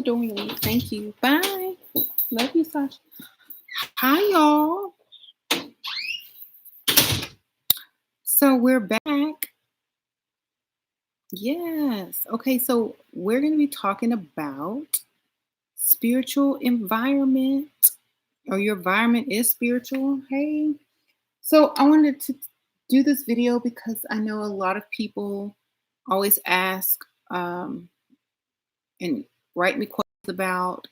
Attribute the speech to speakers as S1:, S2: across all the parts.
S1: doing? Thank you. Bye. Love you, Sasha. Hi, y'all. So we're back. Yes. Okay, so we're going to be talking about spiritual environment, or your environment is spiritual. Hey. So I wanted to do this video because I know a lot of people always ask and write me questions about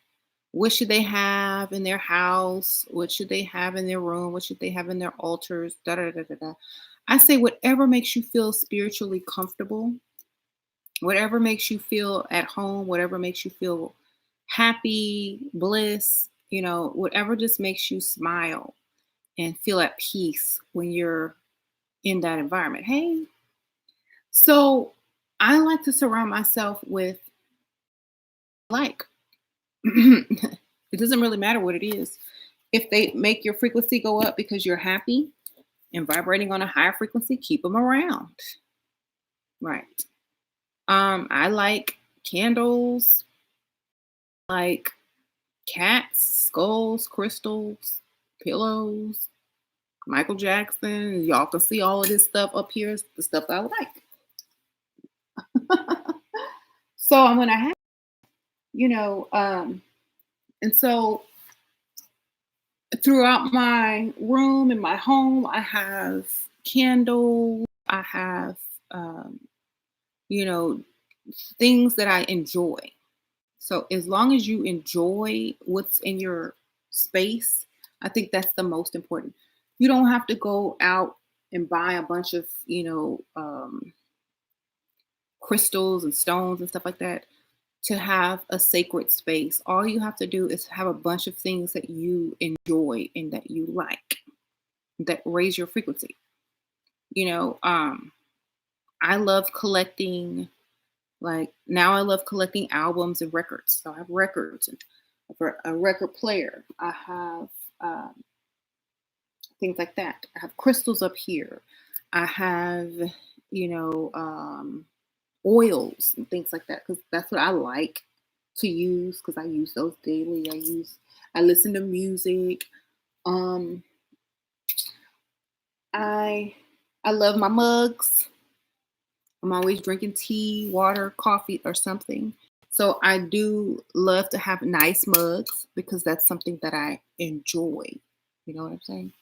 S1: what should they have in their house, what should they have in their room, what should they have in their altars, da da da da da. I say whatever makes you feel spiritually comfortable, whatever makes you feel at home, whatever makes you feel happy, bliss, whatever just makes you smile and feel at peace when you're in that environment. Hey, so I like to surround myself with like it doesn't really matter what it is. If they make your frequency go up because you're happy and vibrating on a higher frequency, keep them around. Right. I like candles, like cats, skulls, crystals, pillows, Michael Jackson. Y'all can see all of this stuff up here is the stuff I like. So I'm gonna have, and so throughout my room and my home, I have candles. I have, you know, things that I enjoy. So as long as you enjoy what's in your space, I think that's the most important. You don't have to go out and buy a bunch of, crystals and stones and stuff like that to have a sacred space. All you have to do is have a bunch of things that you enjoy and that you like that raise your frequency. I love collecting, like now I love collecting albums and records. So I have records and a record player. I have things like that. I have crystals up here. I have, you know, oils and things like that because that's what I like to use because I use those daily. I listen to music. I love my mugs. I'm always drinking tea, water, coffee, or something. So I do love to have nice mugs because that's something that I enjoy. You know what I'm saying?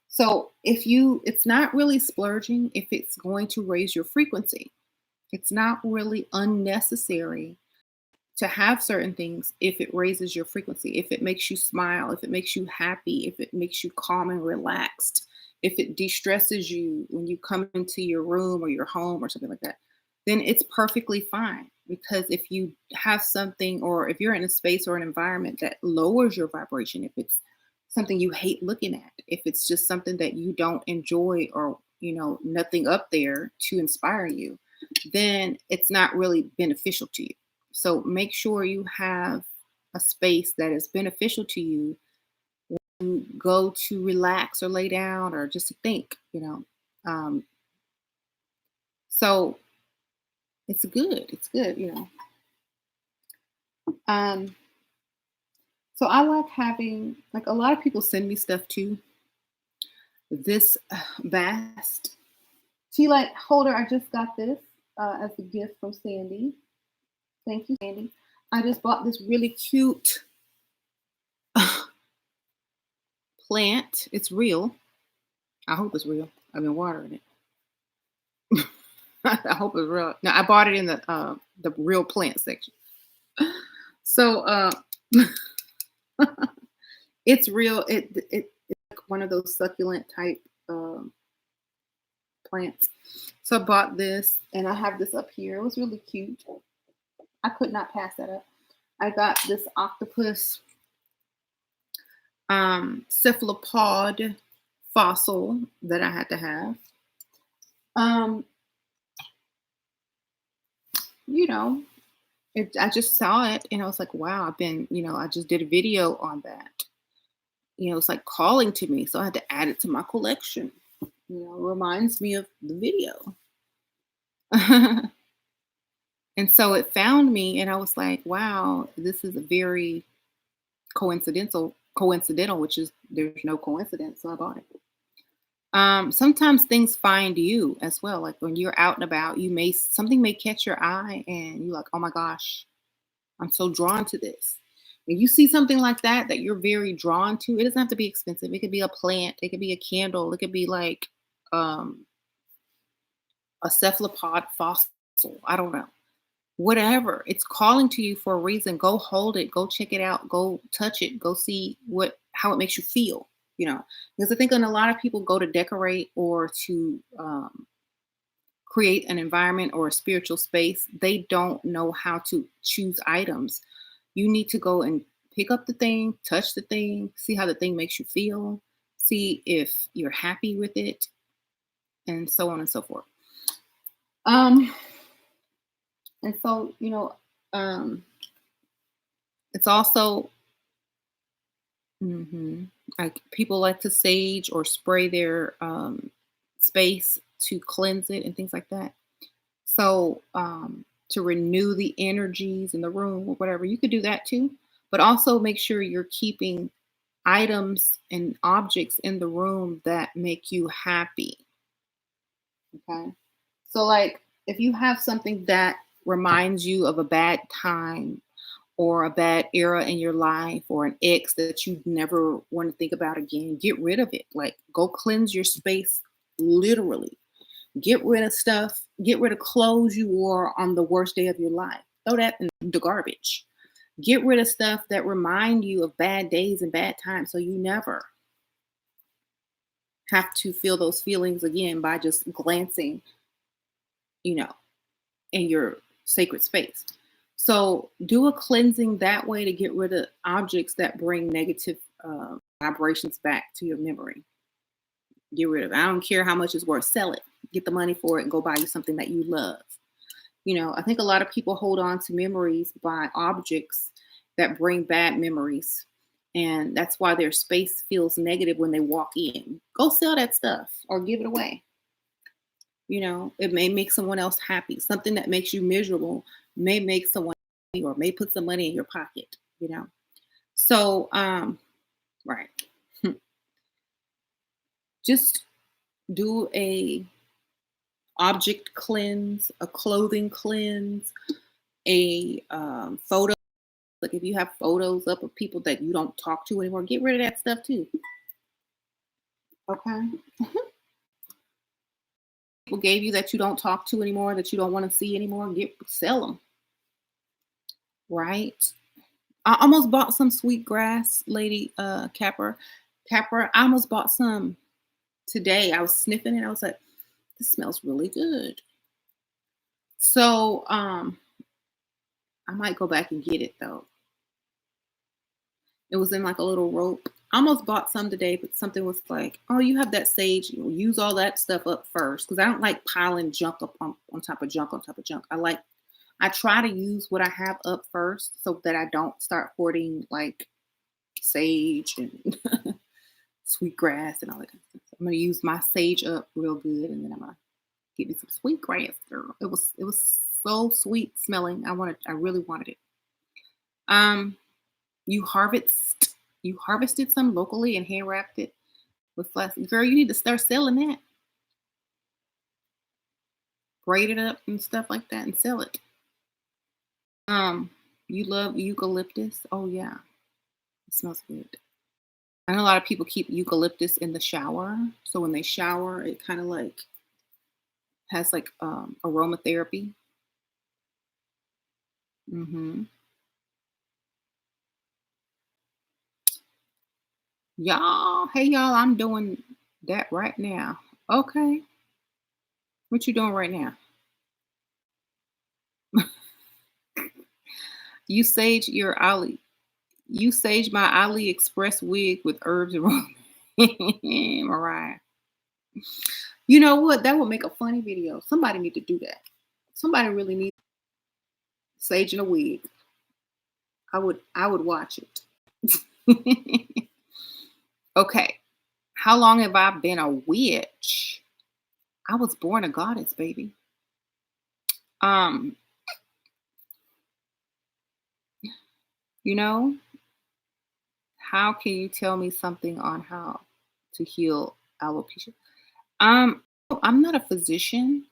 S1: So it's not really splurging if it's going to raise your frequency. It's not really unnecessary to have certain things if it raises your frequency, if it makes you smile, if it makes you happy, if it makes you calm and relaxed, if it de-stresses you when you come into your room or your home or something like that, then it's perfectly fine. Because if you have something, or if you're in a space or an environment that lowers your vibration, if it's something you hate looking at, if it's just something that you don't enjoy, or nothing up there to inspire you, then it's not really beneficial to you. So make sure you have a space that is beneficial to you when you go to relax or lay down or just to think. So it's good. It's good. Um, so I like having, like, a lot of people send me stuff too. This vast tea light holder, I just got this as a gift from Sandy. Thank you, Sandy. I just bought this really cute plant. It's real. I hope it's real. I've been watering it. I hope it's real. No, I bought it in the real plant section. So it's real. It's like one of those succulent type plants. So I bought this, and I have this up here. It was really cute. I could not pass that up. I got this octopus cephalopod fossil that I had to have. I just saw it and I was like, wow, I just did a video on that. It's like calling to me. So I had to add it to my collection. Reminds me of the video. And so it found me, and I was like, wow, this is a very coincidental, which is there's no coincidence. So I bought it. Sometimes things find you as well. Like when you're out and about, something may catch your eye and you're like, oh my gosh, I'm so drawn to this. When you see something like that you're very drawn to, it doesn't have to be expensive. It could be a plant, it could be a candle, it could be like um a cephalopod fossil. I don't know. Whatever. It's calling to you for a reason. Go hold it, go check it out, go touch it, go see how it makes you feel, you know. Because I think when a lot of people go to decorate or to create an environment or a spiritual space, they don't know how to choose items. You need to go and pick up the thing, touch the thing, see how the thing makes you feel, see if you're happy with it, and so on and so forth. Um, and so, um, it's also like people like to sage or spray their space to cleanse it and things like that. So, to renew the energies in the room or whatever, you could do that too. But also make sure you're keeping items and objects in the room that make you happy. Okay. So, like, if you have something that reminds you of a bad time or a bad era in your life or an ex that you never want to think about again, get rid of it. Like, go cleanse your space literally. Get rid of stuff, get rid of clothes you wore on the worst day of your life. Throw that in the garbage. Get rid of stuff that remind you of bad days and bad times so you never have to feel those feelings again by just glancing, you know, in your sacred space. So do a cleansing that way to get rid of objects that bring negative vibrations back to your memory. Get rid of it. I don't care how much it's worth. Sell it. Get the money for it and go buy you something that you love. I think a lot of people hold on to memories by objects that bring bad memories. And that's why their space feels negative when they walk in. Go sell that stuff or give it away. It may make someone else happy. Something that makes you miserable may make someone happy or may put some money in your pocket. So, right. Just do a object cleanse, a clothing cleanse, a photo. Like if you have photos up of people that you don't talk to anymore, get rid of that stuff too. Okay. People gave you that you don't talk to anymore, that you don't want to see anymore, sell them. Right. I almost bought some sweet grass, lady Capper. I almost bought some today. I was sniffing it. I was like, this smells really good. So I might go back and get it though. It was in like a little rope. I almost bought some today, but something was like, oh, you have that sage. Use all that stuff up first. Because I don't like piling junk up on top of junk on top of junk. I try to use what I have up first so that I don't start hoarding like sage and sweet grass and all that kind of stuff. So I'm gonna use my sage up real good, and then I'm gonna get me some sweet grass, girl. It was so sweet smelling. I really wanted it. Um, you harvested some locally and hand wrapped it with plastic. Girl, you need to start selling that. Braid it up and stuff like that and sell it. You love eucalyptus? Oh yeah, it smells good. I know a lot of people keep eucalyptus in the shower, so when they shower, it kind of like has like aromatherapy. hmm Y'all, hey y'all, I'm doing that right now. Okay, what you doing right now? You sage your Ali. You sage my AliExpress wig with herbs and Mariah. You know what? That would make a funny video. Somebody need to do that. Somebody really needs sage in a wig. I would watch it. Okay. How long have I been a witch? I was born a goddess, baby. Um, You know, how can you tell me something on how to heal alopecia? Um, I'm not a physician,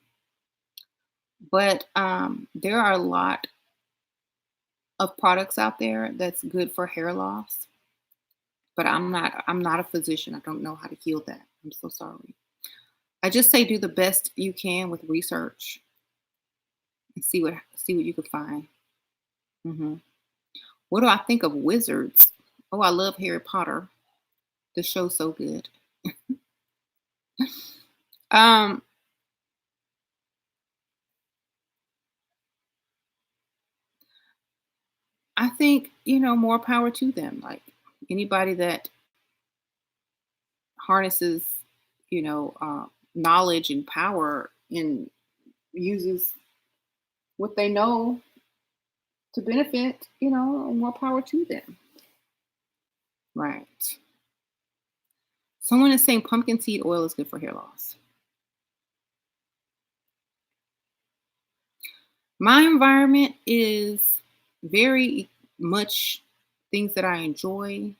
S1: but there are a lot of products out there that's good for hair loss. But I'm not a physician. I don't know how to heal that. I'm so sorry. I just say do the best you can with research and see what you can find. hmm What do I think of wizards? Oh, I love Harry Potter. The show's so good. Um, I think more power to them. Like anybody that harnesses, knowledge and power and uses what they know to benefit, more power to them. Right. Someone is saying pumpkin seed oil is good for hair loss. My environment is very much things that I enjoy.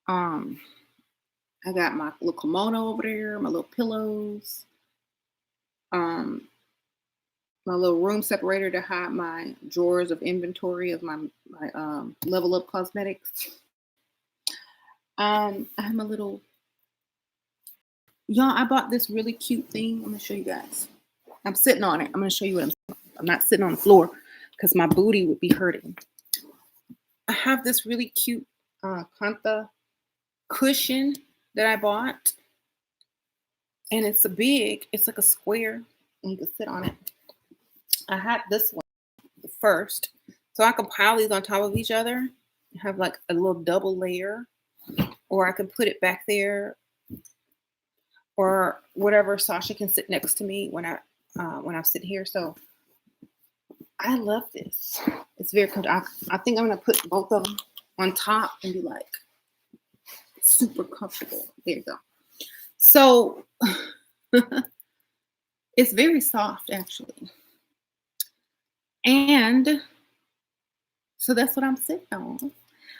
S1: Um, I got my little kimono over there, my little pillows, um, my little room separator to hide my drawers of inventory of my level up cosmetics. I have my little y'all. I bought this really cute thing. I'm gonna show you guys. I'm sitting on it. I'm gonna show you what I'm not sitting on the floor because my booty would be hurting. I have this really cute Kanta cushion that I bought, and it's like a square, and you can sit on it. I had this one first, so I can pile these on top of each other and have like a little double layer, or I can put it back there, or whatever. Sasha can sit next to me when I sit here. So I love this. It's very comfortable. I think I'm gonna put both of them on top and be like super comfortable. There you go. So it's very soft actually. And so that's what I'm sitting on.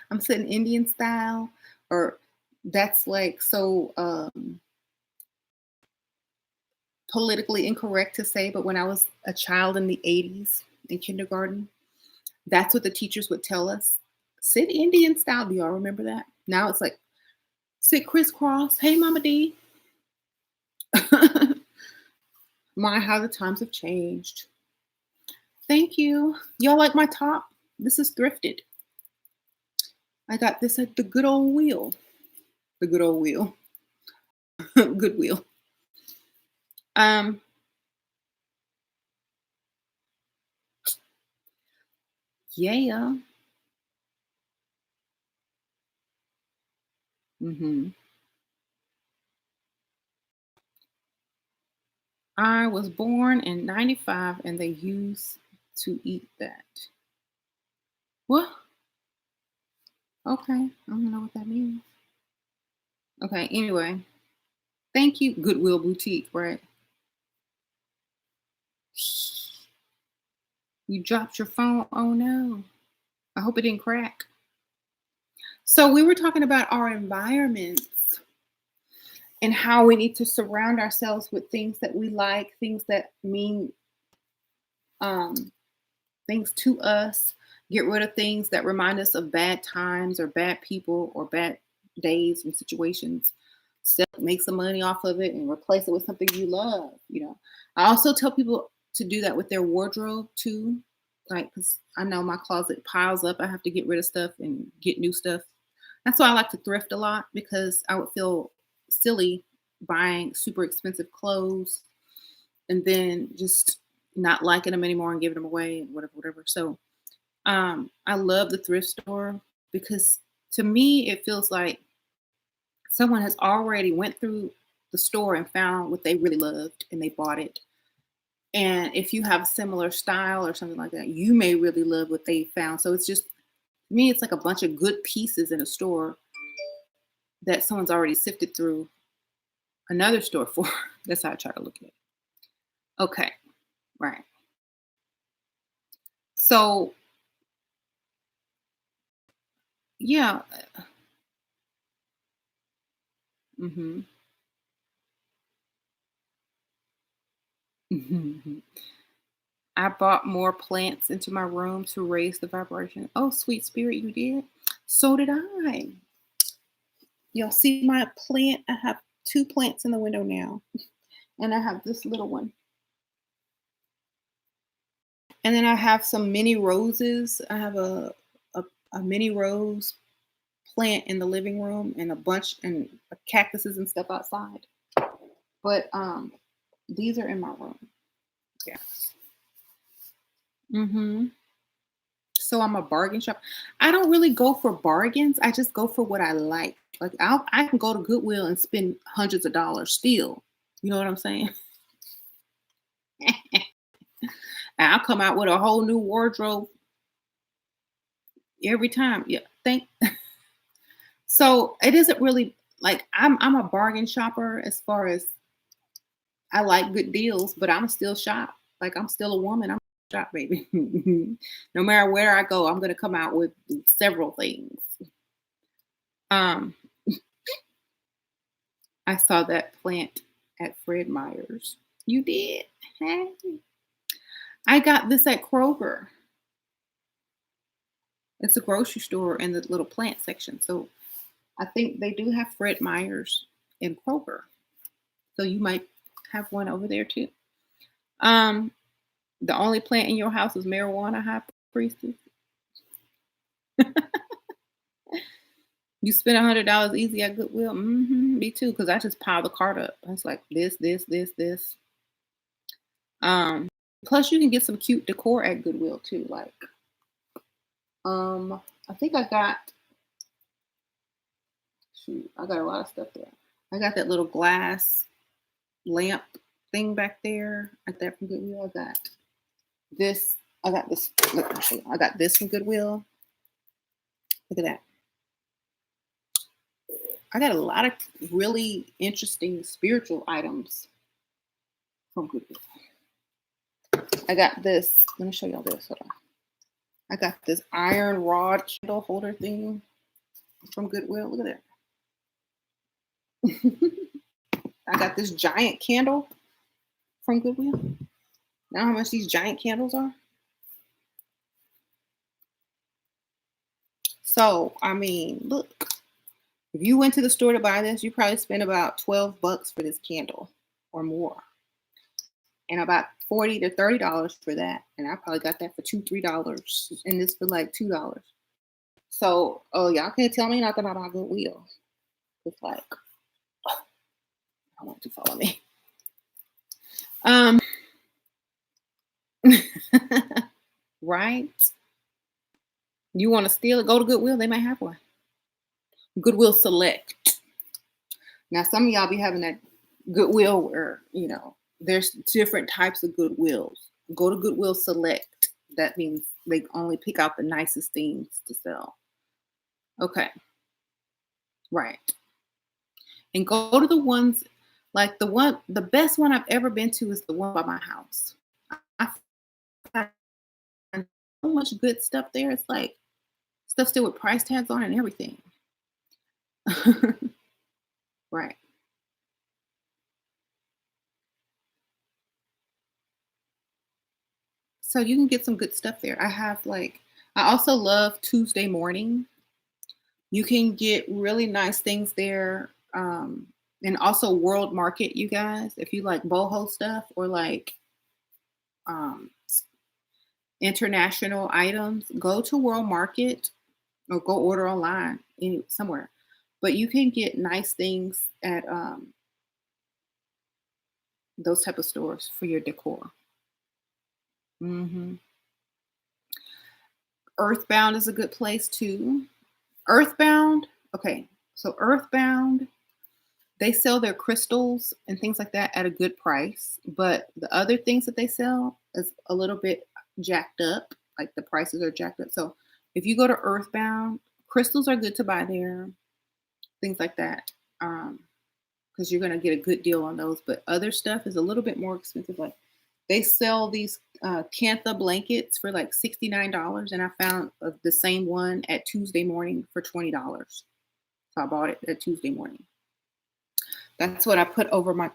S1: I'm sitting Indian style, or that's like so politically incorrect to say, but when I was a child in the 80s in kindergarten, that's what the teachers would tell us. Sit Indian style. Do y'all remember that? Now it's like sit crisscross. Hey, Mama D. My, how the times have changed. Thank you. Y'all like my top? This is thrifted. I got this at the good old wheel. The good old wheel. Goodwill. Um, yeah. hmm I was born in 95 and they used to eat that. What? Okay. I don't know what that means. Okay. Anyway, thank you. Goodwill Boutique, right? You dropped your phone. Oh no. I hope it didn't crack. So we were talking about our environments and how we need to surround ourselves with things that we like, things that mean um, things to us, get rid of things that remind us of bad times or bad people or bad days and situations. Make some money off of it and replace it with something you love. I also tell people to do that with their wardrobe too. Like, because I know my closet piles up. I have to get rid of stuff and get new stuff. That's why I like to thrift a lot because I would feel silly buying super expensive clothes and then just not liking them anymore and giving them away and whatever, whatever. So I love the thrift store because to me it feels like someone has already went through the store and found what they really loved and they bought it. And if you have a similar style or something like that, you may really love what they found. So it's just to me, it's like a bunch of good pieces in a store that someone's already sifted through another store for. That's how I try to look at it. Okay, right. So Yeah. Mhm. I bought more plants into my room to raise the vibration. Oh, sweet spirit, you did? So did I. Y'all see my plant? I have 2 plants in the window now, and I have this little one. And then I have some mini roses. I have a mini rose plant in the living room and a bunch and cactuses and stuff outside. But these are in my room. Yes. Mhm. So I'm a bargain shop. I don't really go for bargains. I just go for what I like. Like I can go to Goodwill and spend hundreds of dollars still. You know what I'm saying? And I'll come out with a whole new wardrobe every time. Yeah. Thank So it isn't really like I'm a bargain shopper as far as I like good deals, but I'm still shop. Like I'm still a woman. I'm shop baby. No matter where I go, I'm gonna come out with several things. Um, I saw that plant at Fred Meyer's. You did? Hey. I got this at Kroger. It's a grocery store in the little plant section. So I think they do have Fred Meyer's in Kroger. So you might have one over there too. Um, the only plant in your house is marijuana, high priestess. You spend $100 easy at Goodwill. Me too, because I just pile the cart up. It's like this. Um, plus you can get some cute decor at Goodwill too. Like, I think I got a lot of stuff there. I got that little glass lamp thing back there. I got that from Goodwill. This. I got this. Look, I'll show you. I got this from Goodwill. Look at that. I got a lot of really interesting spiritual items from Goodwill. I got this. Let me show y'all this. Hold on. I got this iron rod candle holder thing from Goodwill. Look at that. I got this giant candle from Goodwill. Now how much these giant candles are? So, I mean, look. If you went to the store to buy this, you probably spent about $12 for this candle or more. And about $40 to $30 for that. And I probably got that for $2, $3. And this for like $2. So, oh, y'all can't tell me nothing about Goodwill. It's like, I want to follow me. Um, right? You want to steal it? Go to Goodwill. They might have one. Goodwill Select. Now, some of y'all be having that Goodwill where, there's different types of Goodwills. Go to Goodwill Select. That means they only pick out the nicest things to sell. Okay. Right. And go to the ones like the best one I've ever been to is the one by my house. I find so much good stuff there. It's like stuff still with price tags on and everything. Right. So you can get some good stuff there. I also love Tuesday morning. You can get really nice things there. And also World Market, you guys, if you like boho stuff or like international items, go to World Market or go order online somewhere. But you can get nice things at those type of stores for your decor. hmm Earthbound is a good place too. Earthbound, okay. So Earthbound, they sell their crystals and things like that at a good price, but the other things that they sell is a little bit jacked up. Like the prices are jacked up. So if you go to Earthbound, crystals are good to buy there, things like that. Because you're gonna get a good deal on those. But other stuff is a little bit more expensive. Like they sell these Cantha blankets for like $69, and I found the same one at Tuesday Morning for $20. So I bought it at Tuesday Morning. That's what I put over my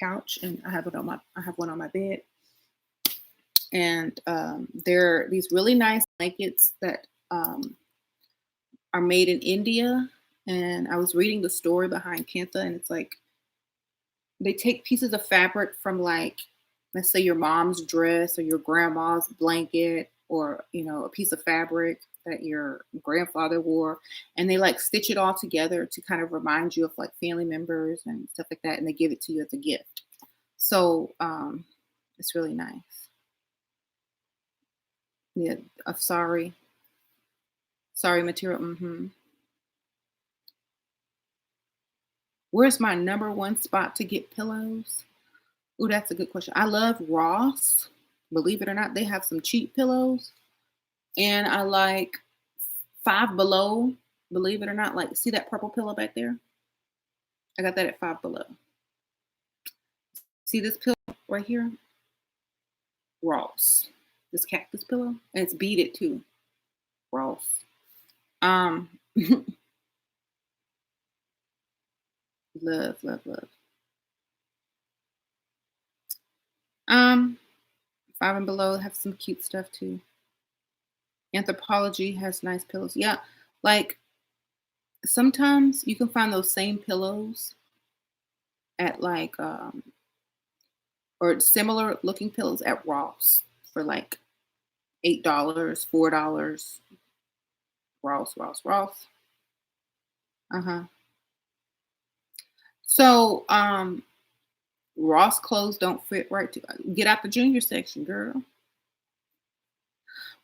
S1: couch, and I have one on my bed. And they're these really nice blankets that are made in India. And I was reading the story behind Kantha, and it's like they take pieces of fabric from, like, let's say your mom's dress or your grandma's blanket, or a piece of fabric that your grandfather wore, and they like stitch it all together to kind of remind you of like family members and stuff like that, and they give it to you as a gift. So it's really nice. Yeah, of sorry material. Where's my number one spot to get pillows? Ooh, that's a good question. I love Ross. Believe it or not, they have some cheap pillows. And I like Five Below. Believe it or not, like, see that purple pillow back there? I got that at Five Below. See this pillow right here? Ross. This cactus pillow. And it's beaded too. Ross. Um love, love, love. Um Five and Below have some cute stuff too. Anthropology has nice pillows. Yeah, like sometimes you can find those same pillows at like or similar looking pillows at Ross for like $8, $4. Ross, Ross, Ross. Uh-huh. So Ross clothes don't fit right to get out the junior section, girl.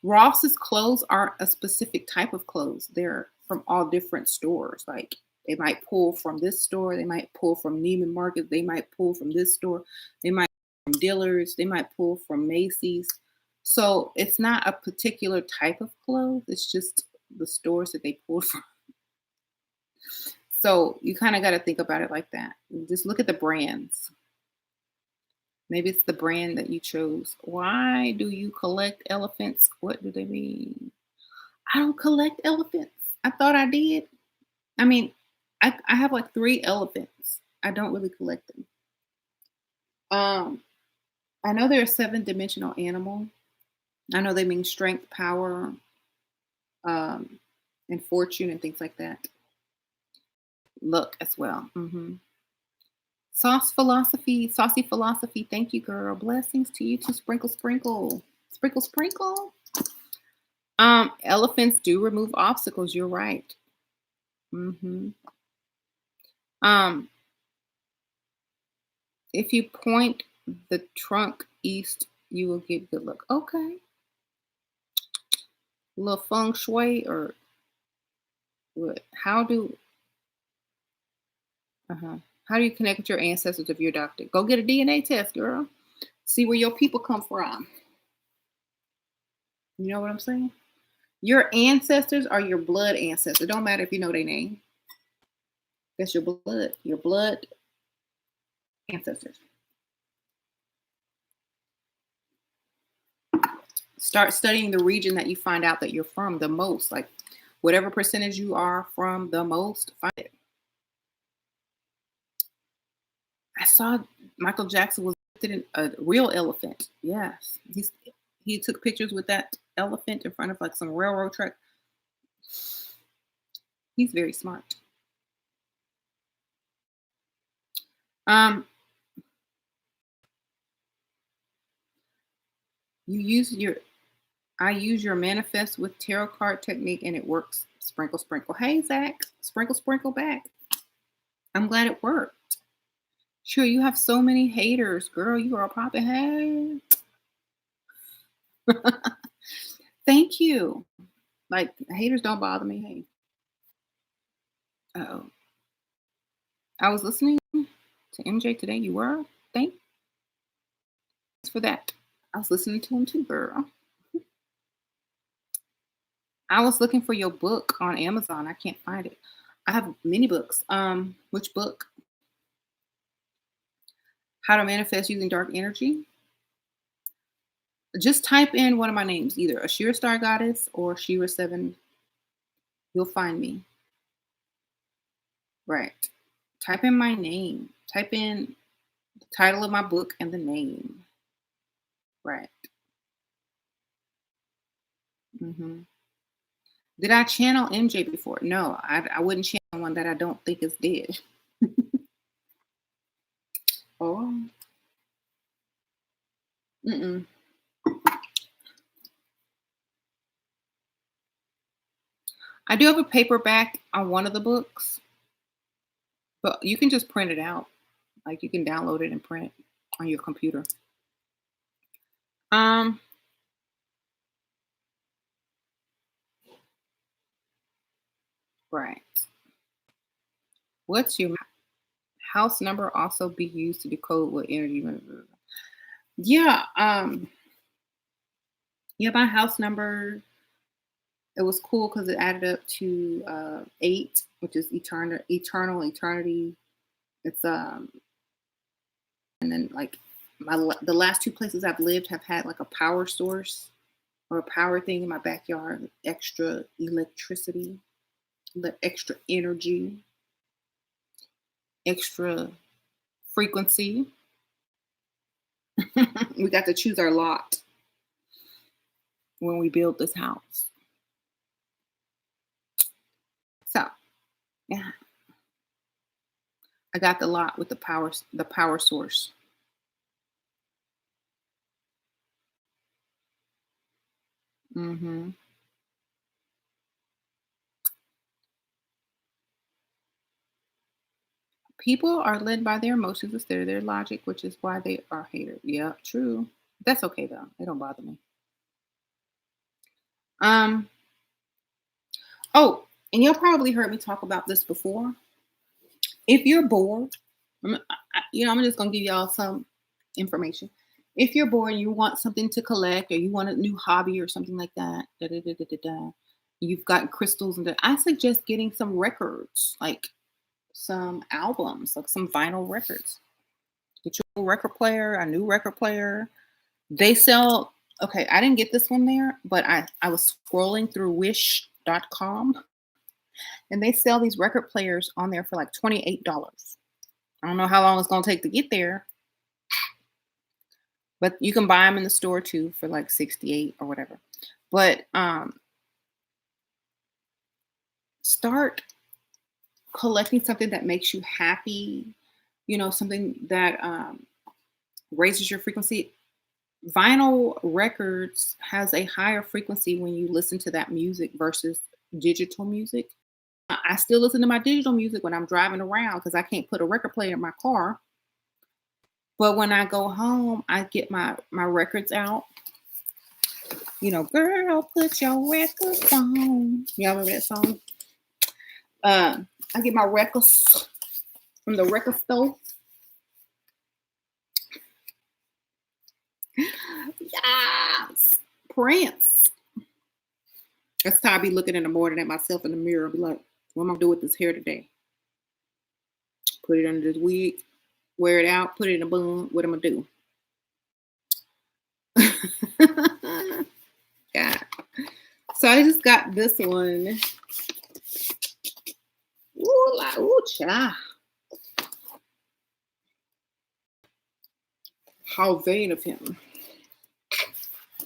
S1: Ross's clothes aren't a specific type of clothes. They're from all different stores. Like they might pull from this store, they might pull from Neiman Marcus, they might pull from this store, they might from Dillard's, they might pull from Macy's. So it's not a particular type of clothes. It's just the stores that they pull from. So you kind of got to think about it like that. Just look at the brands. Maybe it's the brand that you chose. Why do you collect elephants? What do they mean? I don't collect elephants. I thought I did. I mean, I have like three elephants. I don't really collect them. Um, I know they're a seven-dimensional animal. I know they mean strength, power, um, and fortune and things like that. Luck as well. Saucy philosophy. Thank you, girl. Blessings to you too. Sprinkle, sprinkle, sprinkle, sprinkle. Elephants do remove obstacles. You're right. hmm Um, if you point the trunk east, you will get good luck. Okay. A little feng shui or what? Uh-huh. How do you connect with your ancestors if you're adopted? Go get a DNA test, girl. See where your people come from. You know what I'm saying? Your ancestors are your blood ancestors. It don't matter if you know their name. That's your blood ancestors. Start studying the region that you find out that you're from the most. Like whatever percentage you are from the most, find it. I saw Michael Jackson was in a real elephant. Yes. He took pictures with that elephant in front of like some railroad track. He's very smart. Um, you use your I use your manifest with tarot card technique and it works. Sprinkle, sprinkle. Hey, Zach. Sprinkle, sprinkle back. I'm glad it worked. Sure, you have so many haters, girl. You are probably hey. Thank you. Like haters don't bother me. Hey. Oh. I was listening to MJ today. You were? Thanks for that. I was listening to him too, girl. I was looking for your book on Amazon. I can't find it. I have many books. Which book? How to Manifest Using Dark Energy. Just type in one of my names, either Ashira Star Goddess or Shira 7. You'll find me. Right. Type in my name. Type in the title of my book and the name. Right. hmm Did I channel MJ before? No, I wouldn't channel one that I don't think is dead. Oh. Mm-mm. I do have a paperback on one of the books, but you can just print it out. Like you can download it and print on your computer. Um, right. What's your house number also be used to decode what energy? Yeah, yeah, my house number, it was cool because it added up to 8, which is eternal, eternity. It's and then like the last 2 places I've lived have had like a power source or a power thing in my backyard, extra electricity, extra energy, extra frequency. We got to choose our lot when we build this house. So yeah, I got the lot with the power source. hmm People are led by their emotions instead of their logic, which is why they are haters. Yeah, true. That's okay though. It don't bother me. Um. Oh, and you'll probably heard me talk about this before. If you're bored, I'm just gonna give y'all some information. If you're bored and you want something to collect, or you want a new hobby or something like that, da, da, da, da, da, da, you've got crystals and I suggest getting some records, like some albums, like some vinyl records. Get your record player, a new record player. They sell. Okay, I didn't get this one there, but I was scrolling through Wish.com, and they sell these record players on there for like $28. I don't know how long it's gonna take to get there, but you can buy them in the store too for like 68 or whatever. But start collecting something that makes you happy. Something that raises your frequency. Vinyl records has a higher frequency when you listen to that music versus digital music. I still listen to my digital music when I'm driving around because I can't put a record player in my car. But when I go home, I get my records out. Girl, put your records on. Y'all remember that song? I get my records from the record store. Yes, Prince. That's how I be looking in the morning at myself in the mirror. Be like, what am I gonna do with this hair today? Put it under this wig, wear it out, put it in a bun. What am I gonna do? Yeah. So I just got this one. Ooh, cha. How vain of him.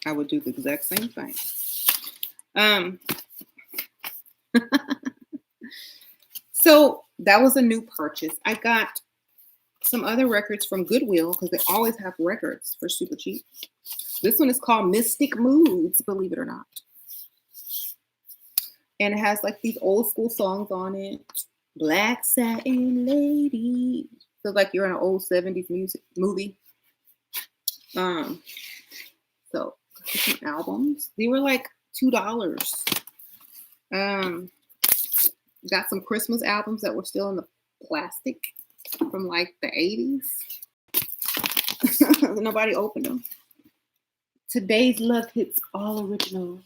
S1: I would do the exact same thing. Um, so that was a new purchase. I got some other records from Goodwill because they always have records for super cheap. This one is called Mystic Moods, believe it or not. And it has like these old school songs on it. Black Satin Lady. Feels like you're in an old 70s movie. So some albums. They were like $2. Got some Christmas albums that were still in the plastic from like the 80s. Nobody opened them. Today's Love Hits, all originals.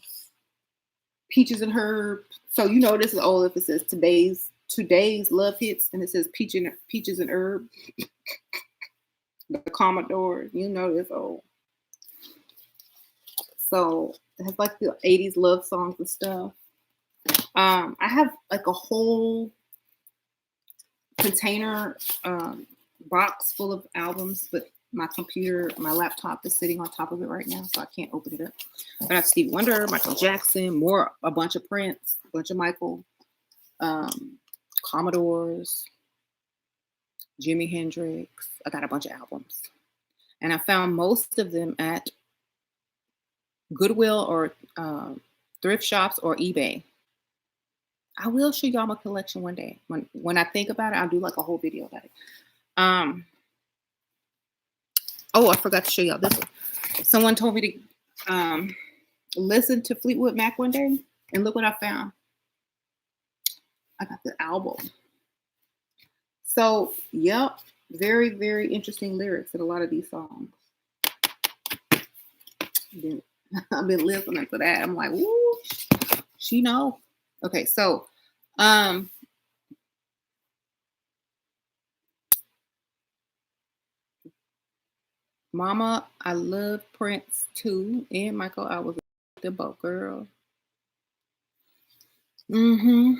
S1: Peaches and Herb. So this is old if it says today's Love Hits and it says Peaches and Herb. The Commodore. It's old. So it has like the 80s love songs and stuff. I have like a whole container box full of albums, but my computer, my laptop is sitting on top of it right now, so I can't open it up. But I have Stevie Wonder, Michael Jackson, a bunch of Prince, a bunch of Michael, um, Commodores, Jimi Hendrix. I got a bunch of albums, and I found most of them at Goodwill or thrift shops or eBay. I will show y'all my collection one day. When I think about it, I'll do like a whole video about it. Um, oh, I forgot to show y'all this one. Someone told me to listen to Fleetwood Mac one day, and look what I found. I got the album. So, yep, very, very interesting lyrics in a lot of these songs. I've been listening to that. I'm like, woo, she know. Okay, so Mama, I love Prince too, and Michael. I was them both, girl. Mm-hmm.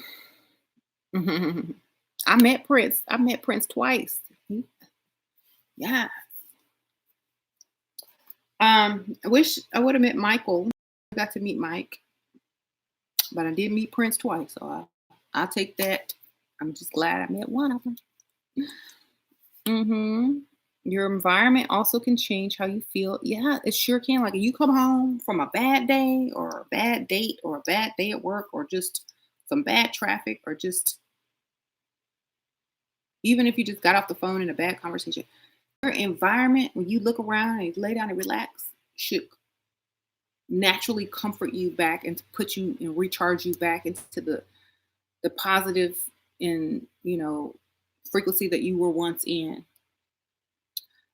S1: I met Prince. I met Prince twice. Yeah. I wish I would have met Michael. I got to meet Mike, but I did meet Prince twice, so I'll take that. I'm just glad I met one of them. Mm-hmm. Your environment also can change how you feel. Yeah, it sure can. Like if you come home from a bad day or a bad date or a bad day at work or just some bad traffic or just even if you just got off the phone in a bad conversation, your environment, when you look around and you lay down and relax, should naturally comfort you back and to put you and recharge you back into the positive and frequency that you were once in.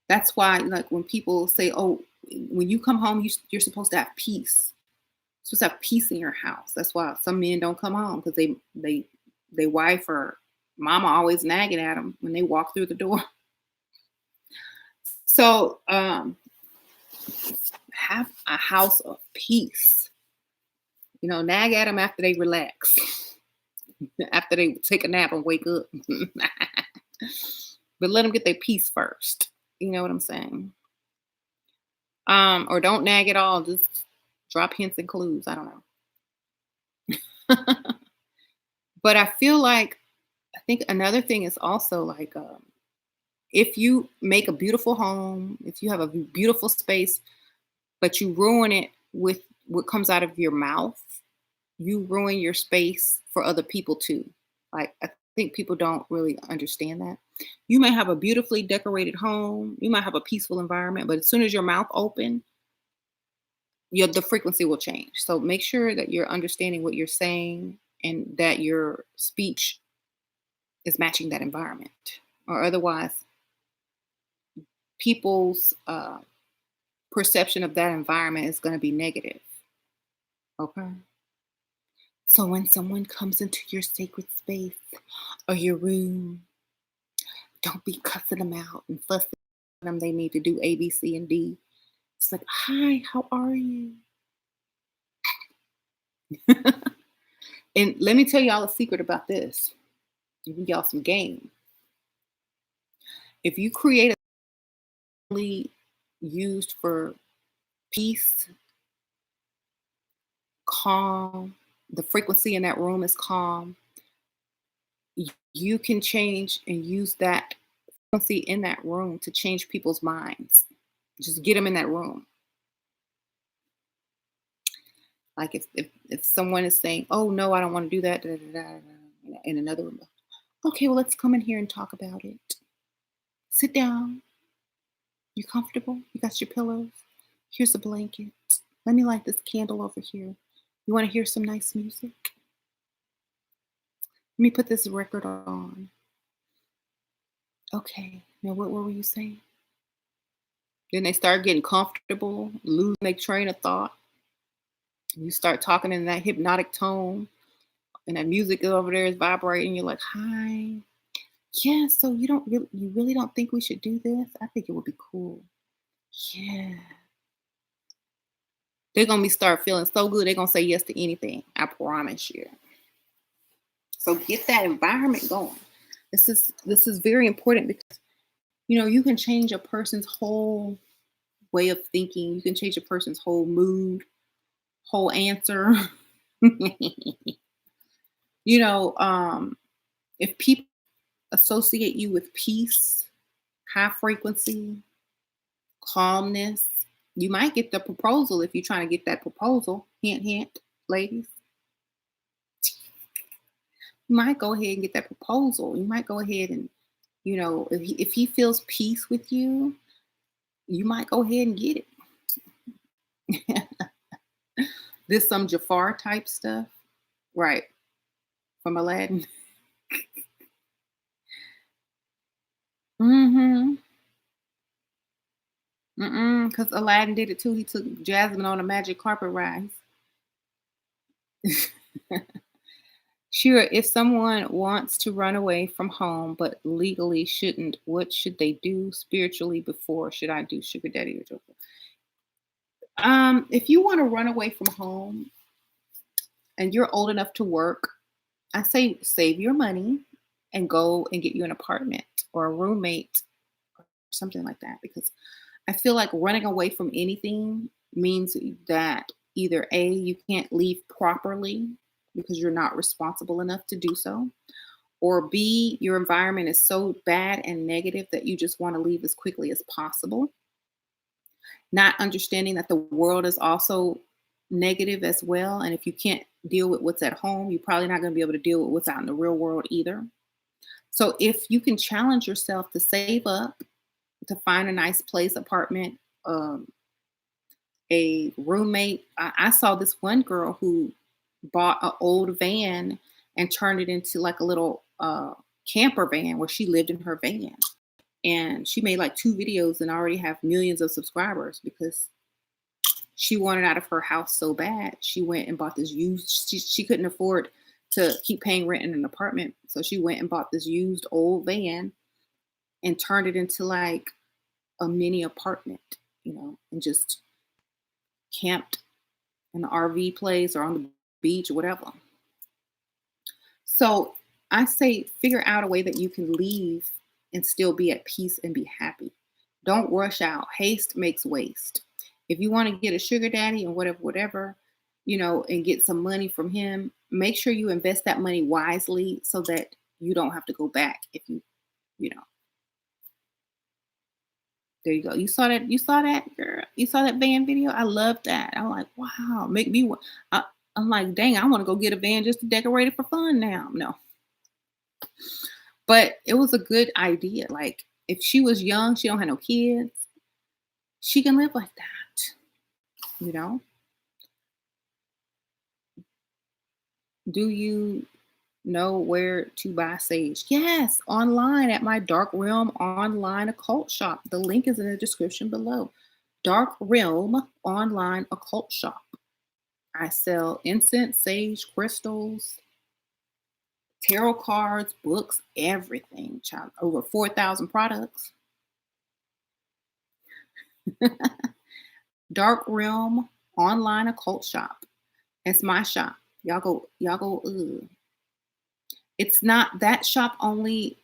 S1: That's why, like, when people say, "Oh, when you come home, you're supposed to have peace. You're supposed to have peace in your house." That's why some men don't come home because they wife or mama always nagging at them when they walk through the door. So, have a house of peace. Nag at them after they relax, after they take a nap and wake up. But let them get their peace first. You know what I'm saying? Or don't nag at all. Just drop hints and clues. I don't know. But I think another thing is also like if you make a beautiful home, if you have a beautiful space, but you ruin it with what comes out of your mouth, you ruin your space for other people too. Like I think people don't really understand that. You may have a beautifully decorated home, you might have a peaceful environment, but as soon as your mouth open, the frequency will change. So make sure that you're understanding what you're saying and that your speech is matching that environment, or otherwise, people's perception of that environment is going to be negative. Okay. So when someone comes into your sacred space or your room, don't be cussing them out and fussing them. They need to do A, B, C, and D. It's like, hi, how are you? And let me tell y'all a secret about this. Give y'all some game. If you create a really used for peace, calm, the frequency in that room is calm, you can change and use that frequency in that room to change people's minds. Just get them in that room. Like if someone is saying, "Oh no, I don't want to do that," da, da, da, da, in another room, okay, well let's come in here and talk about it. Sit down. You comfortable? You got your pillows. Here's a blanket. Let me light this candle over here. You want to hear some nice music? Let me put this record on. Okay. Now what were you saying? Then they start getting comfortable, losing their train of thought. You start talking in that hypnotic tone, and that music over there is vibrating. You're like, "Hi, yeah. So you really don't think we should do this? I think it would be cool. Yeah, They're gonna be start feeling so good. They're gonna say yes to anything. I promise you. So get that environment going. This is very important because you can change a person's whole way of thinking. You can change a person's whole mood, whole answer. you know, um, if people associate you with peace, high frequency, calmness, you might get the proposal if you're trying to get that proposal. Hint, hint, ladies. You might go ahead and get that proposal. You might go ahead and, if he feels peace with you, you might go ahead and get it. This some Jafar type stuff, right? From Aladdin. Mm-hmm. Because Aladdin did it too. He took Jasmine on a magic carpet ride. Sure, if someone wants to run away from home but legally shouldn't, what should they do spiritually before? Should I do sugar daddy or joker? If you want to run away from home and you're old enough to work, I say save your money and go and get you an apartment or a roommate or something like that because I feel like running away from anything means that either A, you can't leave properly because you're not responsible enough to do so, or B, your environment is so bad and negative that you just want to leave as quickly as possible. Not understanding that the world is also negative as well. And if you can't deal with what's at home, you're probably not going to be able to deal with what's out in the real world either. So if you can challenge yourself to save up, to find a nice place, apartment, a roommate. I saw this one girl who bought an old van and turned it into like a little camper van where she lived in her van. And she made like 2 videos and already have millions of subscribers because she wanted out of her house so bad. She went and bought this used, she couldn't afford to keep paying rent in an apartment. So she went and bought this used old van and turned it into like a mini apartment, and just camped in the RV place or on the beach or whatever. So I say figure out a way that you can leave and still be at peace and be happy. Don't rush out. Haste makes waste. If you want to get a sugar daddy and whatever, and get some money from him, make sure you invest that money wisely so that you don't have to go back if you know. There you go. You saw that, girl. You saw that van video. I love that. I'm like, wow, make me. I'm like, dang, I want to go get a van just to decorate it for fun now. No, but it was a good idea. Like, if she was young, she don't have no kids, she can live like that. You know? Do you know where to buy sage? Yes, online at my Dark Realm online occult shop. The link is in the description below. Dark Realm online occult shop. I sell incense, sage, crystals, tarot cards, books, everything. Child, over 4,000 products. Dark Realm online occult shop. It's my shop. Y'all go. It's not that shop only.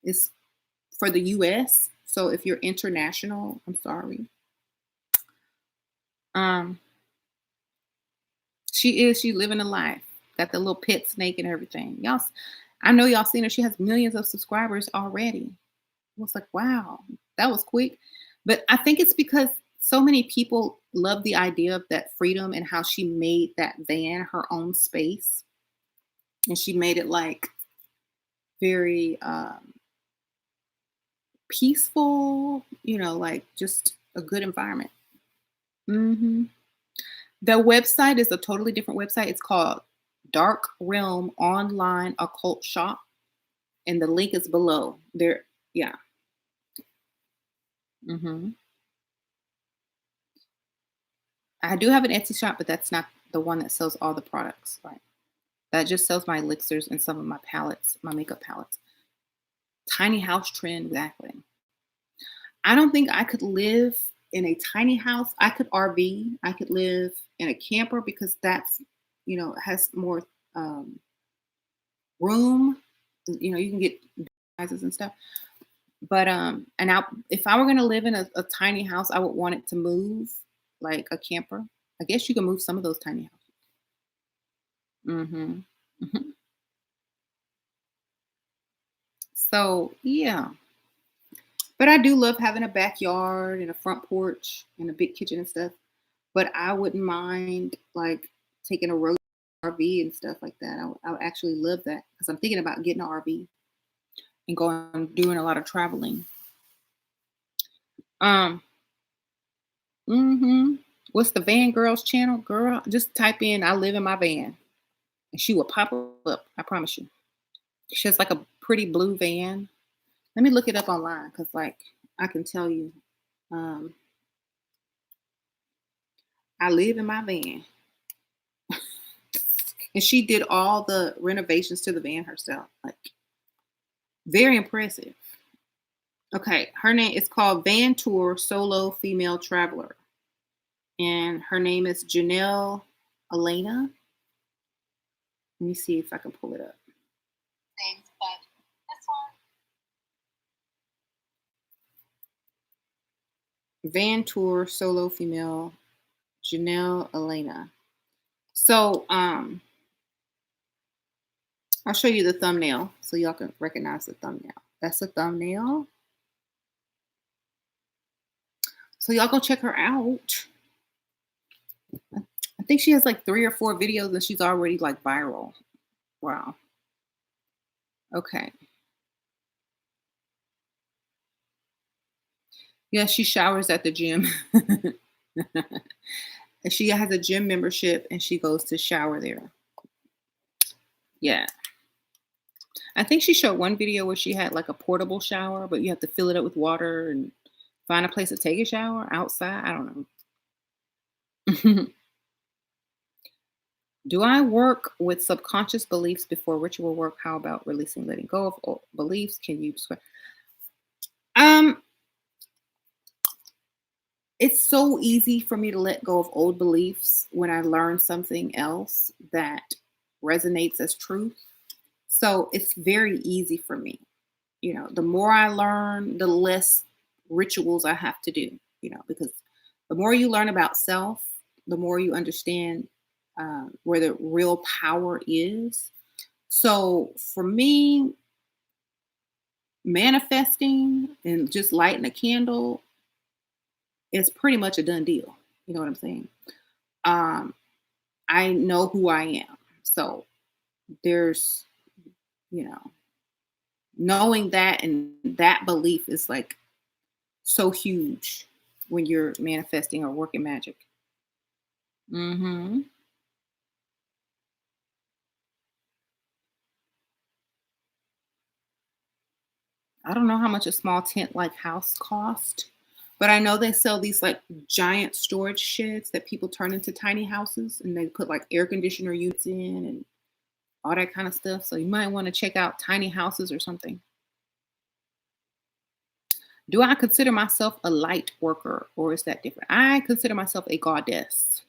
S1: Is for the U.S. So if you're international, I'm sorry. Um, she living a life. Got the little pet snake and everything. I know y'all seen her. She has millions of subscribers already. I was like, wow, that was quick. But I think it's because so many people love the idea of that freedom and how she made that van her own space. And she made it like very peaceful, like just a good environment. hmm The website is a totally different website. It's called Dark Realm Online Occult Shop. And the link is below. There, yeah. hmm I do have an Etsy shop, but that's not the one that sells all the products, right? That just sells my elixirs and some of my palettes, my makeup palettes. Tiny house trend, exactly. I don't think I could live in a tiny house. I could RV. I could live in a camper because that's, has more um, room. You can get sizes and stuff. But if I were gonna live in a tiny house, I would want it to move like a camper. I guess you can move some of those tiny houses. Hmm. Hmm. So yeah, but I do love having a backyard and a front porch and a big kitchen and stuff. But I wouldn't mind like taking a road RV and stuff like that. I would actually love that because I'm thinking about getting an RV and going doing a lot of traveling. Um, hmm What's the Van Girls channel? Girl, just type in "I live in my van" and she will pop up. I promise you. She has like a pretty blue van. Let me look it up online because, like, I can tell you, um, I live in my van, and she did all the renovations to the van herself. Like, very impressive. Okay, her name is called Van Tour Solo Female Traveler, and her name is Janelle Elena. Let me see if I can pull it up. Thanks, but this one. Van Tour Solo Female Janelle Elena. So I'll show you the thumbnail so y'all can recognize the thumbnail. That's the thumbnail. So y'all go check her out. I think she has like 3 or 4 videos and she's already like viral. Wow. Okay. Yeah, she showers at the gym. And she has a gym membership and she goes to shower there. Yeah. I think she showed one video where she had like a portable shower, but you have to fill it up with water and find a place to take a shower outside. I don't know. Do I work with subconscious beliefs before ritual work? How about releasing, letting go of old beliefs? Can you describe? Um, it's so easy for me to let go of old beliefs when I learn something else that resonates as truth. So it's very easy for me. The more I learn, the less rituals I have to do, because the more you learn about self, the more you understand where the real power is. So for me, manifesting and just lighting a candle is pretty much a done deal. You know what I'm saying? Um, I know who I am. So there's, you know, knowing that and that belief is like so huge when you're manifesting or working magic. Hmm. I don't know how much a small tent like house cost, but I know they sell these like giant storage sheds that people turn into tiny houses and they put like air conditioner units in and all that kind of stuff. So you might want to check out tiny houses or something. Do I consider myself a light worker or is that different? I consider myself a goddess.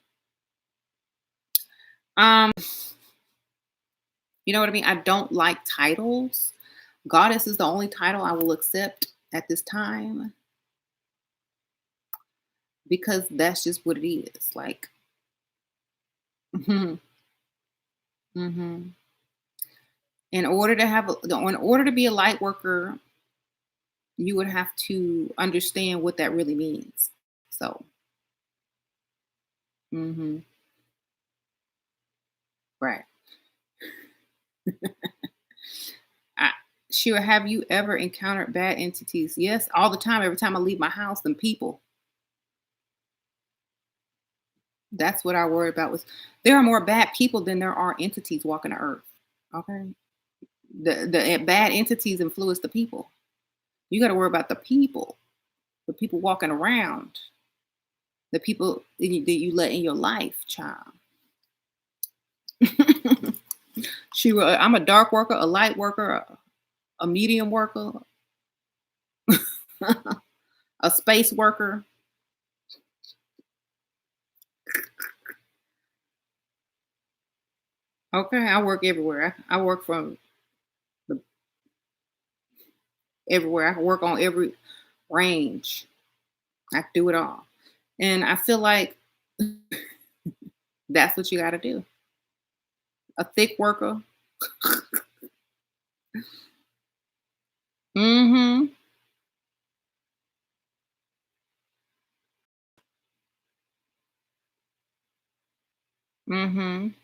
S1: Um, you know what I mean? I don't like titles. Goddess is the only title I will accept at this time because that's just what it is. Like, mhm, mhm. In order to be a light worker, you would have to understand what that really means. So, mhm, right. I, sure. Have you ever encountered bad entities? Yes, all the time. Every time I leave my house, them people. That's what I worry about. Was there are more bad people than there are entities walking the earth? Okay, the bad entities influence the people. You got to worry about the people walking around, the people that you let in your life, child. I'm a dark worker, a light worker, a medium worker, a space worker. Okay, I work everywhere. I work from the everywhere. I can work on every range. I can do it all. And I feel like that's what you got to do. A thick worker. Mhm. Mhm.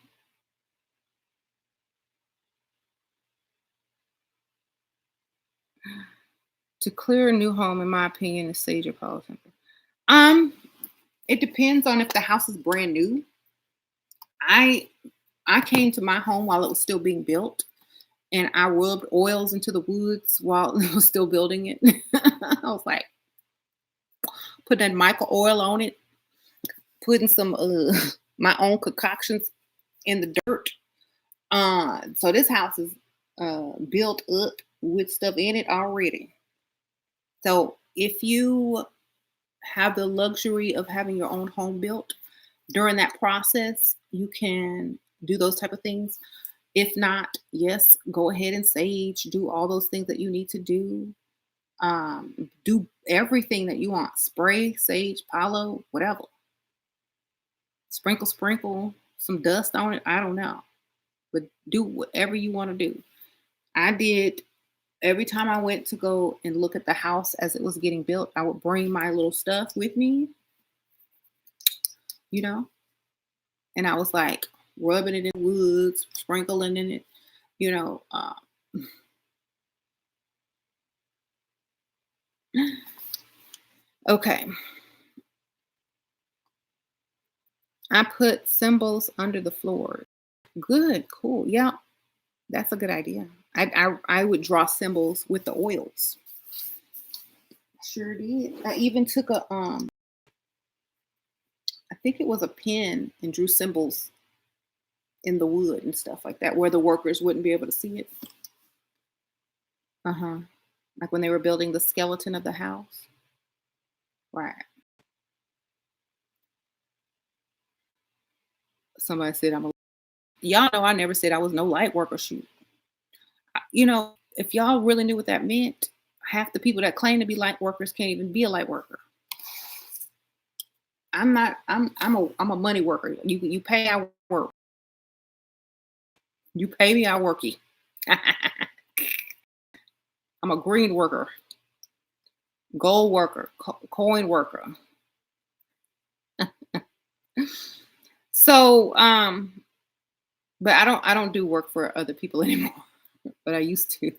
S1: To clear a new home, in my opinion, is sage or Palo Santo. Um, it depends on if the house is brand new. I I came to my home while it was still being built, and I rubbed oils into the woods while it was still building it. I was like, put that mica oil on it, putting some my own concoctions in the dirt. So this house is built up with stuff in it already. So if you have the luxury of having your own home built, during that process, you can do those type of things. If not, yes, go ahead and sage, do all those things that you need to do. Do everything that you want. Spray, sage, palo, whatever. Sprinkle some dust on it. I don't know. But do whatever you want to do. I did every time I went to go and look at the house as it was getting built, I would bring my little stuff with me, you know, and I was like rubbing it in woods, sprinkling in it, you know. Okay, I put symbols under the floor. Good, cool. Yeah, that's a good idea. I would draw symbols with the oils. Sure did. I even took a I think it was a pen and drew symbols in the wood and stuff like that where the workers wouldn't be able to see it. Uh-huh. Like when they were building the skeleton of the house. Right. Somebody said I'm a y'all know I never said I was no light worker. Shoot. If y'all really knew what that meant, half the people that claim to be light workers can't even be a light worker. I'm not. I'm a money worker. You pay, I work. You pay me, I work you. I'm a green worker, gold worker, coin worker. So, but I don't do work for other people anymore, but I used to.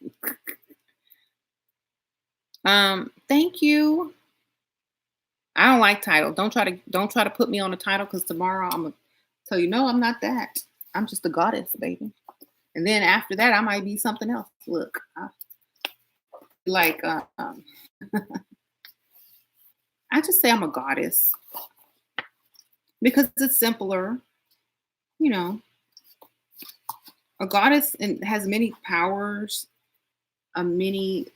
S1: Thank you. I don't like title. Don't try to put me on a title because tomorrow I'm gonna tell you no, I'm not that. I'm just a goddess, baby. And then after that, I might be something else. Look, like I just say I'm a goddess because it's simpler. You know, a goddess and has many powers, many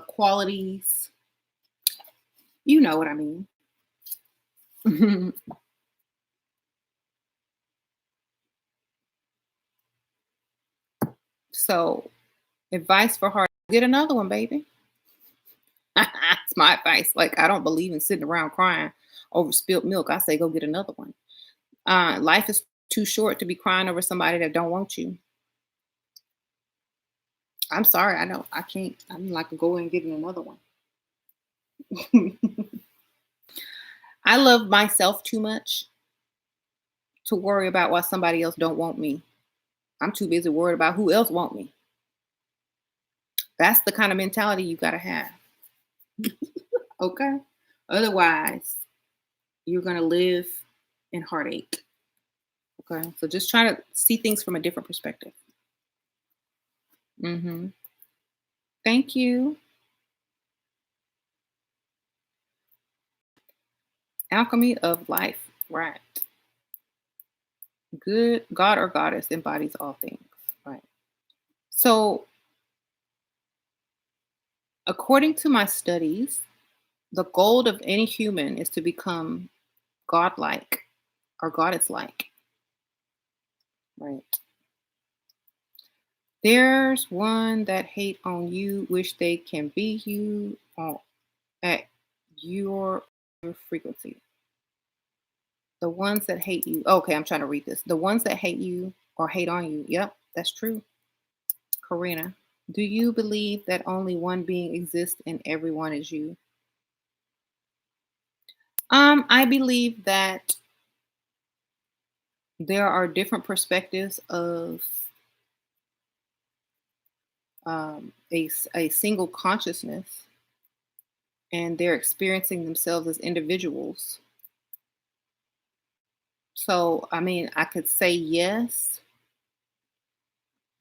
S1: qualities. You know what I mean. So, advice for heart: get another one, baby. That's my advice. Like I don't believe in sitting around crying over spilled milk. I say go get another one. Life is too short to be crying over somebody that don't want you. I'm sorry, I don't. I can't. I'm like go and get another one. I love myself too much to worry about why somebody else don't want me. I'm too busy worried about who else want me. That's the kind of mentality you gotta have. Okay. Otherwise, you're gonna live in heartache. Okay. So just try to see things from a different perspective. Hmm. Thank you. Alchemy of life. Right. Good God or goddess embodies all things. Right. So, according to my studies, the goal of any human is to become godlike or goddess like. Right. There's one that hate on you, wish they can be you at your frequency. The ones that hate you. Okay, I'm trying to read this. The ones that hate you or hate on you. Yep, that's true. Karina, do you believe that only one being exists and everyone is you? I believe that there are different perspectives of a single consciousness, and they're experiencing themselves as individuals. So, I mean, I could say yes,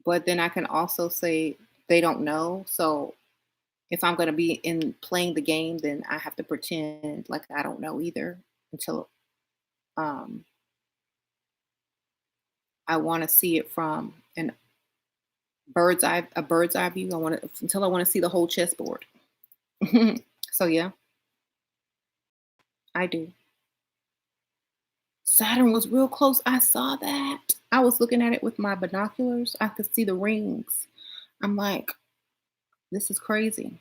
S1: but then I can also say they don't know. So, if I'm going to be in playing the game, then I have to pretend like I don't know either until um, I want to see it from a bird's eye view. I want to until I want to see the whole chessboard. So yeah, I do. Saturn was real close. I saw that. I was looking at it with my binoculars. I could see the rings. I'm like, this is crazy.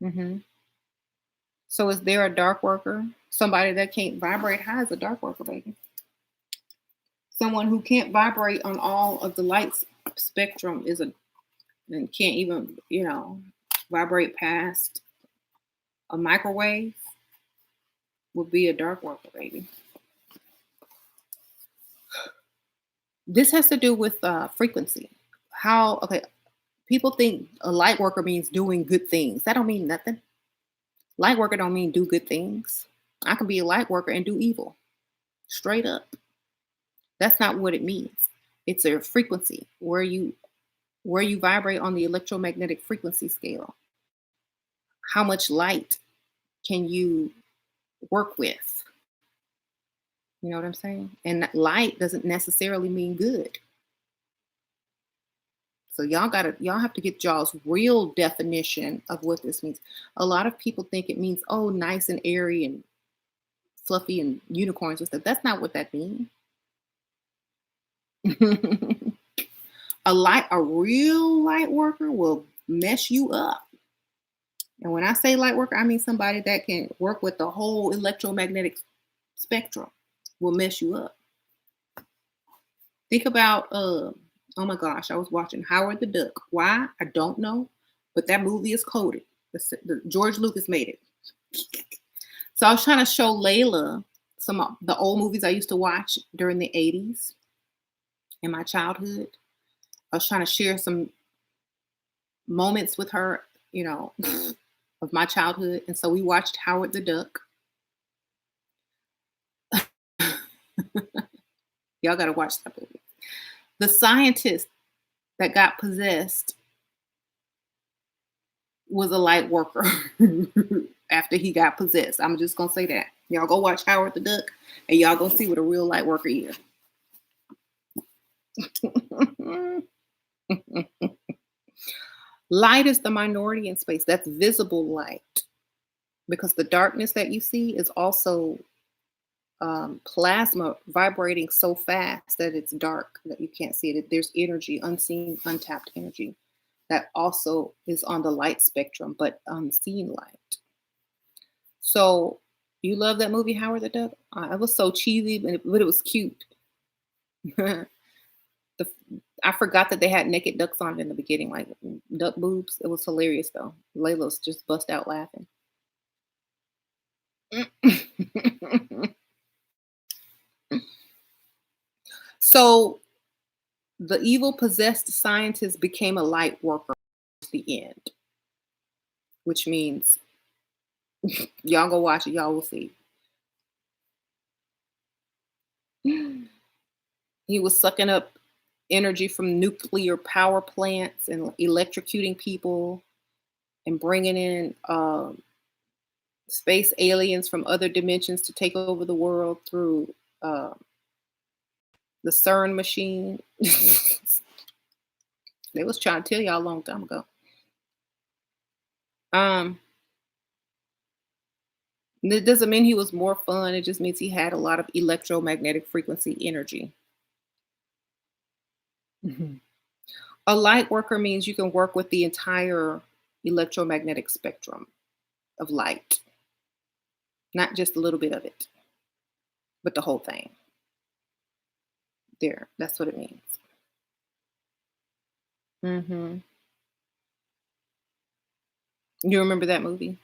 S1: hmm So is there a dark worker? Somebody that can't vibrate high is a dark worker, baby. Someone who can't vibrate on all of the light spectrum is a and can't even, vibrate past a microwave would be a dark worker, baby. This has to do with frequency. How okay, people think a light worker means doing good things. That don't mean nothing. Light worker don't mean do good things. I can be a light worker and do evil. Straight up. That's not what it means. It's a frequency where you vibrate on the electromagnetic frequency scale. How much light can you work with? You know what I'm saying? And light doesn't necessarily mean good. So y'all have to get y'all's real definition of what this means. A lot of people think it means oh nice and airy and fluffy and unicorns and stuff. That's not what that means. A real light worker will mess you up. And when I say light worker, I mean somebody that can work with the whole electromagnetic spectrum will mess you up. Think about oh my gosh, I was watching Howard the Duck. Why? I don't know, but that movie is coded. George Lucas made it. So I was trying to show Layla some of the old movies I used to watch during the 80s in my childhood. I was trying to share some moments with her, of my childhood. And so we watched Howard the Duck. Y'all got to watch that movie. The scientist that got possessed was a light worker after he got possessed. I'm just going to say that. Y'all go watch Howard the Duck and y'all going to see what a real light worker is. Light is the minority in space. That's visible light because the darkness that you see is also plasma vibrating so fast that it's dark that you can't see it. There's energy, unseen, untapped energy that also is on the light spectrum, but unseen light. So you love that movie, Howard the Duck? It was so cheesy, but it was cute. I forgot that they had naked ducks on it in the beginning, like duck boobs. It was hilarious though. Layla's just bust out laughing. So the evil possessed scientist became a light worker at the end, which means y'all go watch it, y'all will see. He was sucking up energy from nuclear power plants and electrocuting people and bringing in space aliens from other dimensions to take over the world through the CERN machine. They was trying to tell y'all a long time ago. It doesn't mean he was more fun. It just means he had a lot of electromagnetic frequency energy. Mhm. A light worker means you can work with the entire electromagnetic spectrum of light, not just a little bit of it, but the whole thing. There, that's what it means. Hmm. You remember that movie?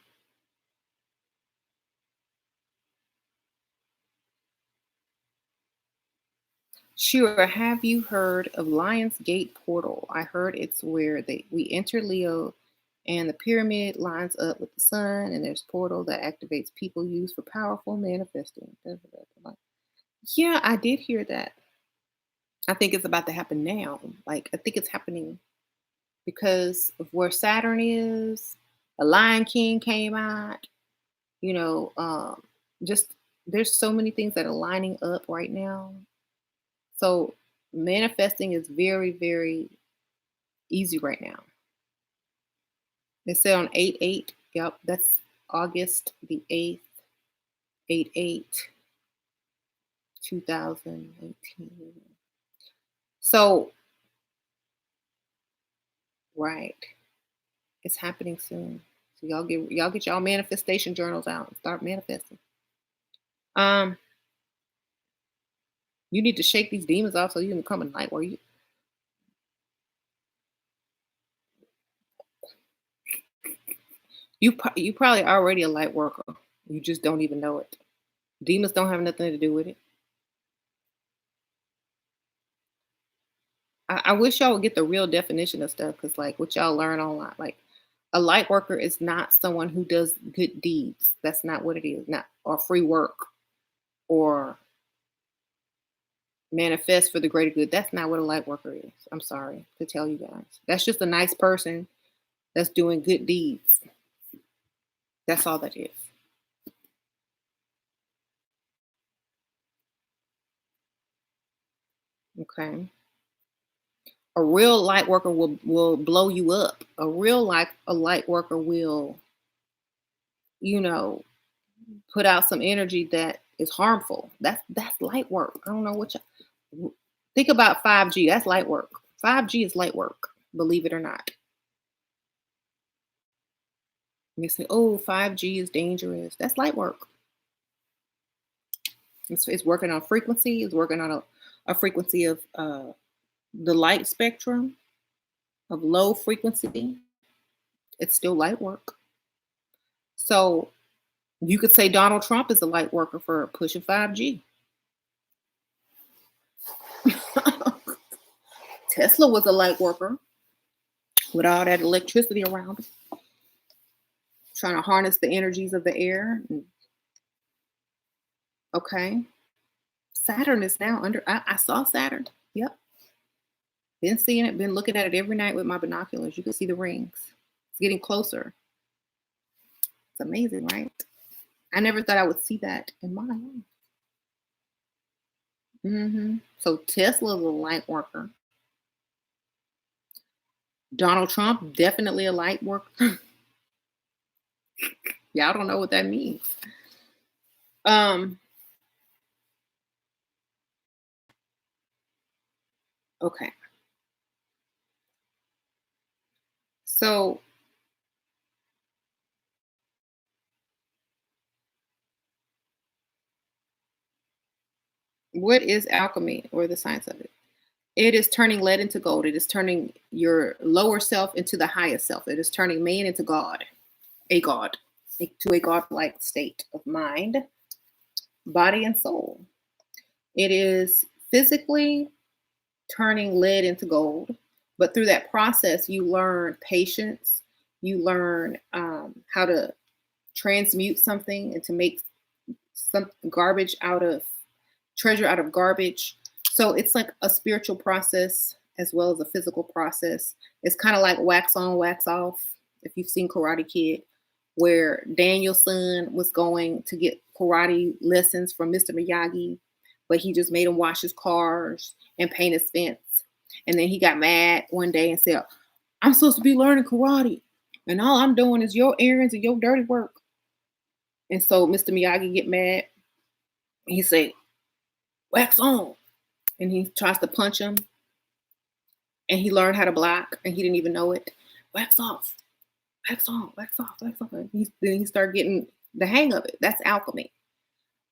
S1: Sure. Have you heard of Lion's Gate Portal? I heard it's where we enter Leo and the pyramid lines up with the sun, and there's portal that activates people use for powerful manifesting. Da, da, da, da. Yeah, I did hear that. I think it's about to happen now. Like, I think it's happening because of where Saturn is. The Lion King came out. You know, just there's so many things that are lining up right now. So manifesting is very, very easy right now. It said on 8/8. Yep, that's August the 8th, 8/8, 2018. So, right, it's happening soon. So y'all get y'all manifestation journals out and start manifesting. Um, you need to shake these demons off so you can become a light where you probably already a light worker. You just don't even know it. Demons don't have nothing to do with it. I wish y'all would get the real definition of stuff because, like, what y'all learn online, like, a light worker is not someone who does good deeds. That's not what it is. Not or free work or manifest for the greater good. That's not what a light worker is. I'm sorry to tell you guys. That's just a nice person that's doing good deeds. That's all that is. Okay. A real light worker will blow you up. A light worker will, you know, put out some energy that is harmful. That's light work. I don't know what you think about 5G. That's light work. 5G is light work, believe it or not. And they say, oh, 5G is dangerous. That's light work. It's working on frequency, it's working on a frequency of the light spectrum of low frequency. It's still light work. So you could say Donald Trump is a light worker for pushing 5G. Tesla was a light worker with all that electricity around, trying to harness the energies of the air. Okay. Saturn is now under, I saw Saturn. Yep. Been seeing it, been looking at it every night with my binoculars. You can see the rings. It's getting closer. It's amazing, right? I never thought I would see that in my life. So Tesla's a light worker. Donald Trump, definitely a light worker. Y'all don't know what that means. Um, okay. So what is alchemy or the science of it? It is turning lead into gold. It is turning your lower self into the highest self. It is turning man into God, a God, to a God-like state of mind, body, and soul. It is physically turning lead into gold, but through that process, you learn patience. You learn how to transmute something and to make some garbage out of treasure out of garbage. So it's like a spiritual process as well as a physical process. It's kind of like wax on, wax off. If you've seen Karate Kid, where Daniel's son was going to get karate lessons from Mr. Miyagi, but he just made him wash his cars and paint his fence. And then he got mad one day and said, I'm supposed to be learning karate. And all I'm doing is your errands and your dirty work. And so Mr. Miyagi get mad. He say, wax on. And he tries to punch him. and he learned how to block, and he didn't even know it. Wax off, wax on, wax off, wax off. And then he started getting the hang of it. That's alchemy.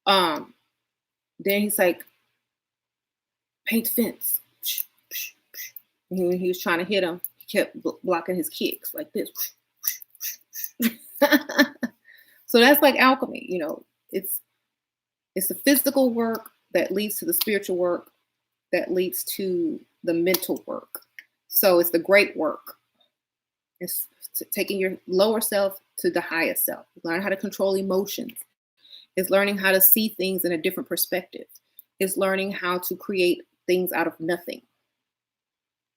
S1: Um, then he's like, paint the fence. And he was trying to hit him. He kept blocking his kicks like this. So that's like alchemy. It's the physical work that leads to the spiritual work that leads to the mental work. So it's the great work. It's taking your lower self to the highest self. Learn how to control emotions. It's learning how to see things in a different perspective. It's learning how to create things out of nothing.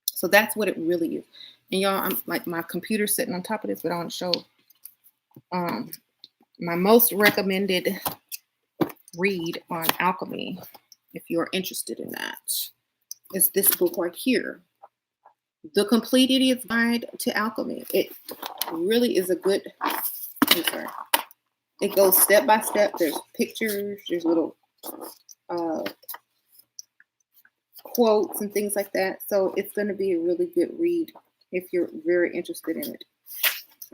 S1: So that's what it really is. And y'all, I'm like, my computer's sitting on top of this, but I want to show my most recommended read on alchemy, if you're interested in that, is this book right here, The Complete Idiot's Guide to Alchemy. It really is a good, it goes step by step. There's pictures, there's little quotes and things like that. So it's going to be a really good read if you're very interested in it.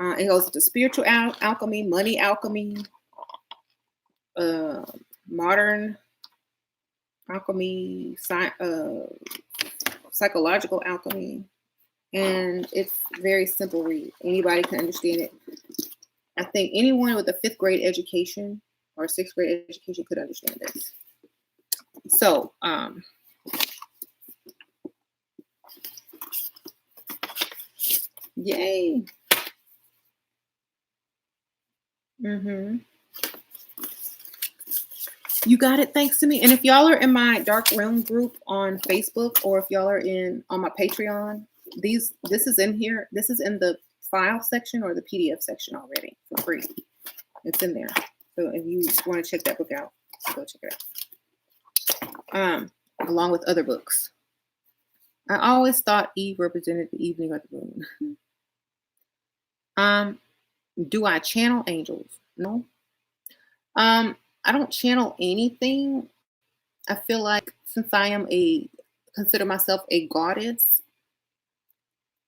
S1: It goes into spiritual alchemy, money alchemy, modern alchemy, psychological alchemy, and it's very simple read. Anybody can understand it. I think anyone with a 5th grade education or a 6th grade education could understand this. So, yay. You got it, thanks to me. And if y'all are in my dark room group on Facebook, or if y'all are on my Patreon, this is in here. This is in the file section or the PDF section already for free. It's in there. So if you want to check that book out, go check it out. Along with other books. I always thought Eve represented the evening or the moon. Do I channel angels? No. I don't channel anything. I feel like since I am consider myself a goddess,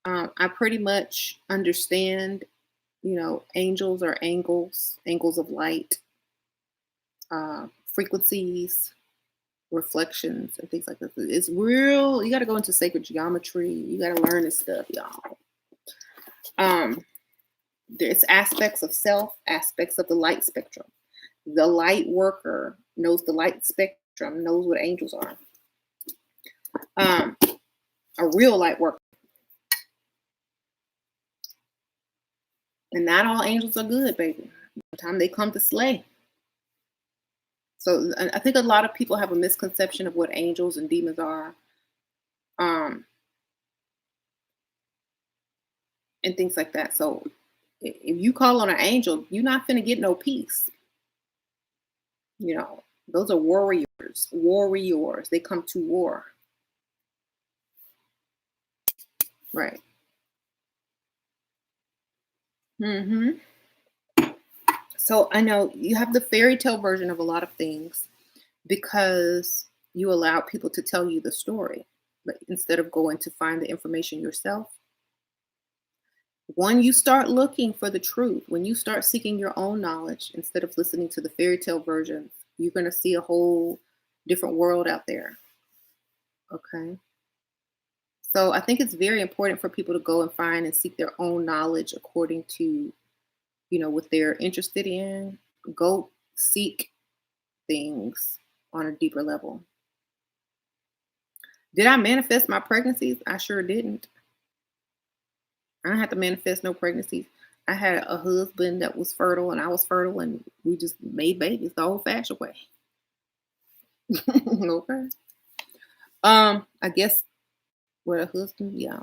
S1: I pretty much understand, angels are angles of light, frequencies, reflections, and things like that. It's real. You got to go into sacred geometry. You got to learn this stuff, y'all. There's aspects of self, aspects of the light spectrum. The light worker knows the light spectrum, knows what angels are. A real light worker. And not all angels are good, baby. Sometimes they come to slay. So I think a lot of people have a misconception of what angels and demons are. And things like that. So if you call on an angel, you're not finna get no peace. Those are warriors. Warriors. They come to war. Right. So I know you have the fairy tale version of a lot of things because you allow people to tell you the story, but instead of going to find the information yourself. When you start looking for the truth, when you start seeking your own knowledge instead of listening to the fairy tale versions, you're going to see a whole different world out there. Okay. So I think it's very important for people to go and find and seek their own knowledge according to, what they're interested in. Go seek things on a deeper level. Did I manifest my pregnancies? I sure didn't. I don't have to manifest no pregnancies. I had a husband that was fertile and I was fertile and we just made babies the old fashioned way. Okay. I guess with a husband, yeah.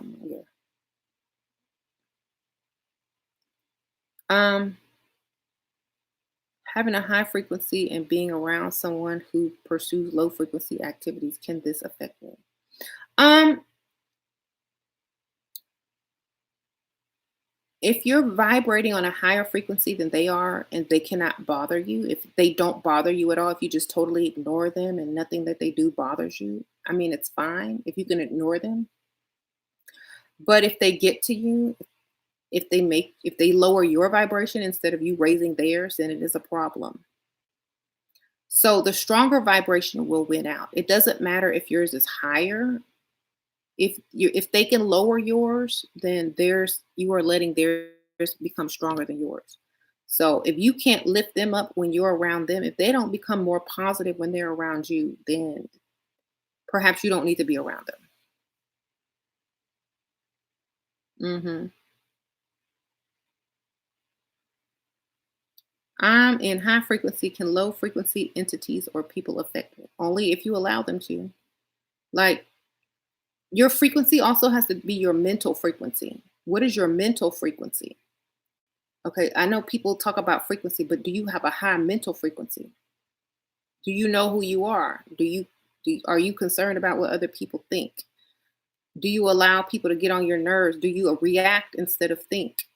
S1: Having a high frequency and being around someone who pursues low frequency activities, can this affect me? If you're vibrating on a higher frequency than they are and they cannot bother you, if they don't bother you at all, if you just totally ignore them and nothing that they do bothers you, I mean, it's fine if you can ignore them. But if they get to you, if they lower your vibration instead of you raising theirs, then it is a problem. So the stronger vibration will win out. It doesn't matter if yours is higher. If they can lower yours, then theirs you are letting theirs become stronger than yours. So if you can't lift them up when you're around them, if they don't become more positive when they're around you, then perhaps you don't need to be around them. Hmm. I'm in high frequency. Can low frequency entities or people affect me? Only if you allow them to. Like your frequency also has to be your mental frequency. What is your mental frequency? Okay, I know people talk about frequency, but do you have a high mental frequency? Do you know who you are? Are you concerned about what other people think? Do you allow people to get on your nerves? Do you react instead of think?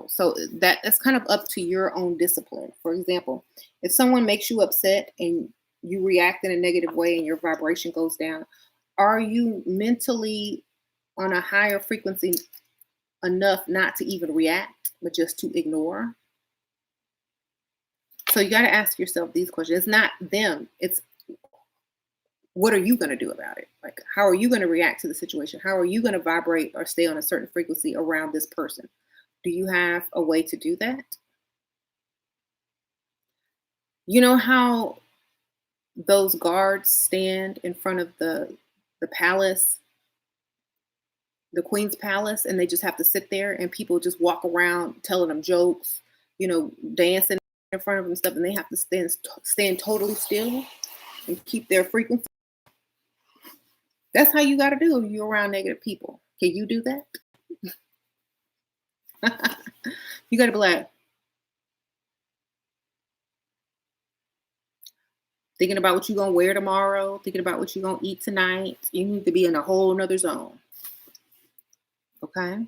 S1: So that's kind of up to your own discipline. For example, if someone makes you upset and you react in a negative way and your vibration goes down, are you mentally on a higher frequency enough not to even react, but just to ignore? So you got to ask yourself these questions. It's not them. It's what are you going to do about it? Like, how are you going to react to the situation? How are you going to vibrate or stay on a certain frequency around this person? Do you have a way to do that? You know how those guards stand in front of the palace, the queen's palace, and they just have to sit there and people just walk around telling them jokes, dancing in front of them and stuff, and they have to stand totally still and keep their frequency. That's how you got to do if you're around negative people. Can you do that? You got to be like, thinking about what you're going to wear tomorrow, thinking about what you're going to eat tonight. You need to be in a whole nother zone. Okay?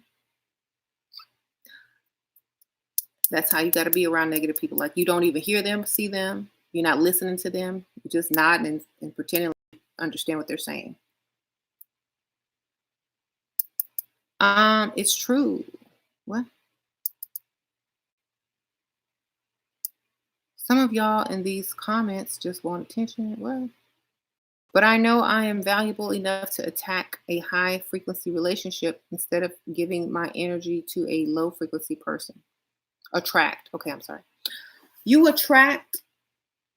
S1: That's how you got to be around negative people. Like you don't even hear them, see them. You're not listening to them. You're just nodding and pretending like you understand what they're saying. It's true. What? Some of y'all in these comments just want attention. What? But I know I am valuable enough to attack a high frequency relationship instead of giving my energy to a low frequency person. Attract. Okay, I'm sorry. You attract,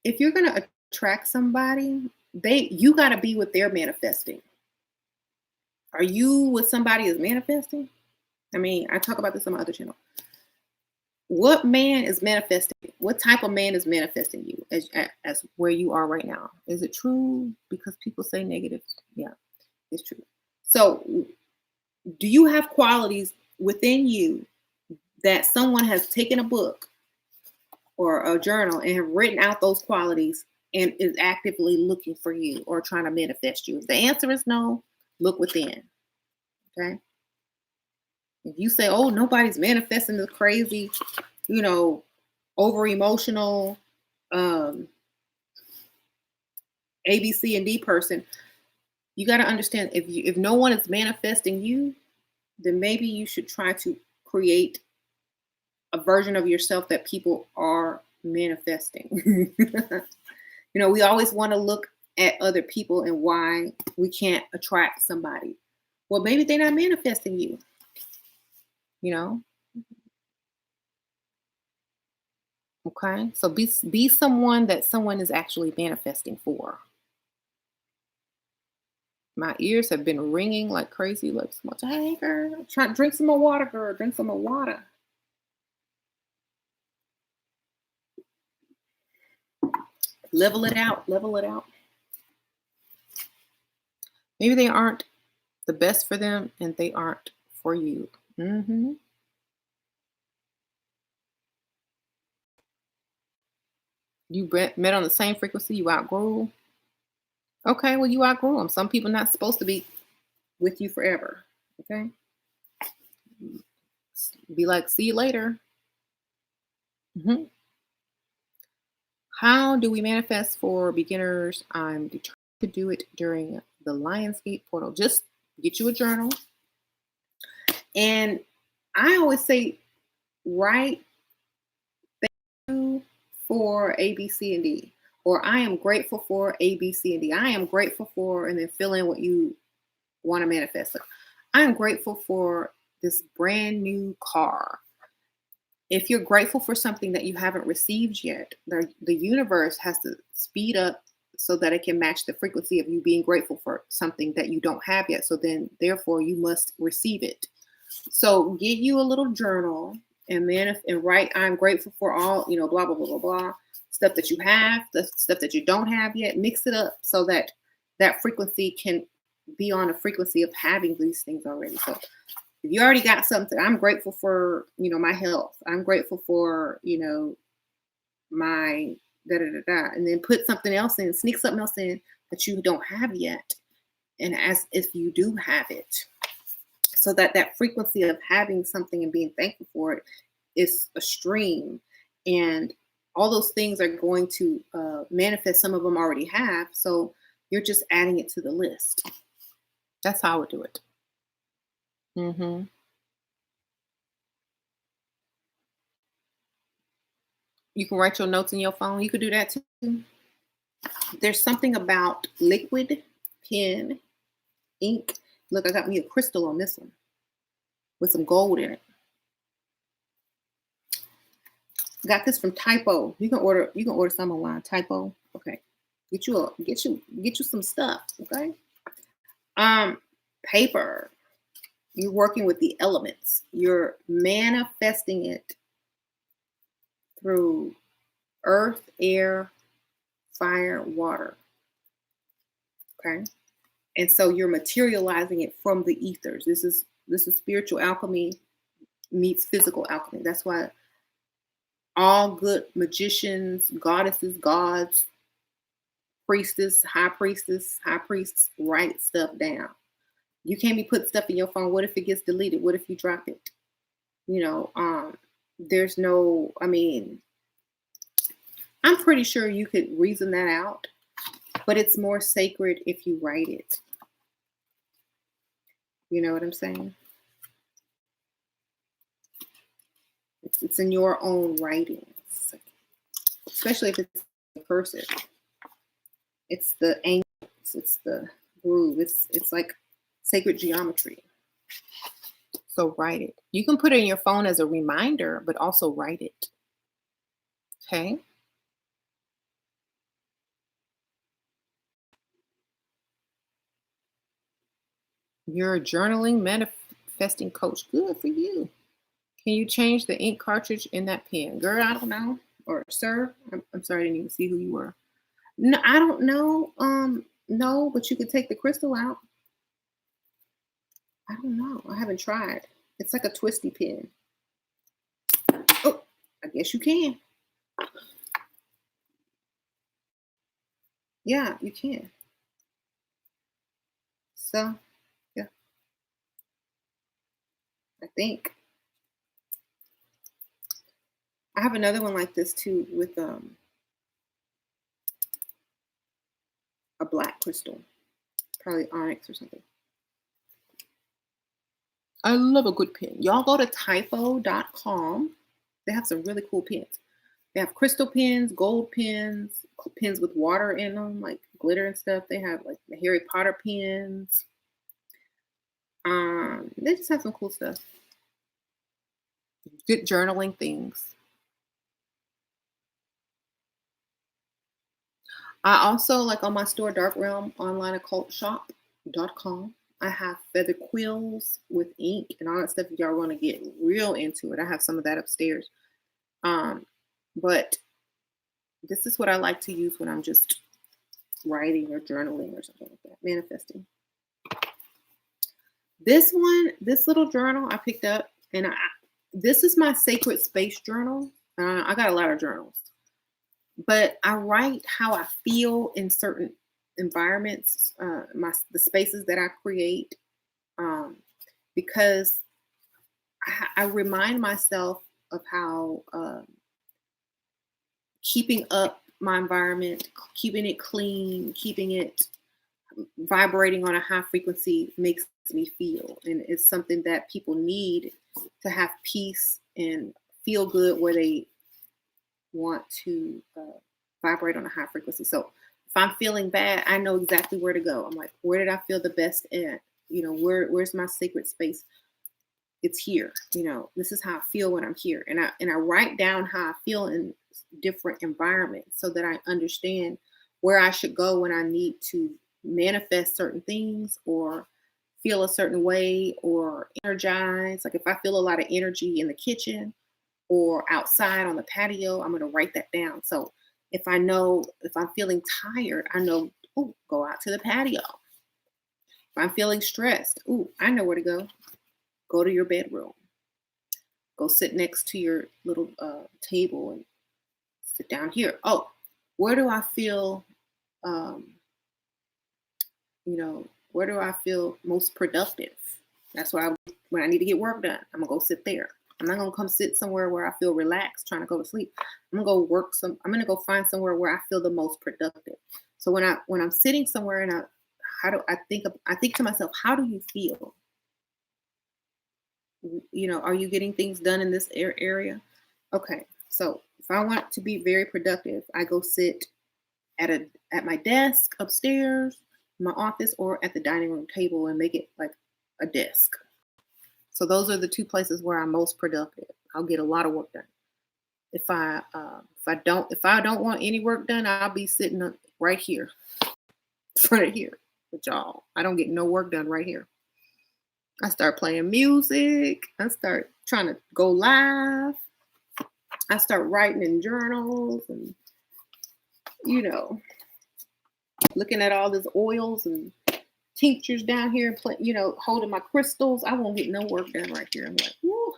S1: if you're going to attract somebody, you got to be what they're manifesting. Are you what somebody is manifesting? I mean, I talk about this on my other channel. What man is manifesting? What type of man is manifesting you as where you are right now? Is it true? Because people say negative. Yeah, it's true. So, do you have qualities within you that someone has taken a book or a journal and have written out those qualities and is actively looking for you or trying to manifest you? If the answer is no, look within. Okay. If you say, oh, nobody's manifesting this crazy, over emotional, A, B, C, and D person, you got to understand if no one is manifesting you, then maybe you should try to create a version of yourself that people are manifesting. We always want to look at other people and why we can't attract somebody. Well, maybe they're not manifesting you. Okay, so be someone that someone is actually manifesting for. My ears have been ringing like crazy, like so much. Hey, girl, try drink some more water, girl. Drink some more water. Level it out. Level it out. Maybe they aren't the best for them, and they aren't for you. Mm-hmm. You met on the same frequency. You outgrew. Okay, well, you outgrew them. Some people not supposed to be with you forever. Okay. Be like, see you later. Mm-hmm. How do we manifest for beginners? I'm determined to do it during the Lionsgate portal. Just get you a journal And I always say, write you for A, B, C, and D. Or I am grateful for A, B, C, and D. I am grateful for, and then fill in what you want to manifest. So I am grateful for this brand new car. If you're grateful for something that you haven't received yet, the universe has to speed up so that it can match the frequency of you being grateful for something that you don't have yet. So then, therefore, you must receive it. So get you a little journal and and write, I'm grateful for all, blah, blah, blah, blah, blah, stuff that you have, the stuff that you don't have yet. Mix it up so that that frequency can be on a frequency of having these things already. So if you already got something, I'm grateful for, my health. I'm grateful for, my da da da da. And then put something else in, sneak something else in that you don't have yet. And as if you do have it. So that that frequency of having something and being thankful for it is a stream. And all those things are going to manifest. Some of them already have. So you're just adding it to the list. That's how I would do it. Mm-hmm. You can write your notes in your phone. You could do that too. There's something about liquid pen, ink. Look, I got me a crystal on this one with some gold in it. Got this from Typo. You can order some online. Typo. Okay. Get you some stuff. Okay. Paper. You're working with the elements. You're manifesting it through earth, air, fire, water. Okay. And so you're materializing it from the ethers. This is spiritual alchemy meets physical alchemy. That's why all good magicians, goddesses, gods, high priests write stuff down. You can't be putting stuff in your phone. What if it gets deleted? What if you drop it? There's no, I'm pretty sure you could reason that out, but it's more sacred if you write it. You know what I'm saying? It's in your own writing, especially if it's cursive. It's the angles, it's the groove. It's like sacred geometry. So write it. You can put it in your phone as a reminder, but also write it. Okay. You're a journaling manifesting coach. Good for you. Can you change the ink cartridge in that pen? Girl, I don't know. Or sir, I'm sorry, I didn't even see who you were. No, I don't know. No, but you could take the crystal out. I don't know. I haven't tried. It's like a twisty pen. Oh, I guess you can. Yeah, you can. So, yeah, I think. I have another one like this too with a black crystal, probably onyx or something. I love a good pen. Y'all go to typo.com. They have some really cool pens. They have crystal pens, gold pens, pens with water in them, like glitter and stuff. They have like the Harry Potter pens. They just have some cool stuff. Good journaling things. I also, like on my store, Dark Realm Online Occult Shop.com, I have feather quills with ink and all that stuff. If y'all want to get real into it, I have some of that upstairs. But this is what I like to use when I'm just writing or journaling or something like that, manifesting. This little journal I picked up, and this is my sacred space journal. I got a lot of journals, but I write how I feel in certain environments, the spaces that I create, because I remind myself of how keeping up my environment, keeping it clean, keeping it vibrating on a high frequency makes me feel, and it's something that people need to have peace and feel good where they want to vibrate on a high frequency. So if I'm feeling bad, I know exactly where to go. I'm like, where did I feel the best at? Where's my sacred space? It's here. This is how I feel when I'm here. And I write down how I feel in different environments so that I understand where I should go when I need to manifest certain things or feel a certain way or energize. Like if I feel a lot of energy in the kitchen or outside on the patio, I'm going to write that down. So if I'm feeling tired, I know, oh, go out to the patio. If I'm feeling stressed, oh, I know where to go. Go to your bedroom. Go sit next to your little table and sit down here. Oh, where do I feel, um, where do I feel most productive? That's why when I need to get work done, I'm going to go sit there. I'm not going to come sit somewhere where I feel relaxed trying to go to sleep. I'm going to go I'm going to go find somewhere where I feel the most productive. So when I'm sitting somewhere and I think to myself, how do you feel? Are you getting things done in this area? Okay. So if I want to be very productive, I go sit at my desk upstairs, in my office, or at the dining room table and make it like a desk. So those are the two places where I'm most productive. I'll get a lot of work done. If I don't want any work done, I'll be sitting right here, front of here with y'all. I don't get no work done right here. I start playing music. I start trying to go live. I start writing in journals and, looking at all these oils and tinctures down here, holding my crystals. I won't get no work done right here. I'm like, whoo.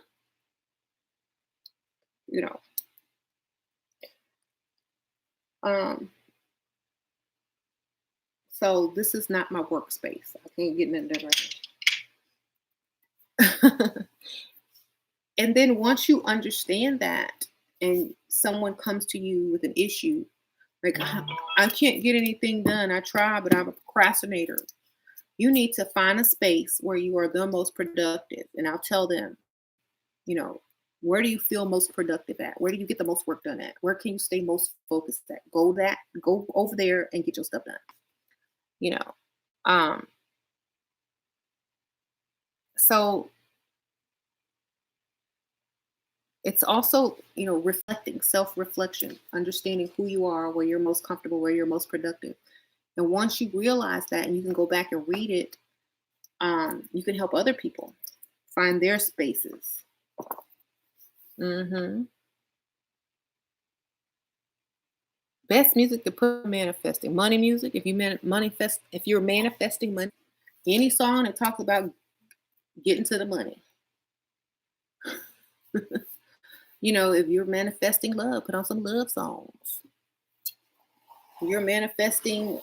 S1: So this is not my workspace. I can't get nothing done right here. And then once you understand that and someone comes to you with an issue, like, I can't get anything done. I try, but I'm a procrastinator. You need to find a space where you are the most productive. And I'll tell them, where do you feel most productive at? Where do you get the most work done at? Where can you stay most focused at? Go over there and get your stuff done. So it's also, reflecting, self-reflection, understanding who you are, where you're most comfortable, where you're most productive. And once you realize that and you can go back and read it, you can help other people find their spaces. Best music to put manifesting. Money music. If you're manifesting money, any song that talks about getting to the money. If you're manifesting love, put on some love songs. If you're manifesting,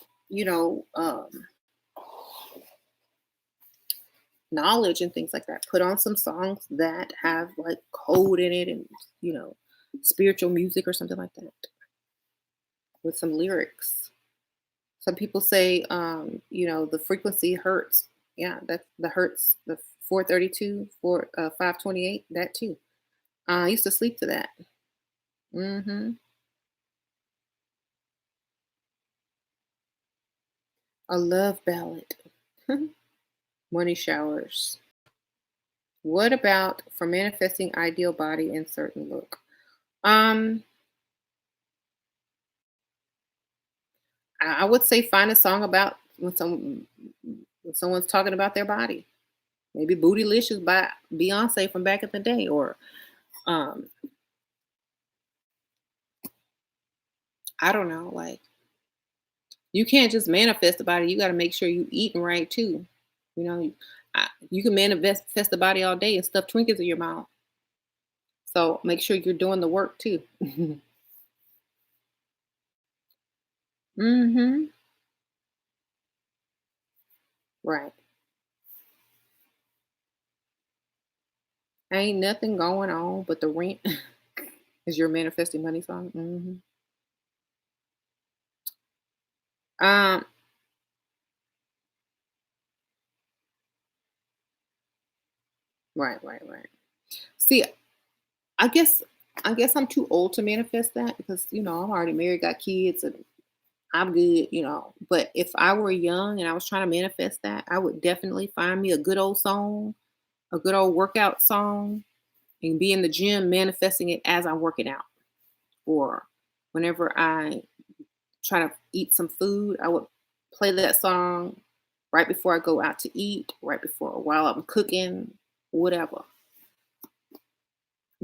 S1: knowledge and things like that, put on some songs that have like code in it and, spiritual music or something like that with some lyrics. Some people say, the frequency hertz. Yeah, that's the hertz, the 432, 528, that too. I used to sleep to that. A love ballad. Money showers. What about for manifesting ideal body and certain look? I would say find a song about when someone's talking about their body. Maybe Bootylicious by Beyonce from back in the day, or I don't know, like you can't just manifest the body. You got to make sure you eating right too. You can manifest the body all day and stuff Twinkies in your mouth. So make sure you're doing the work too. Right. Ain't nothing going on but the rent. Is your manifesting money song? Um, Right, right, right. See, I guess I guess I'm too old to manifest that because I'm already married, got kids, and I'm good. But if I were young and I was trying to manifest that, I would definitely find me a good old song, a good old workout song, and be in the gym manifesting it as I'm working out. Or whenever I try to eat some food, I would play that song right before I go out to eat, right before while I'm cooking, whatever.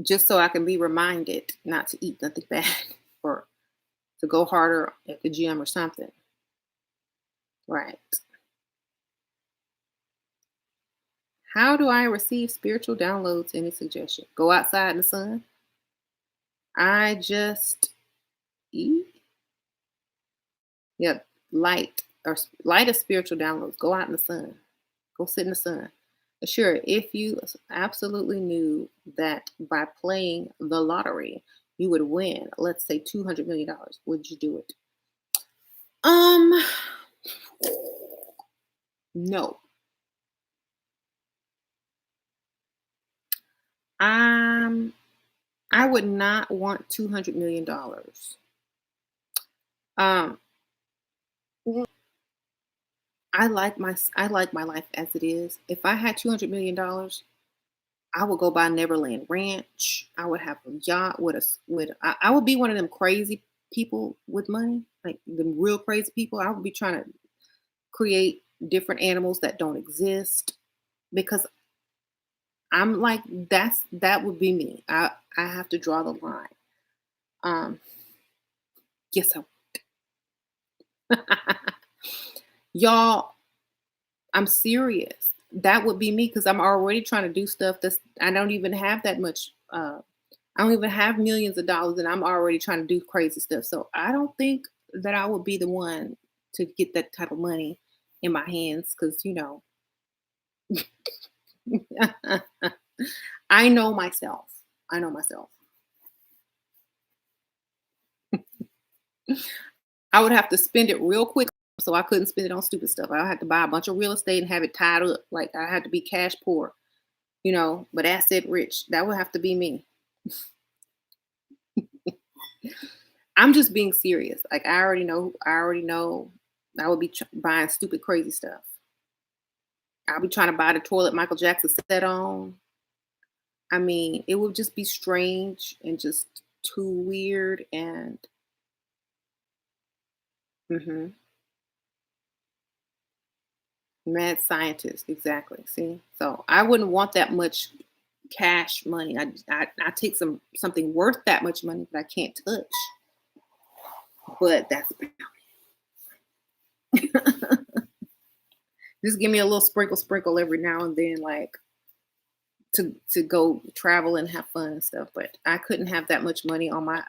S1: Just so I can be reminded not to eat nothing bad or to go harder at the gym or something. Right. How do I receive spiritual downloads? Any suggestion? Go outside in the sun. I just eat. Yeah, light of spiritual downloads. Go out in the sun. Go sit in the sun. Sure, if you absolutely knew that by playing the lottery, you would win, let's say $200 million, would you do it? Um, no. Um, I would not want $200 million. Um, I like my life as it is. If I had $200 million, I would go buy Neverland Ranch. I would have a yacht with I would be one of them crazy people with money, like the real crazy people. I would be trying to create different animals that don't exist because I'm like that would be me. I have to draw the line. Um, yes, y'all. I'm serious. That would be me because I'm already trying to do stuff that's I don't even have that much. I don't even have millions of dollars, and I'm already trying to do crazy stuff. So I don't think that I would be the one to get that type of money in my hands because I know myself. I know myself. I would have to spend it real quick, so I couldn't spend it on stupid stuff. I had to buy a bunch of real estate and have it tied up. Like I had to be cash poor, but asset rich. That would have to be me. I'm just being serious. Like I already know. I already know. I would be buying stupid, crazy stuff. I'll be trying to buy the toilet Michael Jackson sat on. I mean, it would just be strange and just too weird and mhm. Mad scientist, exactly. See, so I wouldn't want that much cash money. I take something worth that much money that I can't touch. But that's just give me a little sprinkle every now and then, like to go travel and have fun and stuff. But I couldn't have that much money on my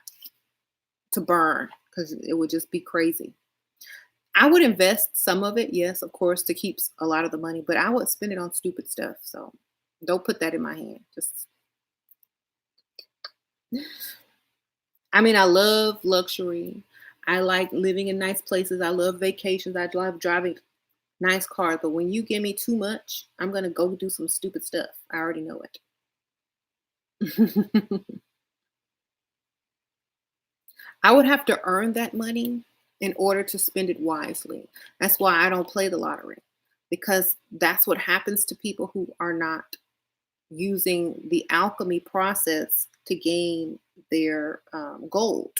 S1: to burn because it would just be crazy. I would invest some of it, yes, of course, to keep a lot of the money, but I would spend it on stupid stuff. So don't put that in my hand. Just, I mean, I love luxury. I like living in nice places. I love vacations. I love driving nice cars. But when you give me too much, I'm going to go do some stupid stuff. I already know it. I would have to earn that money in order to spend it wisely. That's why I don't play the lottery because that's what happens to people who are not using the alchemy process to gain their gold.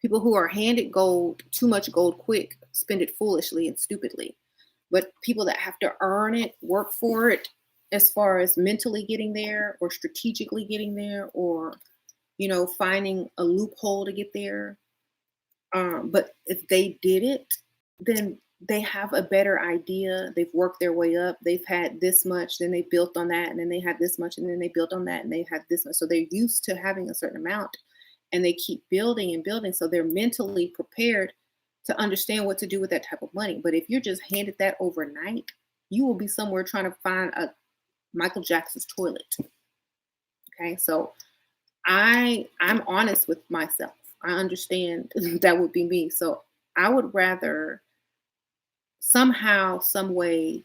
S1: People who are handed gold, too much gold quick, spend it foolishly and stupidly. But people that have to earn it, work for it, as far as mentally getting there or strategically getting there or finding a loophole to get there. But if they did it, then they have a better idea. They've worked their way up. They've had this much, then they built on that, and then they had this much, and then they built on that, and they had this much. So they're used to having a certain amount, and they keep building and building. So they're mentally prepared to understand what to do with that type of money. But if you're just handed that overnight, you will be somewhere trying to find a Michael Jackson's toilet. Okay, so I'm honest with myself. I understand that would be me. So I would rather somehow, some way,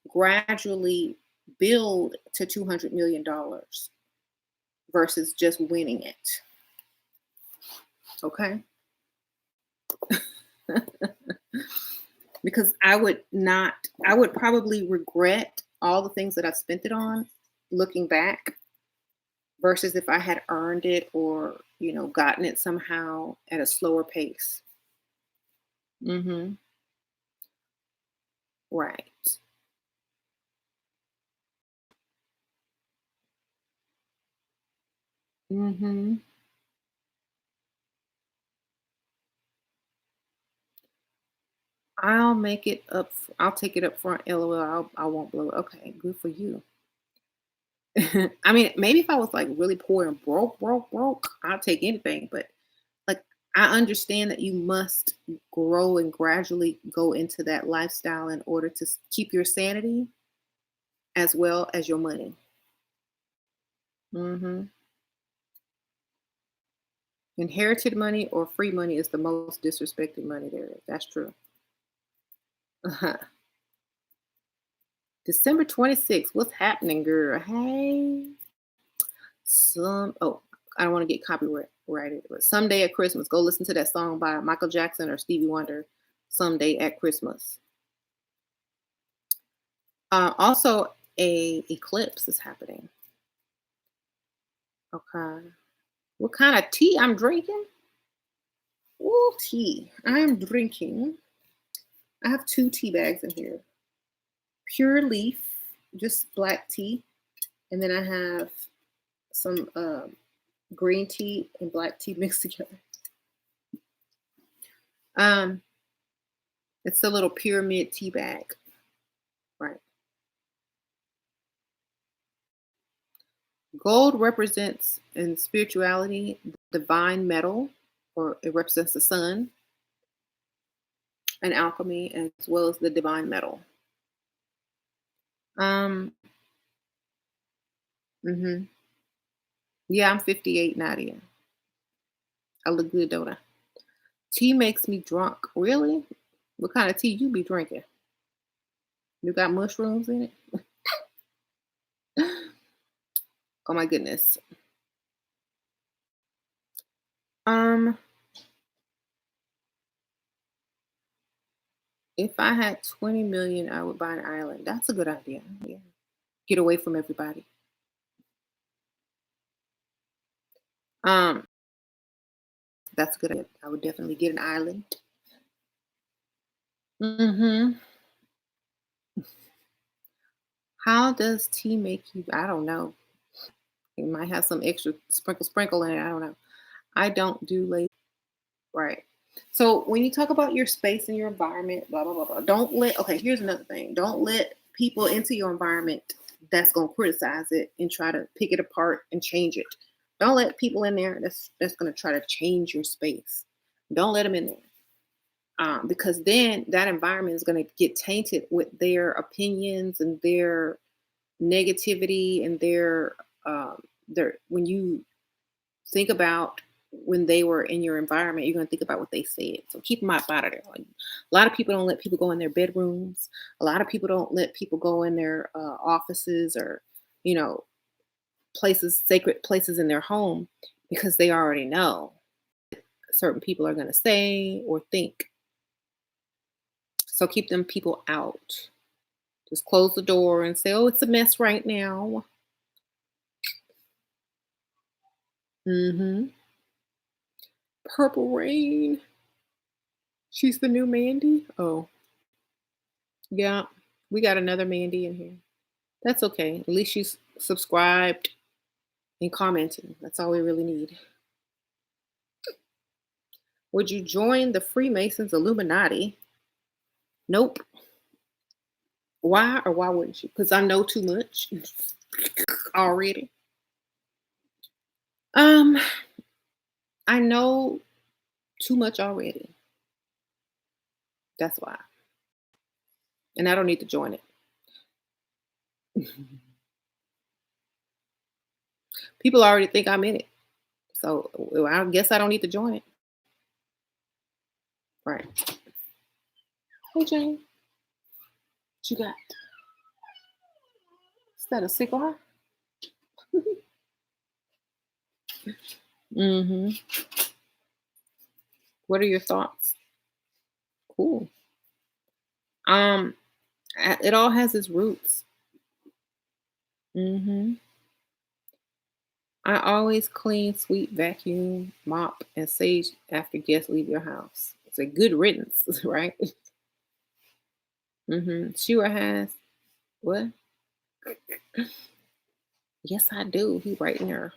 S1: gradually build to $200 million versus just winning it. Okay. Because I would probably regret all the things that I've spent it on looking back versus if I had earned it or, gotten it somehow at a slower pace. Mm-hmm. Right. Mm-hmm. I'll make it up. I'll take it up front. LOL. I won't blow it. Okay, good for you. I mean, maybe if I was like really poor and broke, I'll take anything. But like, I understand that you must grow and gradually go into that lifestyle in order to keep your sanity as well as your money. Hmm. Inherited money or free money is the most disrespected money there is. That's true. Uh-huh. December 26th. What's happening, girl? Hey. I don't want to get copyrighted, but Someday at Christmas. Go listen to that song by Michael Jackson or Stevie Wonder, Someday at Christmas. Also, a eclipse is happening. Okay. What kind of tea I'm drinking? Ooh, tea. I'm drinking. I have two tea bags in here. Pure leaf, just black tea. And then I have some green tea and black tea mixed together. Um, it's a little pyramid tea bag. Right. Gold represents in spirituality the divine metal, or it represents the sun and alchemy, as well as the divine metal. Um, hmm Yeah, I'm 58, Nadia. I look good, don't I? Tea makes me drunk. Really? What kind of tea you be drinking? You got mushrooms in it? Oh my goodness. Um, if I had 20 million, I would buy an island. That's a good idea. Yeah. Get away from everybody. Um, that's a good idea. I would definitely get an island. Hmm. How does tea make you? I don't know. It might have some extra sprinkle in it. I don't know. I don't do lazy. Right. So when you talk about your space and your environment, blah blah blah blah, don't let. Okay, here's another thing. Don't let people into your environment that's gonna criticize it and try to pick it apart and change it. Don't let people in there that's gonna try to change your space. Don't let them in there. Because then that environment is going to get tainted with their opinions and their negativity and their when you think about when they were in your environment, you're going to think about what they said. So keep them out of there. Like, a lot of people don't let people go in their bedrooms. A lot of people don't let people go in their offices or, you know, sacred places in their home because they already know certain people are going to say or think. So keep them people out. Just close the door and say, "Oh, it's a mess right now." Mhm. Purple Rain. She's the new Mandy? Oh, yeah. We got another Mandy in here. That's okay. At least she's subscribed and commenting. That's all we really need. Would you join the Freemasons Illuminati? Nope. Why or why wouldn't you? Because I know too much already. Um, I know too much already. That's why. And I don't need to join it. People already think I'm in it. So well, I guess I don't need to join it. Right. Hey Jane, what you got? that a cigar? Hmm. What are your thoughts? Cool. Um, it all has its roots. Hmm. I always clean, sweep, vacuum, mop, and sage after guests leave your house. It's a good riddance, right? Shua has what? Yes, I do. He right in there.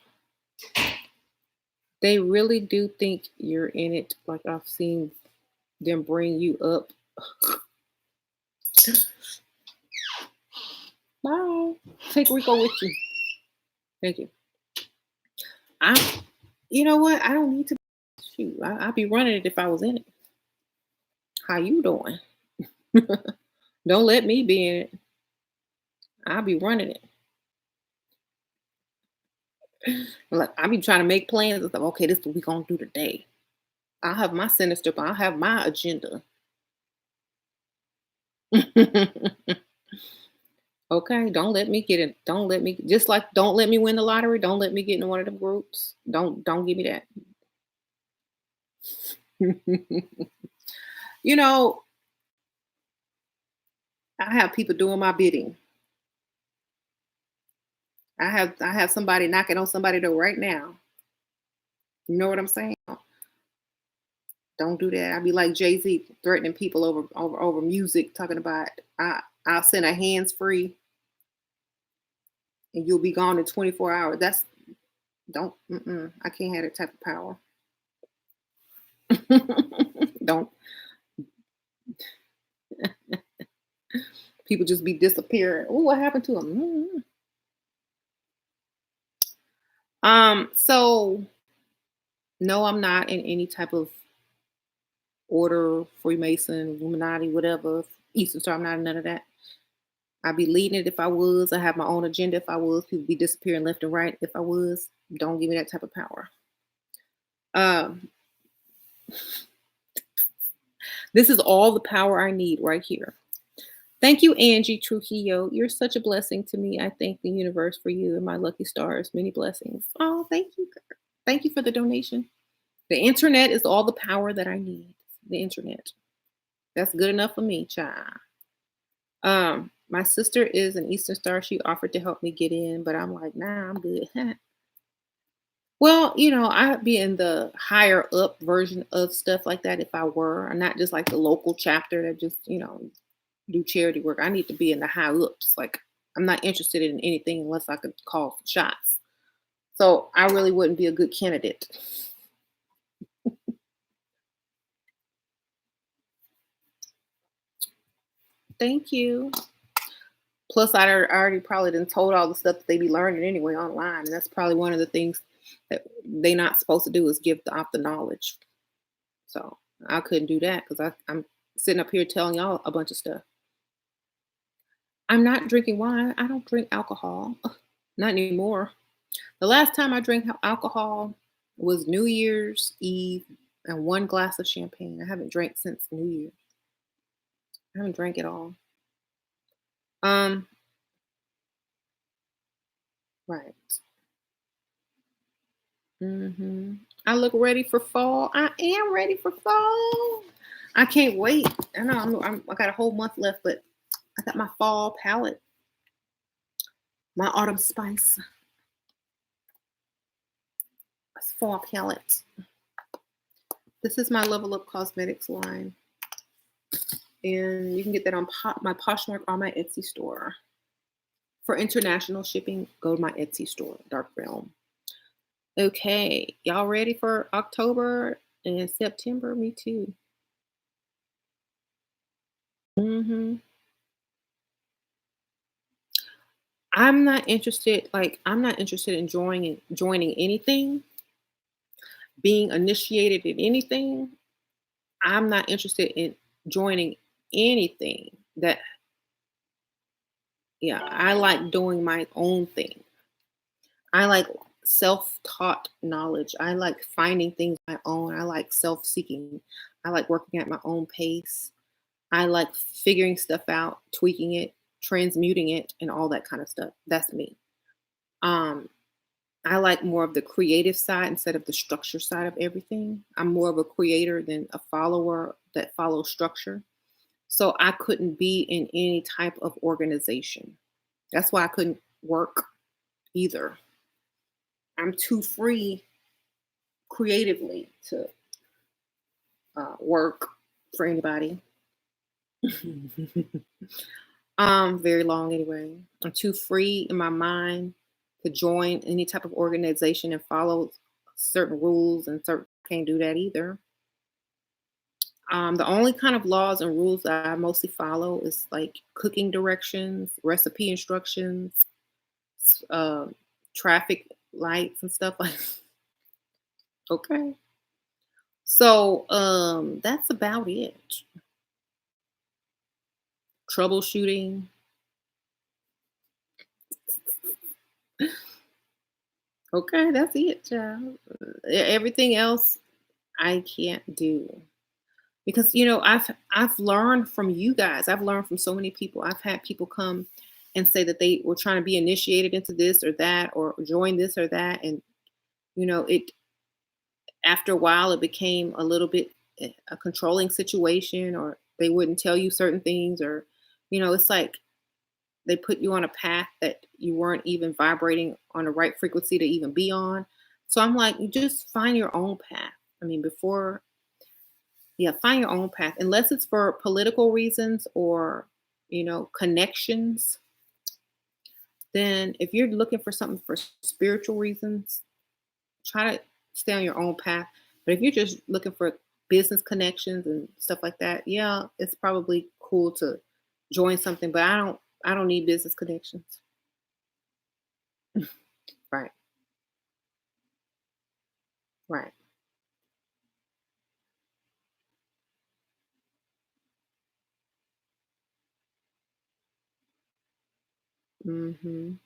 S1: They really do think you're in it. Like I've seen them bring you up. Bye. Take Rico with you. Thank you. I, you know what? I don't need to. Shoot, I'd be running it if I was in it. How you doing? Don't let me be in it. I'll be running it. Like I be trying to make plans and stuff. Okay, this is what we gonna do today. I'll have my sinister, but I'll have my agenda. Okay, don't let me get it. Don't let me just like don't let me win the lottery. Don't let me get in one of them groups. Don't give me that. you know, I have people doing my bidding. I have somebody knocking on somebody door right now. You know what I'm saying? Don't do that. I'd be like Jay-Z threatening people over music, talking about I'll send a hands free and you'll be gone in 24 hours. That's don't I can't have that type of power. Don't people just be disappearing. Oh, what happened to them? So no, I'm not in any type of order, Freemason, Illuminati, whatever, Eastern Star. I'm not in none of that. I'd be leading it if I was. I have my own agenda if I was. People be disappearing left and right if I was. Don't give me that type of power. Um, this is all the power I need right here. Thank you, Angie Trujillo. You're such a blessing to me. I thank the universe for you and my lucky stars. Many blessings. Oh, thank you. Thank you for the donation. The internet is all the power that I need. The internet. That's good enough for me, child. My sister is an Eastern Star. She offered to help me get in, but I'm like, nah, I'm good. Well, I'd be in the higher up version of stuff like that if I were. I'm not just like the local chapter that just, do charity work. I need to be in the high ups. Like, I'm not interested in anything unless I could call shots. So I really wouldn't be a good candidate. Thank you. Plus, I already probably done told all the stuff that they be learning anyway online, and that's probably one of the things that they not supposed to do is give off the knowledge. So I couldn't do that because I'm sitting up here telling y'all a bunch of stuff. I'm not drinking wine. I don't drink alcohol. Not anymore. The last time I drank alcohol was New Year's Eve and one glass of champagne. I haven't drank since New Year. I haven't drank at all. Um, right. I look ready for fall. I am ready for fall. I can't wait. I know I got a whole month left, but I got my fall palette, my autumn spice fall palette. This is my Level Up Cosmetics line, and you can get that on my Poshmark or my Etsy store. For international shipping, go to my Etsy store, Dark Realm. Okay, y'all ready for October and September? Me too. hmm I'm not interested in joining anything, being initiated in anything. I'm not interested in joining anything that yeah, I like doing my own thing. I like self-taught knowledge. I like finding things on my own. I like self-seeking. I like working at my own pace. I like figuring stuff out, tweaking it. transmuting it and all that kind of stuff. That's me. Um, I like more of the creative side instead of the structure side of everything. I'm more of a creator than a follower that follows structure. So I couldn't be in any type of organization. That's why I couldn't work either. I'm too free creatively to work for anybody. Very long anyway. I'm too free in my mind to join any type of organization and follow certain rules and certain can't do that either. The only kind of laws and rules that I mostly follow is like cooking directions, recipe instructions, s- uh, traffic lights and stuff like. Okay, so that's about it. Troubleshooting. Okay, that's it, child. Everything else I can't do because I've learned from you guys. I've learned from so many people. I've had people come and say that they were trying to be initiated into this or that or join this or that, and it after a while it became a little bit a controlling situation, or they wouldn't tell you certain things, or it's like they put you on a path that you weren't even vibrating on the right frequency to even be on. So I'm like, you just find your own path. I mean, before, yeah, find your own path. Unless it's for political reasons or, connections, then if you're looking for something for spiritual reasons, try to stay on your own path. But if you're just looking for business connections and stuff like that, yeah, it's probably cool to join something, but I don't need business connections. Right. Right. Mhm.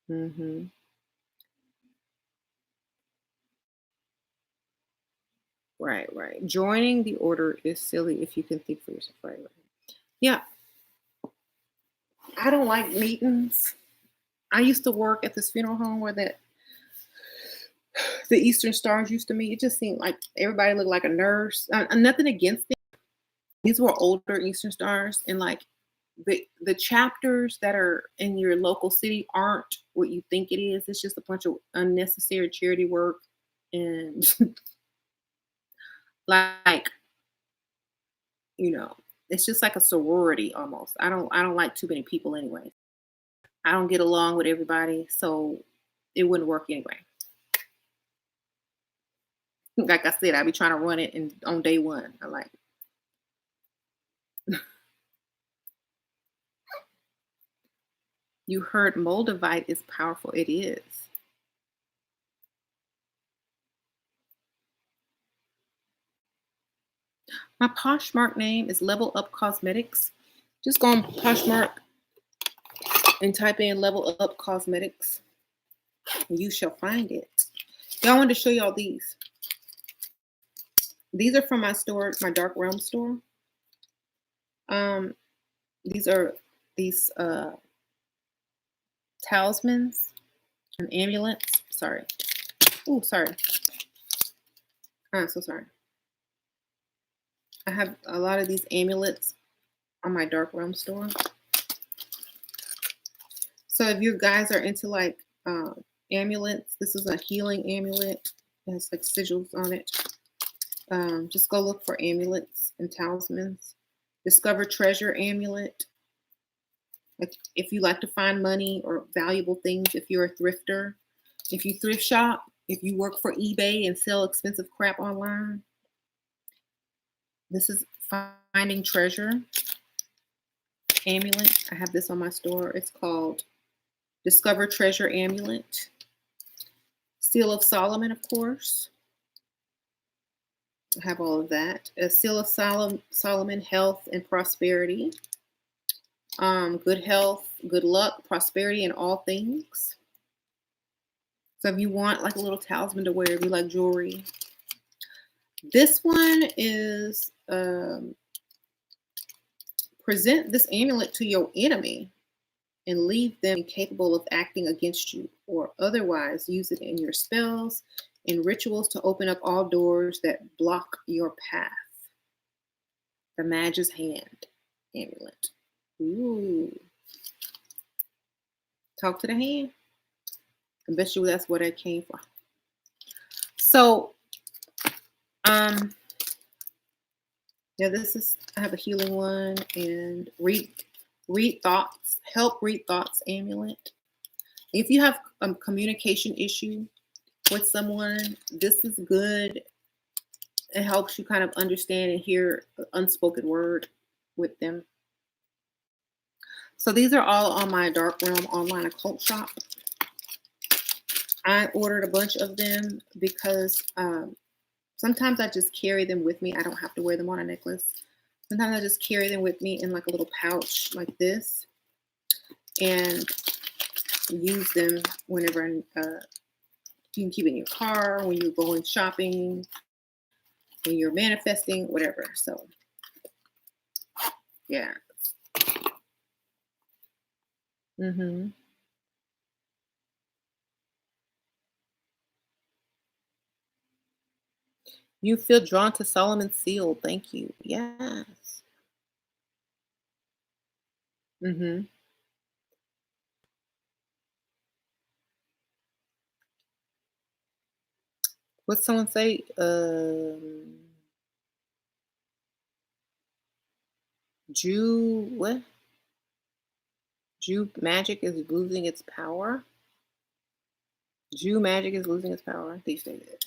S1: Mhm. Right, right. Joining the order is silly if you can think for yourself. Right, right. Yeah, I don't like meetings. I used to work at this funeral home where the Eastern Stars used to meet. It just seemed like everybody looked like a nurse. Nothing against them. These were older Eastern Stars, and like the chapters that are in your local city aren't what you think it is. It's just a bunch of unnecessary charity work, and like you know, it's just like a sorority almost. I don't like too many people anyway. I don't get along with everybody, so it wouldn't work anyway. Like I said, I be trying to run it and on day one. I like you heard Moldavite is powerful. It is. My Poshmark name is Level Up Cosmetics. Just go on Poshmark and type in Level Up Cosmetics, and you shall find it. Y'all wanted to show y'all these. These are from my store, my Dark Realm store. Um, these are these talismans and amulets. Sorry. Oh, sorry. I'm so sorry. I have a lot of these amulets on my Dark Realm store. So if you guys are into like amulets, this is a healing amulet. It has like sigils on it. Just go look for amulets and talismans. Discover treasure amulet. Like if you like to find money or valuable things, if you're a thrifter, if you thrift shop, if you work for eBay and sell expensive crap online, this is finding treasure amulet. I have this on my store. It's called Discover Treasure Amulet. Seal of Solomon, of course. I have all of that. A Seal of Solomon, health and prosperity. Good health, good luck, prosperity in all things. So if you want like a little talisman to wear, if you like jewelry, This one is present this amulet to your enemy and leave them incapable of acting against you, or otherwise use it in your spells and rituals to open up all doors that block your path. The Mage's Hand amulet. Ooh. Talk to the hand. I bet you that's where that came from. So, yeah, this is, I have a healing one, and read thoughts, help read thoughts amulet. If you have a communication issue with someone, this is good. It helps you kind of understand and hear unspoken word with them. So these are all on my Dark Realm online occult shop. I ordered a bunch of them because sometimes I just carry them with me. I don't have to wear them on a necklace. Sometimes I just carry them with me in like a little pouch like this and use them whenever you can keep it in your car, when you're going shopping, when you're manifesting, whatever. So, yeah. You feel drawn to Solomon's seal. Thank you. Yes. hmm What someone say? Jew what? Jew magic is losing its power. Jew magic is losing its power. They say that.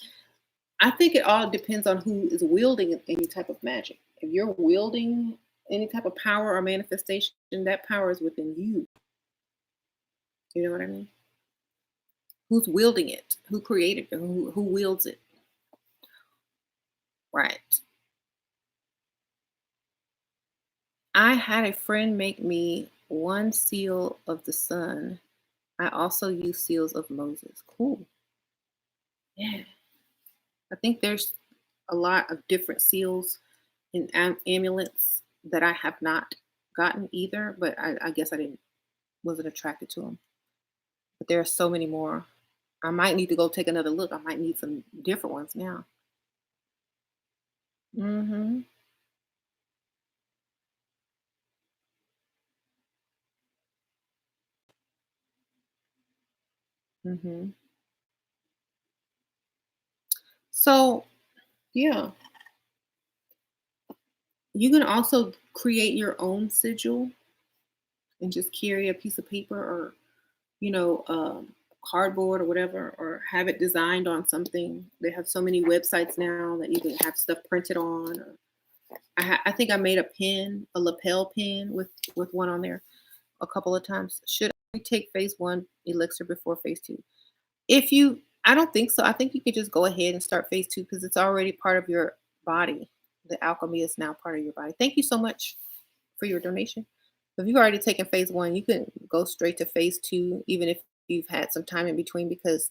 S1: I think it all depends on who is wielding any type of magic. If you're wielding any type of power or manifestation, that power is within you. You know what I mean? Who's wielding it? Who created it? Who wields it? Right. I had a friend make me one seal of the sun. I also use seals of Moses. Cool. Yeah. I think there's a lot of different seals and amulets that I have not gotten either, but I guess I didn't wasn't attracted to them. But there are so many more. I might need to go take another look. I might need some different ones now. Mhm. Mhm. So, yeah, you can also create your own sigil and just carry a piece of paper or, you know, cardboard or whatever, or have it designed on something. They have so many websites now that you can have stuff printed on. Or I think I made a pin, a lapel pin with one on there a couple of times. Should I take phase one elixir before phase two? If you, I don't think so. I think you could just go ahead and start phase two because it's already part of your body. The alchemy is now part of your body. Thank you so much for your donation. If you've already taken phase one, you can go straight to phase two, even if you've had some time in between, because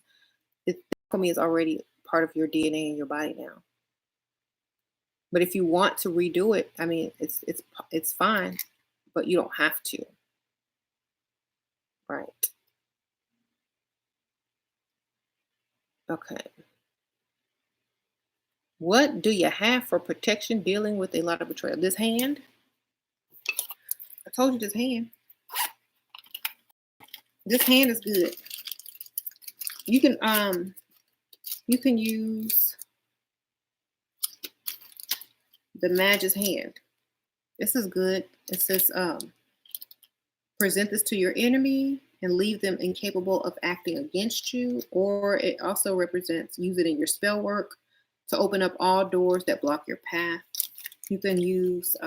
S1: the alchemy is already part of your DNA in your body now. But if you want to redo it, I mean, it's fine, but you don't have to. Right. Okay. What do you have for protection dealing with a lot of betrayal? This hand. I told you this hand. This hand is good. You can use the Mage's Hand. This is good. It says present this to your enemy and leave them incapable of acting against you. Or it also represents use it in your spell work to open up all doors that block your path. You can use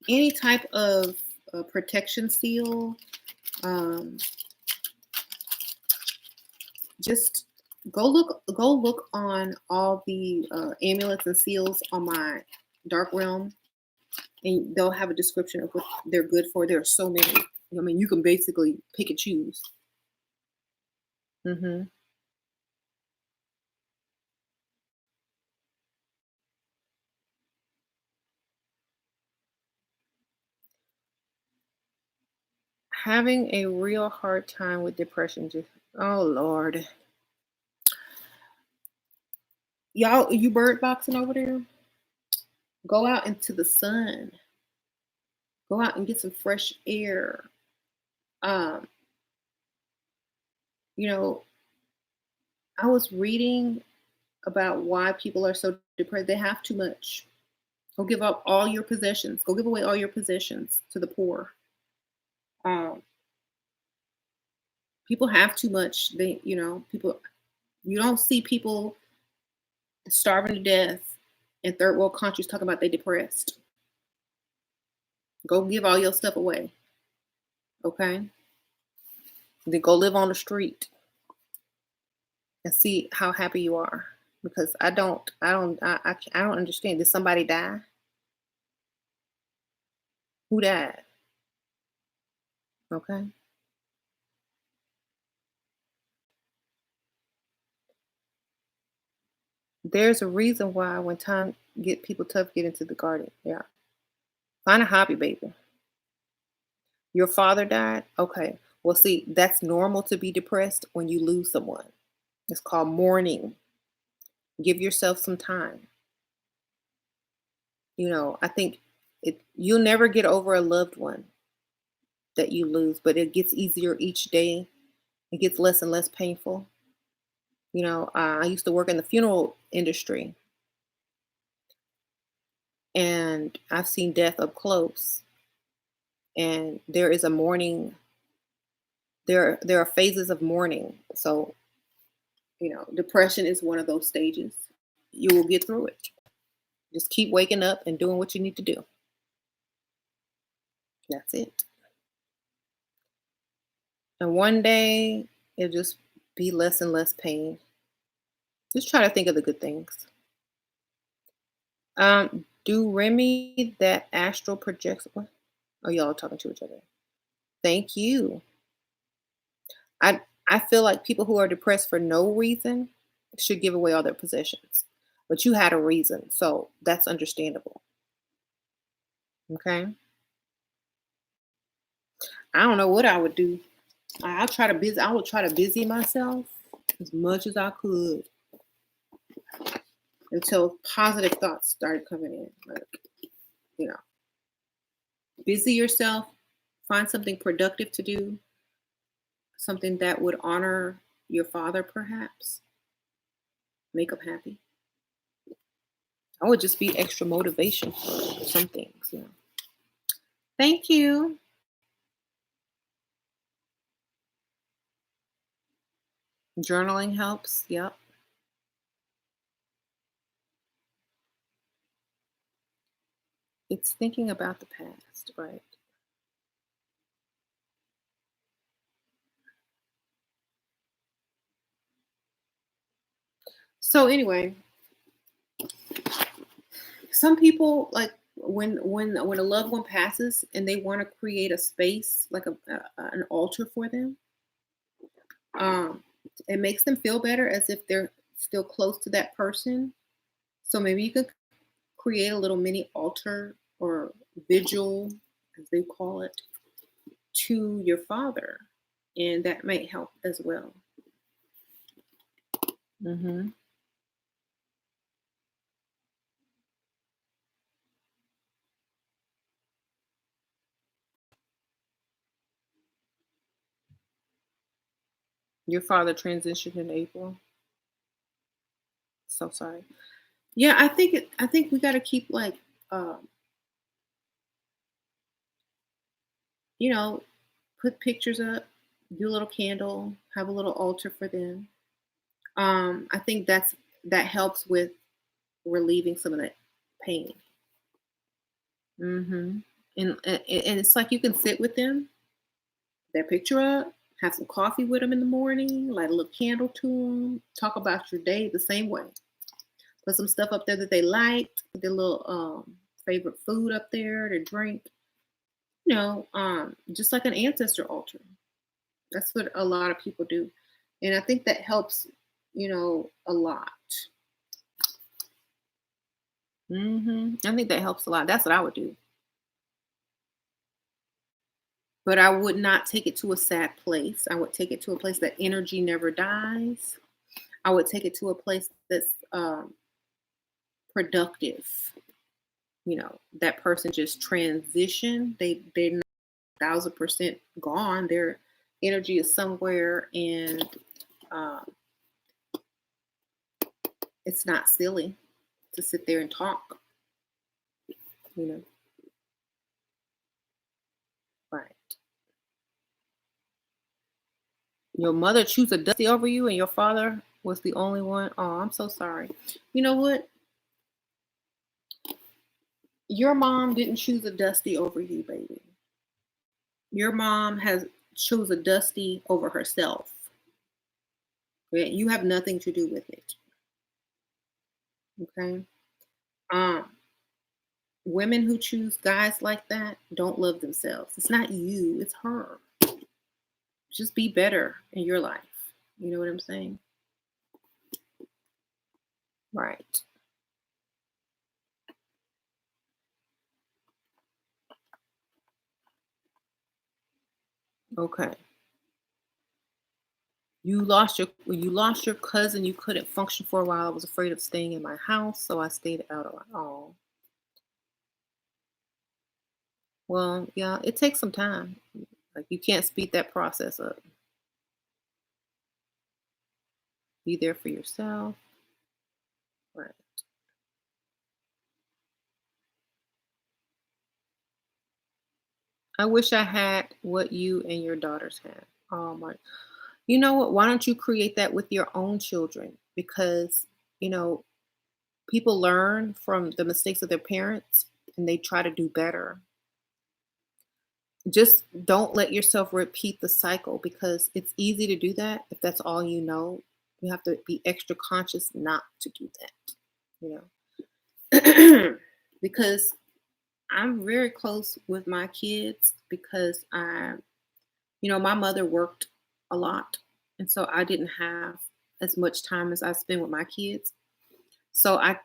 S1: any type of protection seal. Um, just go look on all the amulets and seals on my Dark Realm, and they'll have a description of what they're good for. There are so many. I mean, you can basically pick and choose. hmm Having a real hard time with depression. Just, oh Lord, y'all, you bird boxing over there? Go out into the sun. Go out and get some fresh air. Um, you know, I was reading about why people are so depressed. They have too much. Go give up all your possessions. Go give away all your possessions to the poor. Um, People have too much. People. You don't see people starving to death in third world countries talking about they depressed. Go give all your stuff away, okay? Then go live on the street and see how happy you are. Because I don't understand. Did somebody die? Who died? Okay. There's a reason why when time get people tough, get into the garden. Yeah. Find a hobby, baby. Your father died? Okay. Well, see, that's normal to be depressed when you lose someone. It's called mourning. Give yourself some time. I think you'll never get over a loved one that you lose, but it gets easier each day. It gets less and less painful. I used to work in the funeral industry, and I've seen death up close. And there is a mourning. There are phases of mourning. So depression is one of those stages. You will get through it. Just keep waking up and doing what you need to do. That's it. And one day it'll just be less and less pain. Just try to think of the good things. Do Remy that astral projects what? Oh, y'all are talking to each other. Thank you. I feel like people who are depressed for no reason should give away all their possessions. But you had a reason, so that's understandable. Okay. I don't know what I would do. I would try to busy myself as much as I could until positive thoughts started coming in. Like, you know, busy yourself, find something productive to do, something that would honor your father, perhaps, make him happy. I would just be extra motivation for some things. Thank you. Journaling helps. Yep. It's thinking about the past, right? So anyway, some people like when a loved one passes and they want to create a space like an altar for them. Um, it makes them feel better as if they're still close to that person. So maybe you could create a little mini altar or vigil, as they call it, to your father, and that might help as well. Hmm. Your father transitioned in April. So sorry. Yeah, I think we got to keep like, um, you know, put pictures up, do a little candle, have a little altar for them. I think that helps with relieving some of that pain. Hmm. And it's like you can sit with them, their picture up, have some coffee with them in the morning, light a little candle to them, talk about your day the same way. Put some stuff up there that they liked, put their little favorite food up there to drink. Just like an ancestor altar. That's what a lot of people do, and I think that helps. A lot. I think that helps a lot. That's what I would do. but I would not take it to a sad place. I would take it to a place that energy never dies. I would take it to a place that's productive. That person just transition. They're not 1,000% gone. Their energy is somewhere, and uh, it's not silly to sit there and talk. You know, right? Your mother choose a dusty over you, and your father was the only one. Oh, I'm so sorry. You know what? Your mom didn't choose a dusty over you, baby. Your mom has chose a dusty over herself. Okay? You have nothing to do with it. Okay. Um, Women who choose guys like that don't love themselves. It's not you, it's her. Just be better in your life. You know what I'm saying? Right. Okay. You lost your cousin. You couldn't function for a while. I was afraid of staying in my house, so I stayed out a lot. Oh, well, yeah, it takes some time. Like you can't speed that process up. Be there for yourself. Right. I wish I had what you and your daughters had. Oh my. You know what? Why don't you create that with your own children? Because, you know, people learn from the mistakes of their parents and they try to do better. Just don't let yourself repeat the cycle because it's easy to do that if that's all you know. You have to be extra conscious not to do that, you know. Because I'm very close with my kids because my mother worked a lot. And so I didn't have as much time as I spend with my kids. So I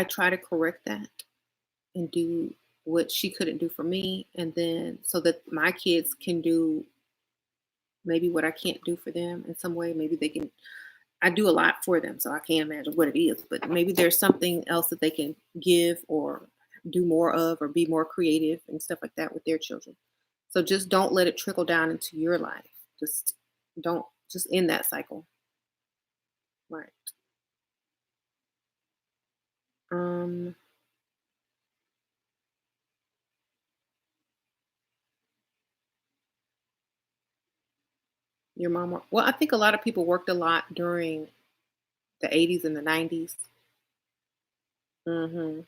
S1: try to correct that and do what she couldn't do for me, and then so that my kids can do maybe what I can't do for them in some way. Maybe they can. I do a lot for them, so I can't imagine what it is. But maybe there's something else that they can give or do more of, or be more creative and stuff like that with their children. So just don't let it trickle down into your life. Just don't just end that cycle. Right. Um, your mom. Well, I think a lot of people worked a lot during the 80s and the 90s. Hmm.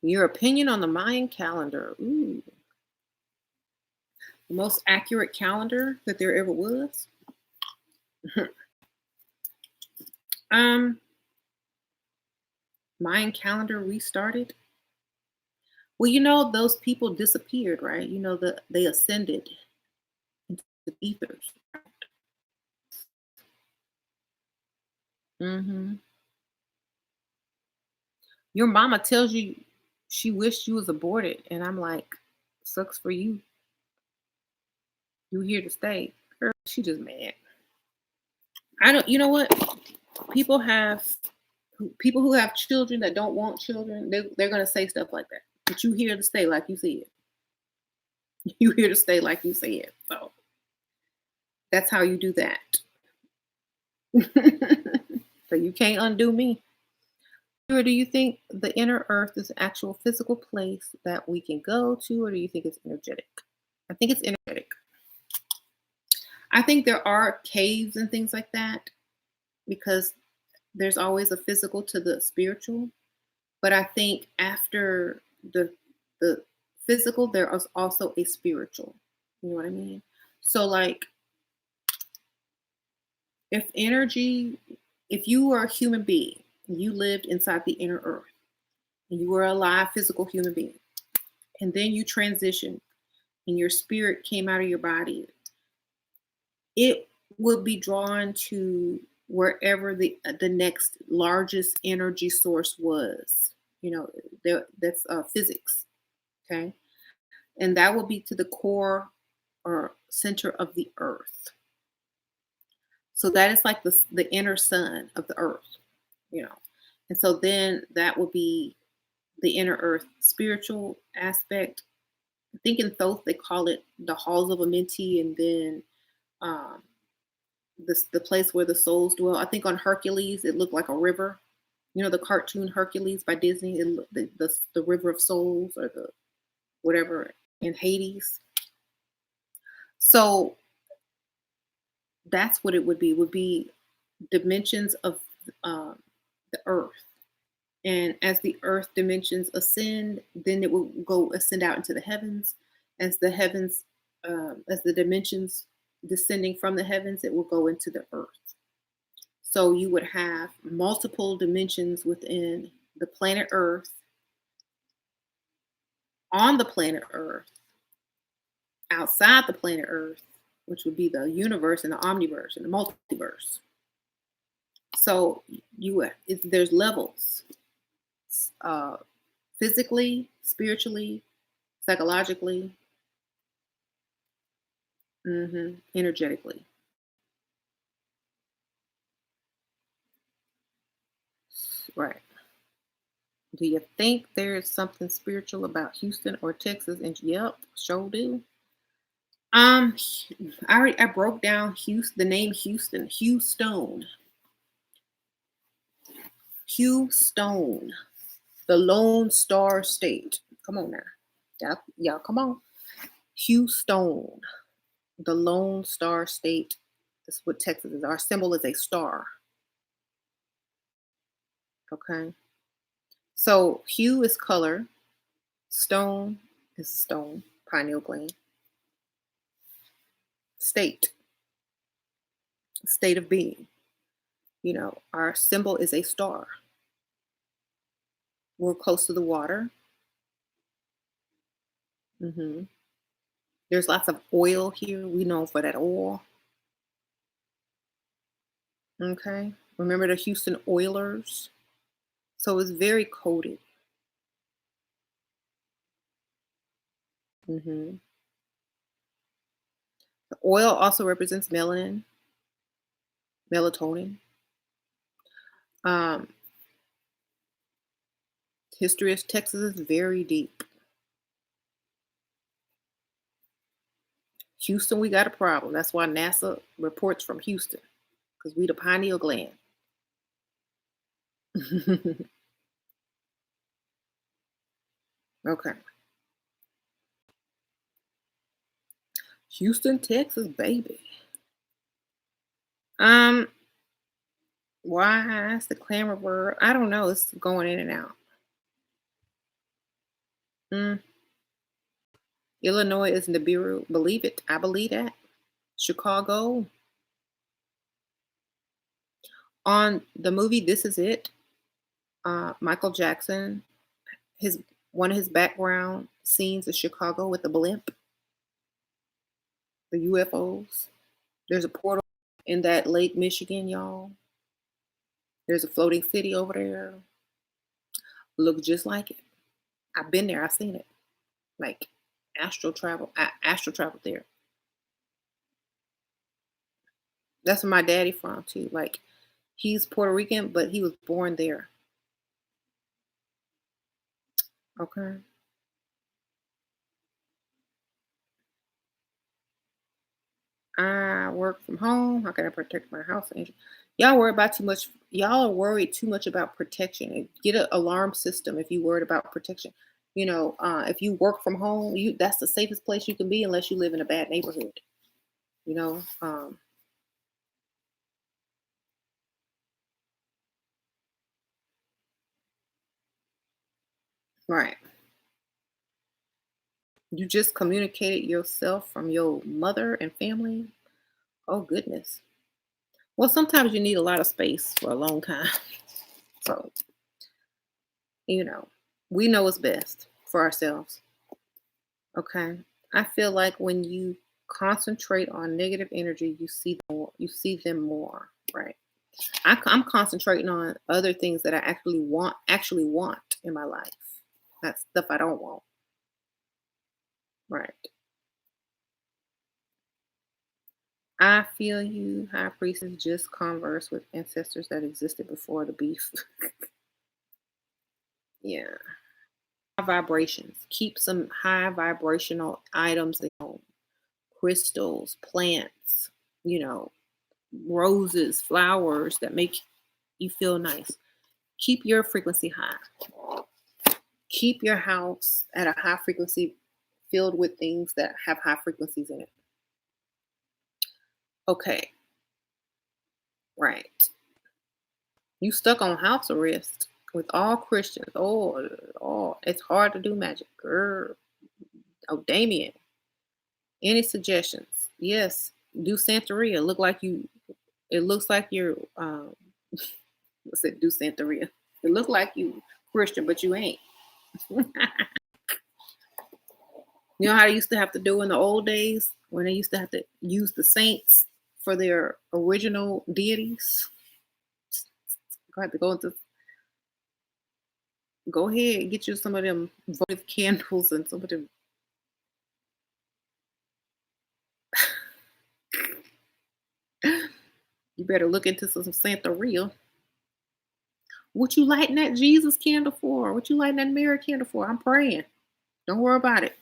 S1: Your opinion on the Mayan calendar? Ooh, the most accurate calendar that there ever was. um, Mayan calendar restarted. Well, those people disappeared, right? They ascended into the ethers. Hmm. Your mama tells you she wished you was aborted, and I'm like, sucks for you. You here to stay, girl? She just mad. I don't. You know what? People have people who have children that don't want children. They're gonna say stuff like that. But you here to stay, like you said. You here to stay, like you said. So that's how you do that. So you can't undo me. Or do you think the inner earth is an actual physical place that we can go to, or do you think it's energetic? I think it's energetic. I think there are caves and things like that because there's always a physical to the spiritual. But I think after the physical, there is also a spiritual. You know what I mean? So like if energy, if you are a human being, and you lived inside the inner earth, and you were a live physical human being, and then you transitioned and your spirit came out of your body, it would be drawn to wherever the next largest energy source was. You know, that's physics. Okay, and that will be to the core or center of the earth. So that is like the inner sun of the earth, you know. And so then that will be the inner earth spiritual aspect. I think in Thoth they call it the halls of Amenti, and then um, the place where the souls dwell. I think on Hercules it looked like a river. You know the cartoon Hercules by Disney, the river of souls or the whatever in Hades. So that's what it would be. Would be dimensions of um, the earth. And as the earth dimensions ascend, then it will go ascend out into the heavens. As the heavens, as the dimensions descending from the heavens, it will go into the earth. So you would have multiple dimensions within the planet Earth, on the planet Earth, outside the planet Earth, which would be the universe and the omniverse and the multiverse. So there's levels, uh, physically, spiritually, psychologically, energetically. Right. Do you think there's something spiritual about Houston or Texas? And yep, sure do. Um, I broke down Houston, the name Houston, Hugh Stone, Hugh Stone, the Lone Star State. Come on now, y'all, come on, Hugh Stone, the Lone Star State. That's what Texas is. Our symbol is a star. Okay, so hue is color, stone is stone, pineal gland, state, state of being. You know, our symbol is a star. We're close to the water. hmm There's lots of oil here. We know for that oil. Okay. Remember the Houston Oilers? So it's very coated. hmm The oil also represents melanin, melatonin. Um, history of Texas is very deep. Houston, we got a problem. That's why NASA reports from Houston, because we the pineal gland. Okay. Houston, Texas, baby. Um, why is the clamor word? I don't know. It's going in and out. Mm. Illinois is Nibiru. Believe it. I believe that. Chicago. On the movie This Is It, Michael Jackson, his one of his background scenes is Chicago with the blimp, the UFOs. There's a portal in that Lake Michigan, y'all. There's a floating city over there. Looks just like it. I've been there. I've seen it. Like astral travel. I astral traveled there. That's where my daddy from too. Like he's Puerto Rican, but he was born there. Okay. I work from home. How can I protect my house? Y'all worry about too much. Y'all are worried too much about protection. Get an alarm system if you worried about protection. You know, if you work from home, that's the safest place you can be unless you live in a bad neighborhood. You know, right. You just communicated yourself from your mother and family. Oh goodness. Well, sometimes you need a lot of space for a long time. So, you know, we know what's best for ourselves. Okay. I feel like when you concentrate on negative energy, you see them more, right? I'm concentrating on other things that I actually want, in my life. That's stuff I don't want. Right. I feel you. High priestess just converse with ancestors that existed before the beef. Yeah. Vibrations. Keep some high vibrational items at home. Crystals, plants, you know, roses, flowers that make you feel nice. Keep your frequency high. Keep your house at a high frequency filled with things that have high frequencies in it. Okay, right. You stuck on house arrest with all Christians. It's hard to do magic. Girl. Oh, Damien. Any suggestions? Yes. Do Santeria. It looks like you're what's it? Do Santeria. It look like you Christian, but you ain't. You know how they used to have to do in the old days when they used to have to use the saints for their original deities? I had to go ahead and get you some of them votive candles and some of them. You better look into some Santeria. What you lighting that Jesus candle for? What you lighting that Mary candle for? I'm praying. Don't worry about it.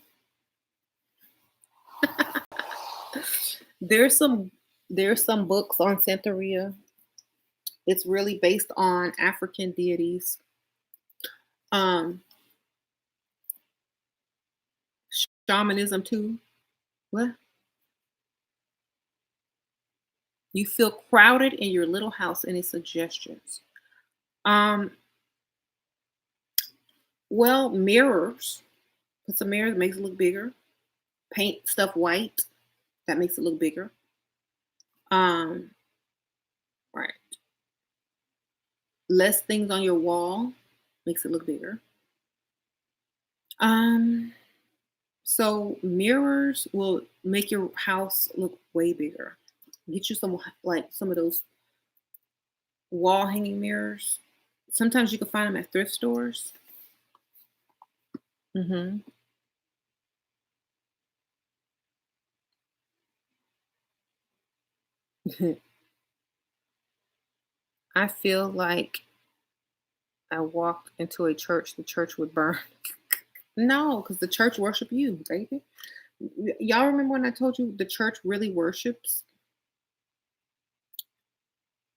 S1: There's some there's some books on Santeria. It's really based on African deities. Um, Shamanism too. What? You feel crowded in your little house. Any suggestions? Um, well, mirrors. Put some mirrors, makes it look bigger. Paint stuff white. That makes it look bigger. Um, right. Less things on your wall makes it look bigger. Um, so mirrors will make your house look way bigger. Get you some like some of those wall hanging mirrors. Sometimes you can find them at thrift stores. Hmm. I feel like I walked into a church, the church would burn. No, because the church worship you, baby. Y'all remember when I told you the church really worships?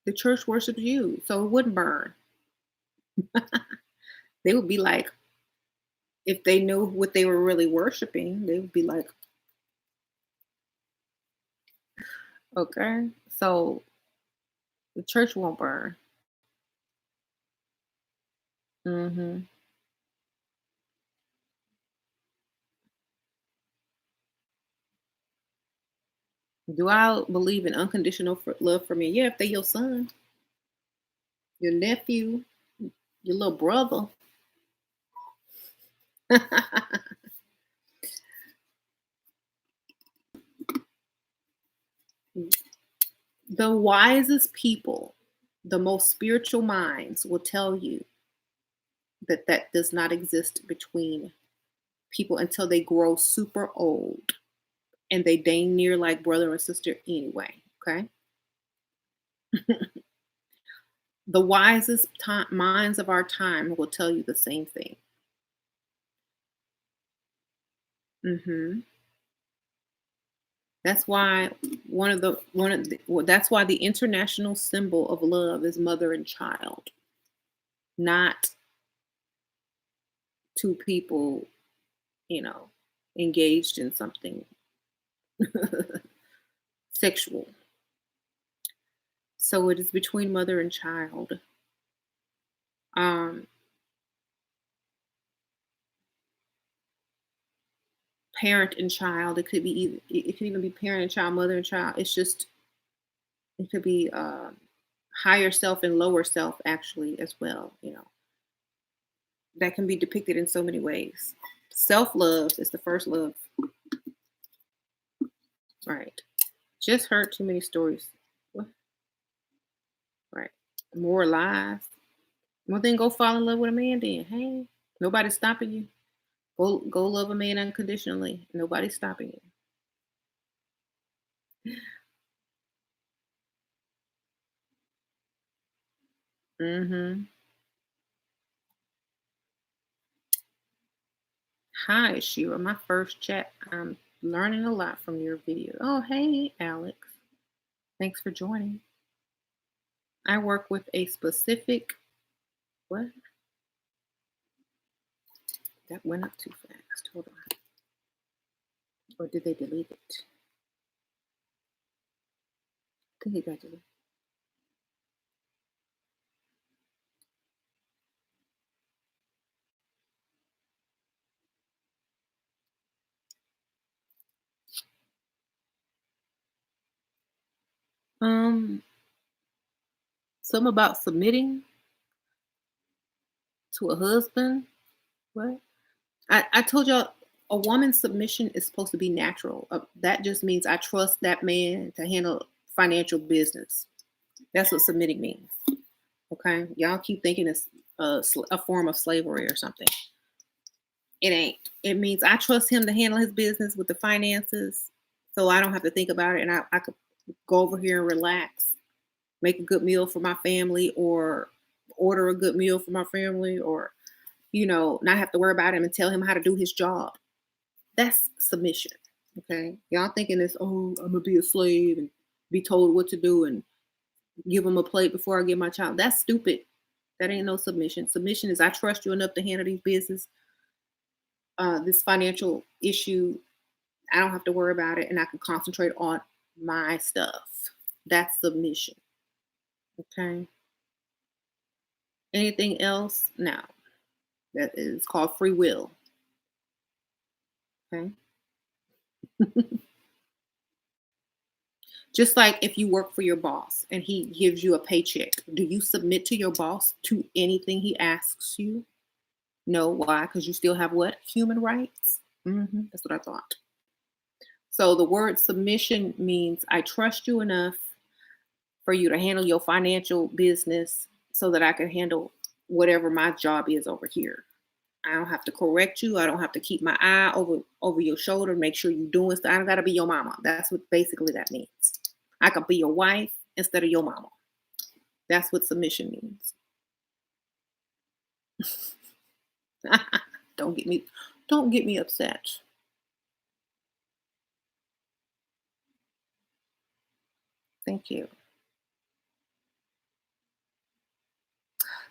S1: The church worships you, so it wouldn't burn. They would be like, if they knew what they were really worshiping, they would be like, okay, so the church won't burn. Hmm. Do I believe in unconditional love for me? Yeah, if they your son, your nephew, your little brother. The wisest people, the most spiritual minds will tell you that that does not exist between people until they grow super old and they dang near like brother and sister anyway. Okay. The wisest minds of our time will tell you the same thing. Hmm. That's why well, that's why the international symbol of love is mother and child, not two people, you know, engaged in something sexual. So it is between mother and child. Um, Parent and child. It could be it could even be parent and child, mother and child. It's just it could be higher self and lower self actually as well. You know that can be depicted in so many ways. Self love is the first love, right? Just heard too many stories. What? Right. More lies. Well, then go fall in love with a man then. Hey, nobody's stopping you. Go love a man unconditionally. Nobody's stopping you. Hi, Shira. My first chat. I'm learning a lot from your video. Oh, hey, Alex. Thanks for joining. I work with a specific what? That went up too fast. Hold on. Or did they delete it? I think it got deleted. Um, something about submitting to a husband. What? I told y'all a woman's submission is supposed to be natural. That just means I trust that man to handle financial business. That's what submitting means. Okay, y'all keep thinking it's a form of slavery or something. It ain't. It means I trust him to handle his business with the finances, so I don't have to think about it, and I could go over here and relax, make a good meal for my family, or order a good meal for my family, or not have to worry about him and tell him how to do his job. That's submission. Okay. Y'all thinking this, oh, I'm gonna be a slave and be told what to do and give him a plate before I get my child. That's stupid. That ain't no submission. Submission is I trust you enough to handle these business, this financial issue. I don't have to worry about it and I can concentrate on my stuff. That's submission. Okay. Anything else? No. That is called free will. Okay. Just like if you work for your boss and he gives you a paycheck, do you submit to your boss to anything he asks you? No. Why? Because you still have what? Human rights? That's what I thought. So the word submission means I trust you enough for you to handle your financial business so that I can handle whatever my job is over here. I don't have to correct you. I don't have to keep my eye over your shoulder, make sure you're doing stuff. I don't gotta be your mama. That's what basically that means. I could be your wife instead of your mama. That's what submission means. don't get me don't get me upset. Thank you.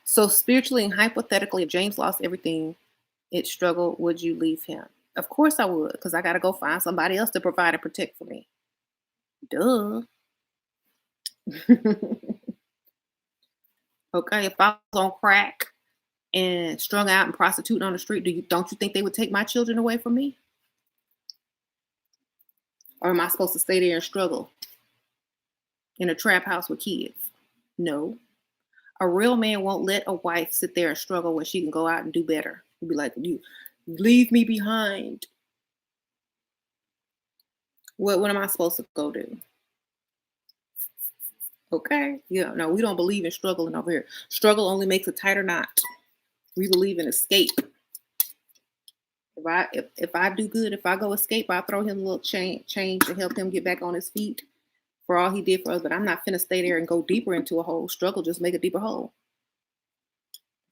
S1: So spiritually and hypothetically, if James lost everything, it struggled, would you leave him? Of course I would, because I gotta go find somebody else to provide and protect for me. Duh. Okay, if I was on crack and strung out and prostituting on the street, don't you think they would take my children away from me? Or am I supposed to stay there and struggle in a trap house with kids? No. A real man won't let a wife sit there and struggle when she can go out and do better. He'd be like, you leave me behind. What am I supposed to go do? Okay. Yeah, no, we don't believe in struggling over here. Struggle only makes a tighter knot. We believe in escape. If I do good, if I go escape, I throw him a little change to help him get back on his feet for all he did for us. But I'm not finna stay there and go deeper into a hole. Struggle just make a deeper hole.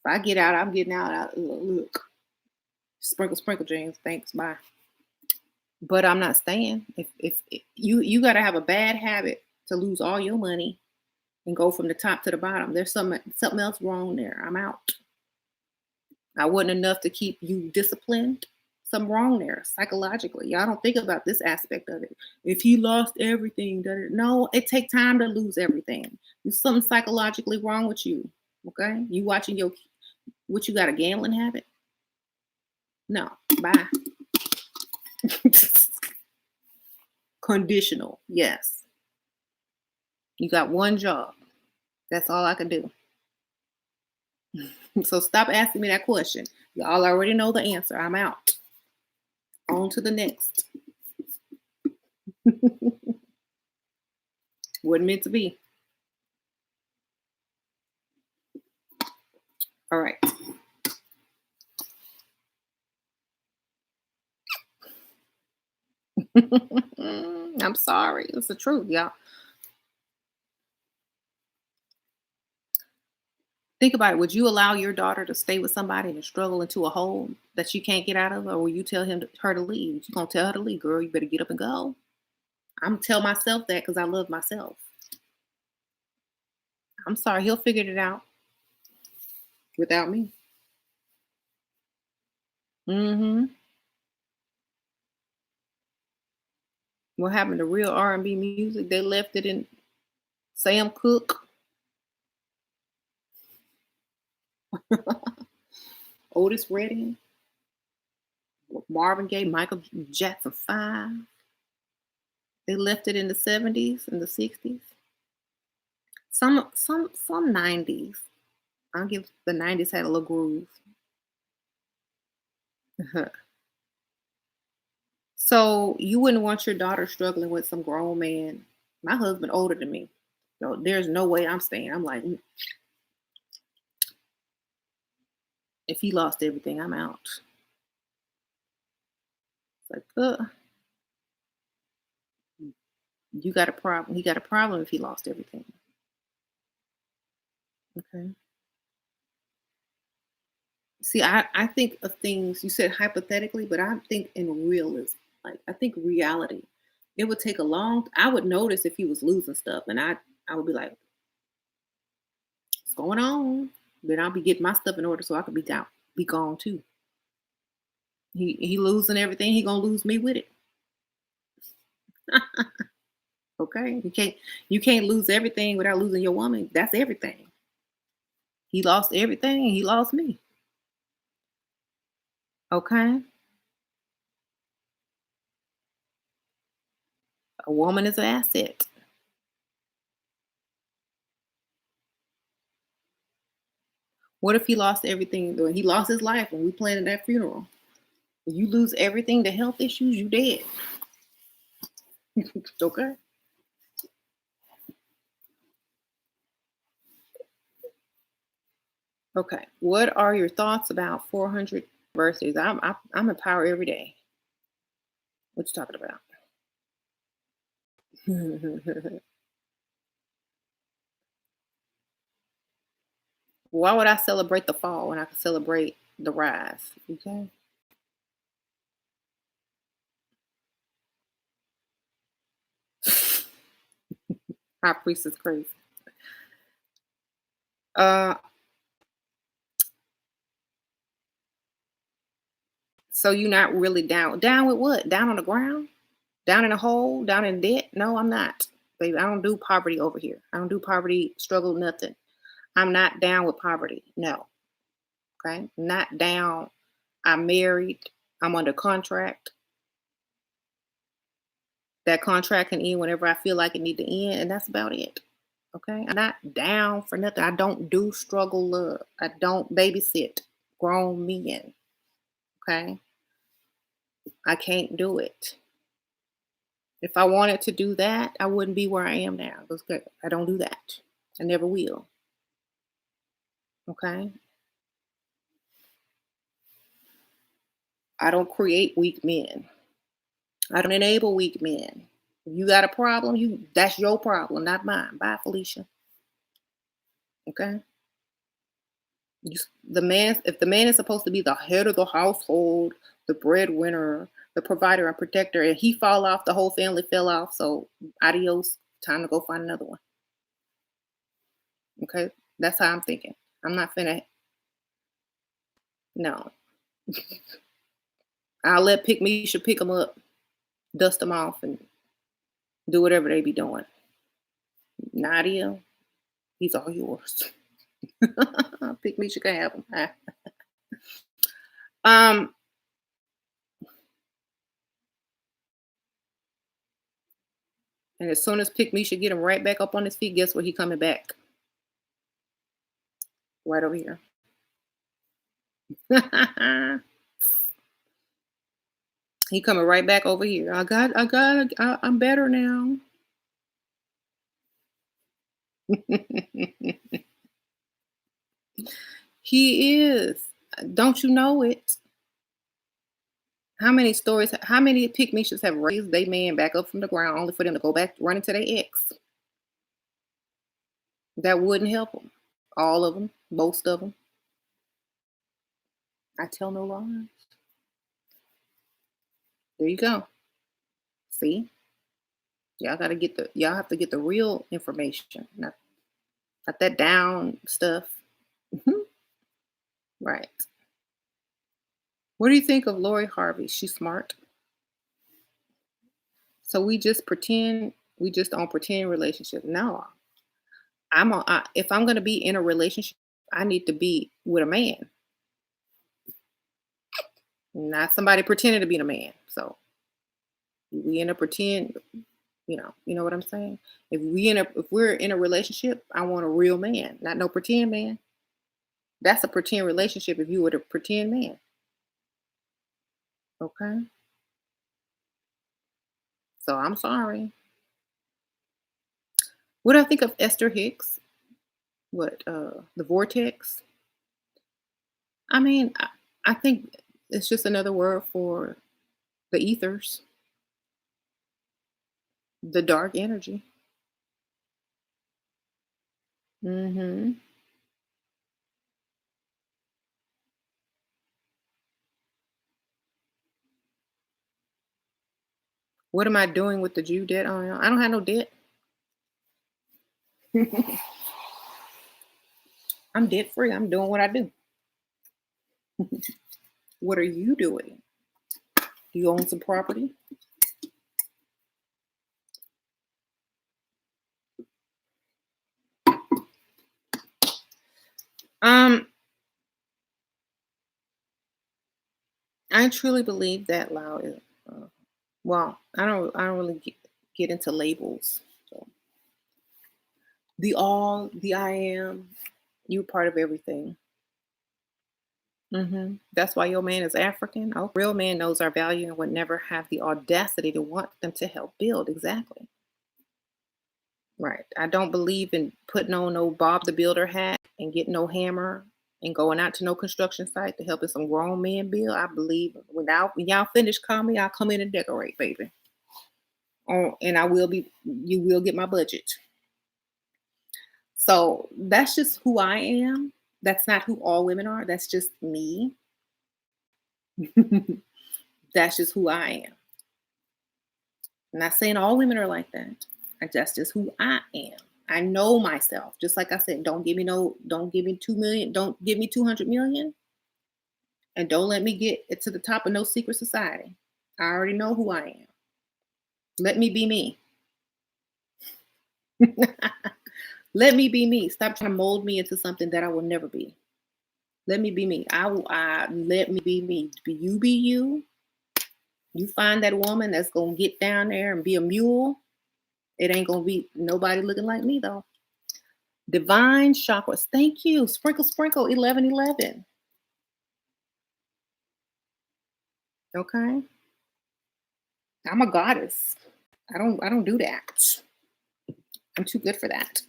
S1: If I get out, I'm getting out. Look, sprinkle, sprinkle, James. Thanks, bye. But I'm not staying. If you got to have a bad habit to lose all your money and go from the top to the bottom. There's something else wrong there. I'm out. I wasn't enough to keep you disciplined. Something wrong there psychologically. Y'all don't think about this aspect of it. If he lost everything, no, it take time to lose everything. There's something psychologically wrong with you. Okay, you watching what you got a gambling habit? No, bye. Conditional, yes. You got one job. That's all I can do. So stop asking me that question. Y'all already know the answer. I'm out. On to the next. Wasn't meant to be. All right. I'm sorry. It's the truth, y'all. Think about it. Would you allow your daughter to stay with somebody and struggle into a hole that she can't get out of, or will you tell her to leave? You gonna tell her to leave, girl? You better get up and go. I'm tell myself that because I love myself. I'm sorry. He'll figure it out without me. Hmm. What happened to real R&B music? They left it in Sam Cooke, Otis Redding, Marvin Gaye, Michael Jackson 5. They left it in the 70s and the 60s. Some 90s. I'll give the 90s had a little groove. So you wouldn't want your daughter struggling with some grown man. My husband older than me. So there's no way I'm staying. I'm like, if he lost everything, I'm out. Like, you got a problem. He got a problem if he lost everything. Okay. See, I think of things you said hypothetically, but I think in realism. Like I think reality. It would take a long I would notice if he was losing stuff and I would be like, what's going on? Then I'll be getting my stuff in order so I could be gone too. He losing everything, he gonna lose me with it. Okay. You can't lose everything without losing your woman. That's everything. He lost everything and he lost me. Okay. A woman is an asset. What if he lost everything? He lost his life when we planned that funeral. You lose everything, the health issues, you dead. Okay. Okay. What are your thoughts about 400 birthdays? I'm in power every day. What you talking about? Why would I celebrate the fall when I can celebrate the rise? Okay. High priest is crazy. Uh, so you're not really down. Down with what? Down on the ground? Down in a hole? Down in debt? No, I'm not. Baby, I don't do poverty over here. I don't do poverty, struggle, nothing. I'm not down with poverty. No. Okay. Not down. I'm married. I'm under contract. That contract can end whenever I feel like it need to end, and that's about it. Okay. I'm not down for nothing. I don't do struggle love. I don't babysit grown men. Okay. I can't do it. If I wanted to do that, I wouldn't be where I am now. I don't do that. I never will. Okay. I don't create weak men. I don't enable weak men. If you got a problem, that's your problem, not mine. Bye, Felicia. Okay. The man, if the man is supposed to be the head of the household, the breadwinner, the provider and protector, and he fall off, the whole family fell off. So adios. Time to go find another one. Okay. That's how I'm thinking. I'm not finna. No. I'll let pick me should pick them up, dust them off, and do whatever they be doing. Nadia, he's all yours. Pick me, she can have him. um, and as soon as Pick me should get him right back up on his feet, guess what? He coming back right over here. He coming right back over here. I'm better now. He is. Don't you know it? How many stories, how many pygmies have raised they man back up from the ground only for them to go back running to their ex? That wouldn't help them. All of them, most of them. I tell no lies. There you go. See, y'all have to get the real information, not that down stuff. Mhm. Right. What do you think of Lori Harvey? She's smart. So we just pretend. We just don't pretend relationship. No, if I'm gonna be in a relationship, I need to be with a man, not somebody pretending to be a man. So we in a pretend, you know what I'm saying? If we're in a relationship, I want a real man, not no pretend man. That's a pretend relationship if you were to pretend man. Okay. So I'm sorry. What do I think of Esther Hicks? What the vortex? I mean, I think it's just another word for the ethers, the dark energy. Hmm. What am I doing with the Jew debt? I don't have no debt. I'm debt free. I'm doing what I do. What are you doing? Do you own some property? Um, I truly believe that loud. Well, I don't really get into labels. So the all, the I am, you part of everything. That's why your man is African. Oh, real man knows our value and would never have the audacity to want them to help build. Exactly. Right. I don't believe in putting on no Bob the Builder hat and getting no hammer and going out to no construction site to helping some grown men build. I believe when y'all finish, call me. I'll come in and decorate, baby. Oh, and you will get my budget. So that's just who I am. That's not who all women are. That's just me. That's just who I am. I'm not saying all women are like that. That's just who I am. I know myself. Just like I said, don't give me 2 million, don't give me 200 million, and don't let me get it to the top of no secret society. I already know who I am. Let me be me. Let me be me. Stop trying to mold me into something that I will never be. Let me be me. Let me be me. You be you. You find that woman that's gonna get down there and be a mule. It ain't gonna be nobody looking like me though. Divine chakras. Thank you. Sprinkle, sprinkle, 1111. Okay. I'm a goddess. I don't do that. I'm too good for that.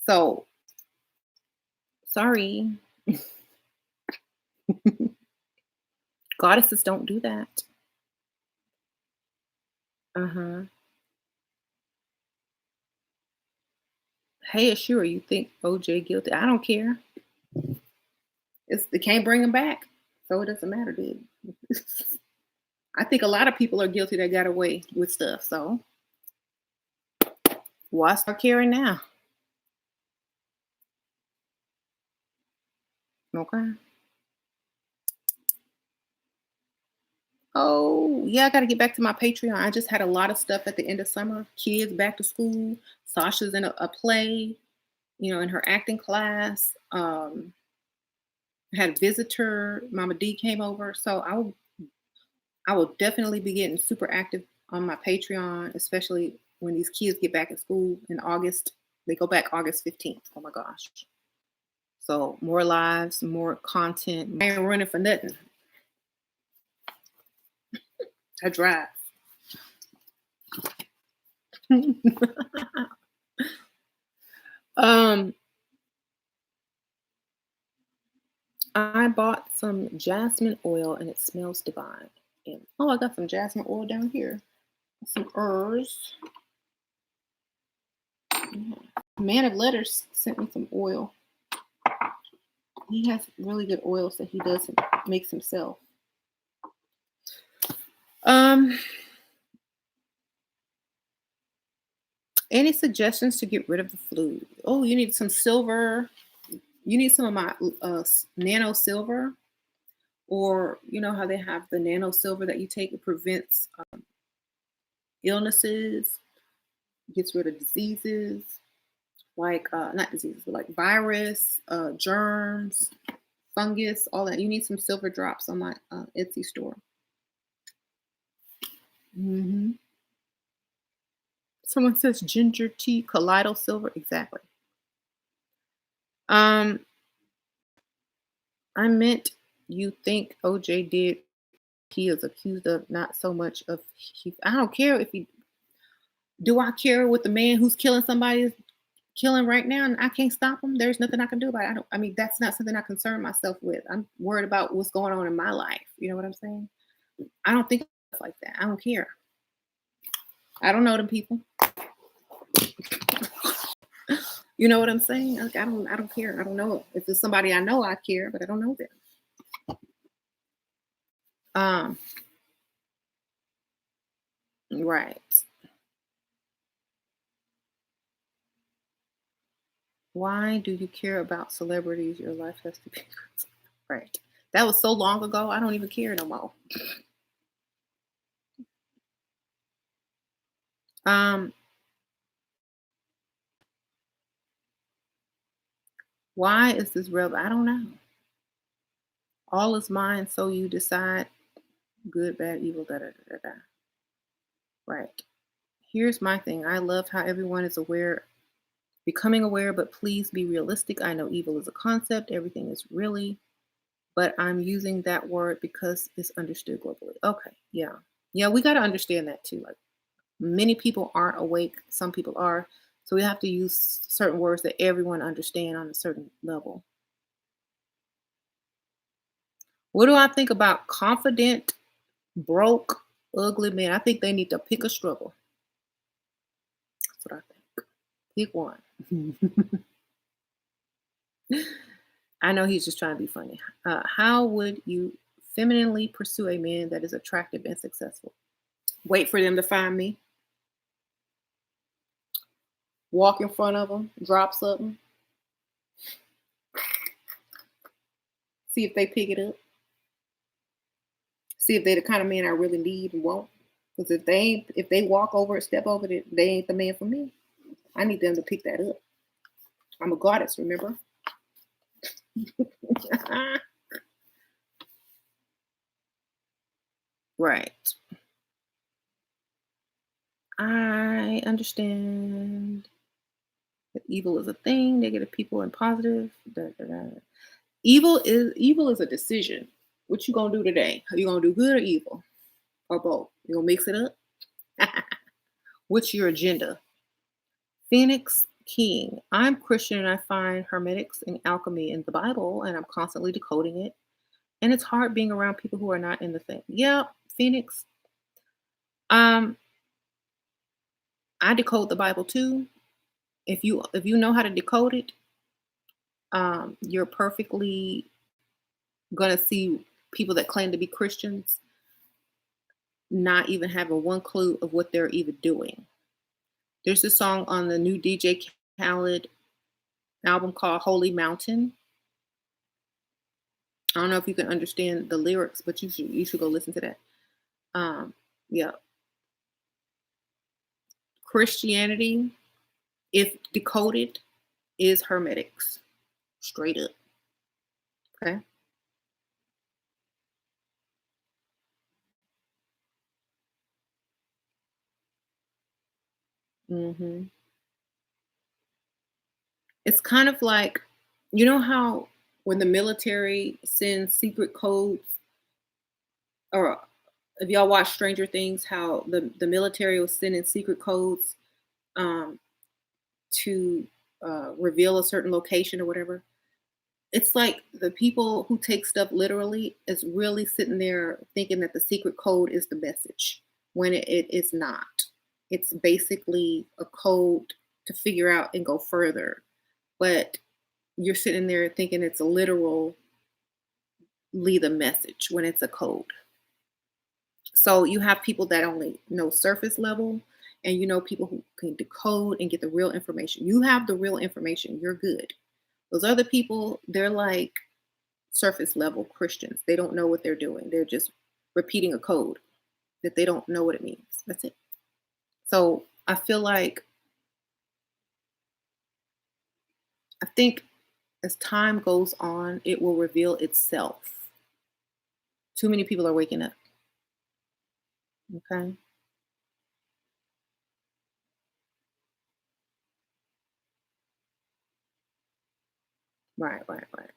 S1: So sorry. Goddesses don't do that. Uh-huh. Hey, Ashura, you think OJ guilty? I don't care. They can't bring him back. So it doesn't matter, dude. I think a lot of people are guilty that got away with stuff. So why start caring now? Okay. Oh, yeah, I got to get back to my Patreon. I just had a lot of stuff at the end of summer. Kids back to school. Sasha's in a play, in her acting class. I had a visitor. Mama D came over. So I will definitely be getting super active on my Patreon, especially when these kids get back at school in August. They go back August 15th. Oh my gosh. So more lives, more content. I ain't running for nothing. I drive. um, I bought some jasmine oil and it smells divine. And oh, I got some jasmine oil down here. Some herbs. Yeah. Man of Letters sent me some oil. He has really good oils that he does makes himself. Um, any suggestions to get rid of the flu? Oh, you need some silver. You need some of my nano silver, or you know how they have the nano silver that you take. It prevents illnesses, gets rid of diseases, like not diseases, but like virus, germs, fungus, all that. You need some silver drops on my Etsy store. Hmm. Someone says ginger tea, colloidal silver. Exactly. Um, I meant you think OJ did. He is accused of not so much of. I don't care if he. Do I care what the man who's killing somebody is killing right now, and I can't stop him? There's nothing I can do about it. I don't. I mean, that's not something I concern myself with. I'm worried about what's going on in my life. You know what I'm saying? I don't think like that. I don't care. I don't know them people. You know what I'm saying? Like, I don't. I don't care. I don't know if it's somebody I know. I care, but I don't know them. Um. Right. Why do you care about celebrities? Your life has to be right. That was so long ago. I don't even care no more. Um. Why is this relevant? I don't know. All is mine, so you decide. Good, bad, evil. Da da da da da. Right. Here's my thing. I love how everyone is aware, becoming aware, but please be realistic. I know evil is a concept. Everything is really, but I'm using that word because it's understood globally. Okay. Yeah. Yeah. We got to understand that too. Like many people aren't awake. Some people are. So we have to use certain words that everyone understand on a certain level. What do I think about confident, broke, ugly men? I think they need to pick a struggle. That's what I think. Pick one. I know he's just trying to be funny. How would you femininely pursue a man that is attractive and successful? Wait for them to find me. Walk in front of them. Drop something. See if they pick it up. See if they're the kind of man I really need and want. Because if they walk over it, step over it, they ain't the man for me. I need them to pick that up. I'm a goddess, remember? Right. I understand that evil is a thing, negative people and positive. Da, da, da. Evil is a decision. What you gonna do today? Are you gonna do good or evil? Or both? You gonna mix it up? What's your agenda? Phoenix King. I'm Christian and I find hermetics and alchemy in the Bible and I'm constantly decoding it. And it's hard being around people who are not in the thing. Yeah, Phoenix. Um, I decode the Bible too. If you know how to decode it, you're perfectly gonna see people that claim to be Christians not even having one clue of what they're even doing. There's a song on the new DJ Khaled album called Holy Mountain. I don't know if you can understand the lyrics, but you should go listen to that. Yeah, Christianity, if decoded, is hermetics, straight up. Okay. Hmm. It's kind of like, you know how when the military sends secret codes, or if y'all watch Stranger Things, how the military was sending secret codes um, to reveal a certain location or whatever. It's like the people who take stuff literally is really sitting there thinking that the secret code is the message when it is not. It's basically a code to figure out and go further. But you're sitting there thinking it's a literally the message when it's a code. So you have people that only know surface level, and you know people who can decode and get the real information. You have the real information, you're good. Those other people, they're like surface level Christians. They don't know what they're doing. They're just repeating a code that they don't know what it means. That's it. So I feel like I think as time goes on, it will reveal itself. Too many people are waking up. Okay. Right, right, right.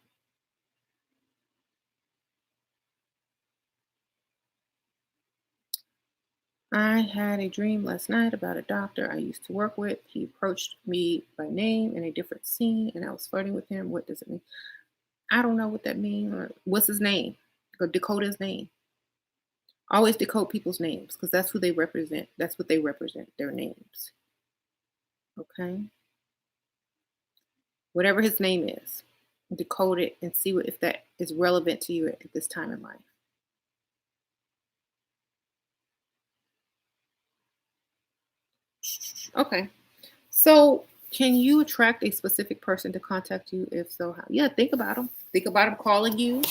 S1: I had a dream last night about a doctor I used to work with. He approached me by name in a different scene and I was flirting with him. What does it mean? I don't know what that means. Or what's his name? Go decode his name. Always decode people's names because that's who they represent. That's what they represent, their names. Okay. Whatever his name is, decode it and see what if that is relevant to you at this time in life. Okay. So, can you attract a specific person to contact you? If so, how? Yeah, think about them. Think about them calling you.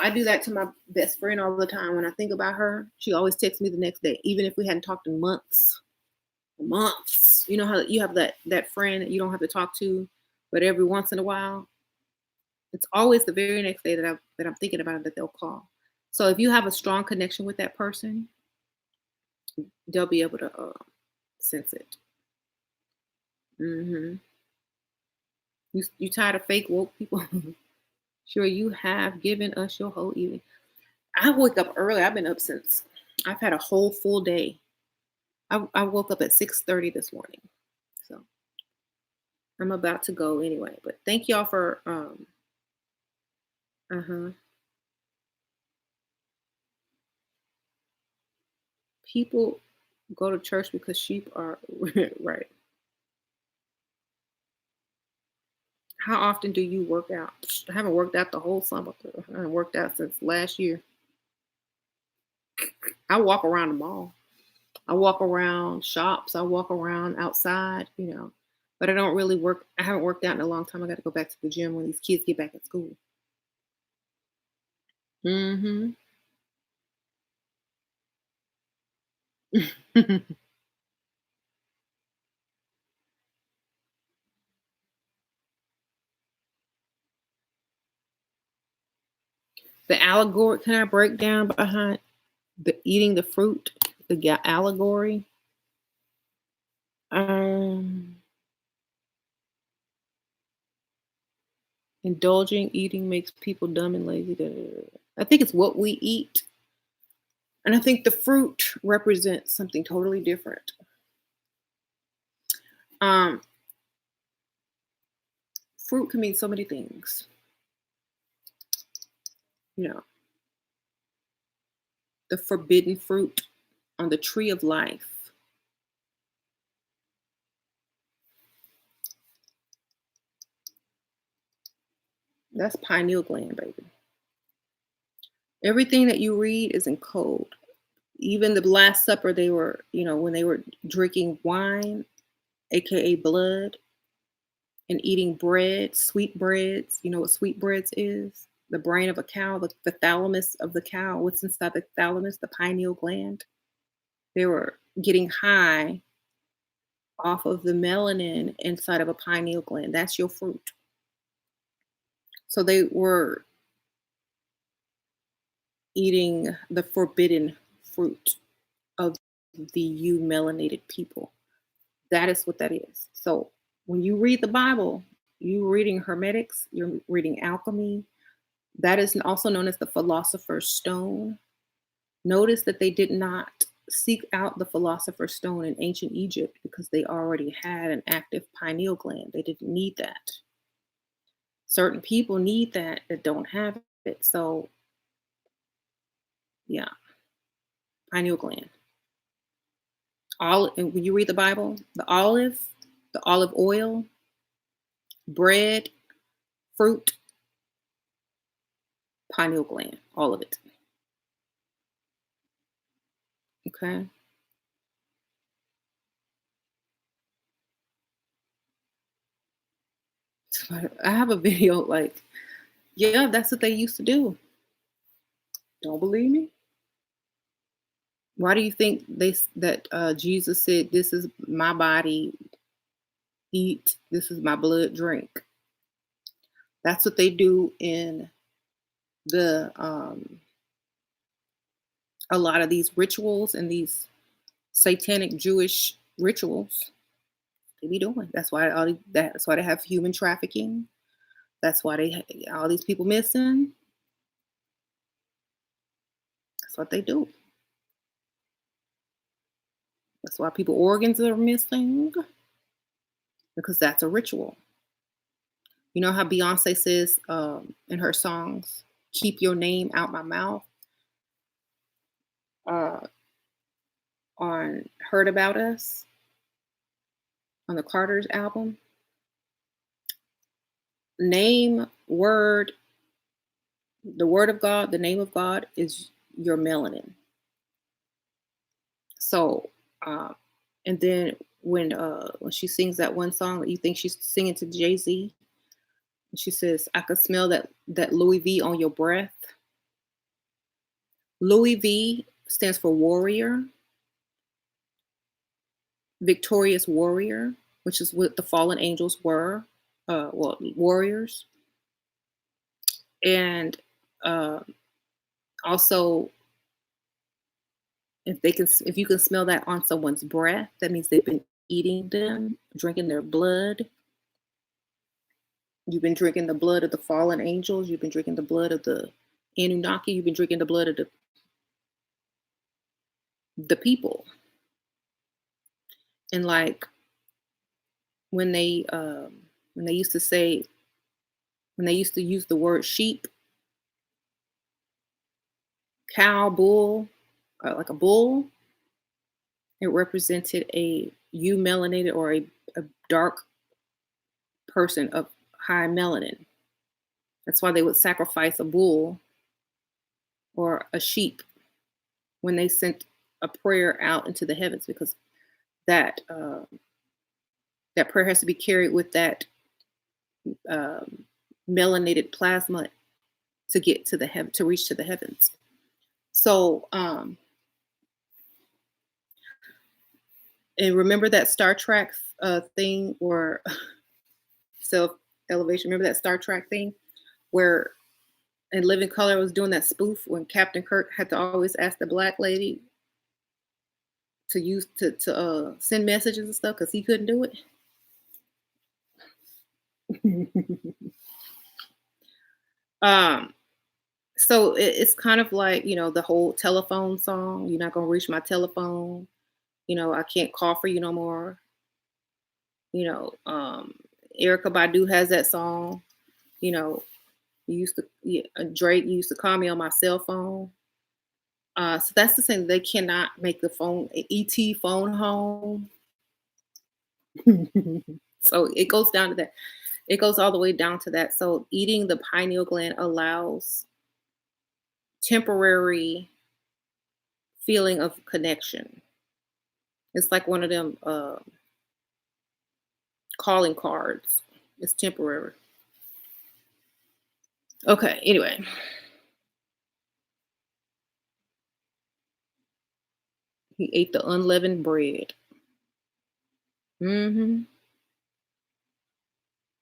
S1: I do that to my best friend all the time. When I think about her, she always texts me the next day, even if we hadn't talked in months. Months. You know how you have that friend that you don't have to talk to, but every once in a while, it's always the very next day that I'm thinking about it that they'll call. So if you have a strong connection with that person, they'll be able to sense it. Hmm. You tired of fake woke people? Sure, you have given us your whole evening. I wake up early. I've been up since I've had a whole full day. I woke up at 6:30 this morning, so I'm about to go anyway. But thank y'all for uh huh. People go to church because sheep are right. How often do you work out? I haven't worked out the whole summer. I haven't worked out since last year. I walk around the mall. I walk around shops. I walk around outside. But I don't really work. I haven't worked out in a long time. I got to go back to the gym when these kids get back at school. Hmm. The allegory. Can I break down behind the eating the fruit? The allegory. Um, Indulging eating makes people dumb and lazy. Da, da, da, da. I think it's what we eat, and I think the fruit represents something totally different. Um, Fruit can mean so many things. You know, the forbidden fruit on the tree of life. That's pineal gland, baby. Everything that you read is in code. Even the Last Supper, they were, when they were drinking wine, aka blood, and eating bread, sweet breads. You know what sweet breads is? The brain of a cow, the thalamus of the cow. What's inside the thalamus? The pineal gland. They were getting high off of the melanin inside of a pineal gland. That's your fruit. So they were eating the forbidden fruit of the melanated people. That is what that is. So when you read the Bible, you're reading Hermetics, you're reading alchemy. That is also known as the philosopher's stone. Notice that they did not seek out the philosopher's stone in ancient Egypt because they already had an active pineal gland. They didn't need that. Certain people need that don't have it. So, yeah, pineal gland. All and when you read the Bible, the olive oil, bread, fruit, pineal gland, all of it. Okay. So I have a video like, yeah, that's what they used to do. Don't believe me? Why do you think that Jesus said, "This is my body, eat. This is my blood, drink"? That's what they do in the a lot of these rituals and these satanic Jewish rituals. They be doing. That's why they have human trafficking. That's why all these people missing. That's what they do. That's why people organs are missing because that's a ritual. You know how Beyonce says in her songs, "Keep your name out my mouth." Uh, on "Heard About Us" on the Carter's album, name word, the word of God, the name of God is your melanin. So, uh, and then when she sings that one song that you think she's singing to Jay-Z, she says, "I could smell that Louis V on your breath." Louis V stands for warrior, victorious warrior, which is what the fallen angels were, warriors, and uh, also if you can smell that on someone's breath, that means they've been eating them, drinking their blood. You've been drinking the blood of the fallen angels. You've been drinking the blood of the Anunnaki. You've been drinking the blood of the people. And like when when they used to say when they used to use the word sheep, cow, bull, like a bull, it represented a melanated or a dark person of high melanin. That's why they would sacrifice a bull or a sheep when they sent a prayer out into the heavens, because that that prayer has to be carried with that um, melanated plasma to get to the heaven, to reach to the heavens. So, and remember that Star Trek thing where self elevation. Remember that Star Trek thing where in Living Color was doing that spoof when Captain Kirk had to always ask the black lady to use to send messages and stuff because he couldn't do it. um, so it's kind of like, the whole telephone song. You're not gonna reach my telephone. I can't call for you no more. You know, um, Erica Badu has that song. You know, Drake used to call me on my cell phone. So that's the thing. They cannot make the phone ET phone home. So it goes down to that. It goes all the way down to that. So eating the pineal gland allows temporary feeling of connection. It's like one of them calling cards. It's temporary. Okay. Anyway, he ate the unleavened bread. Mm-hmm.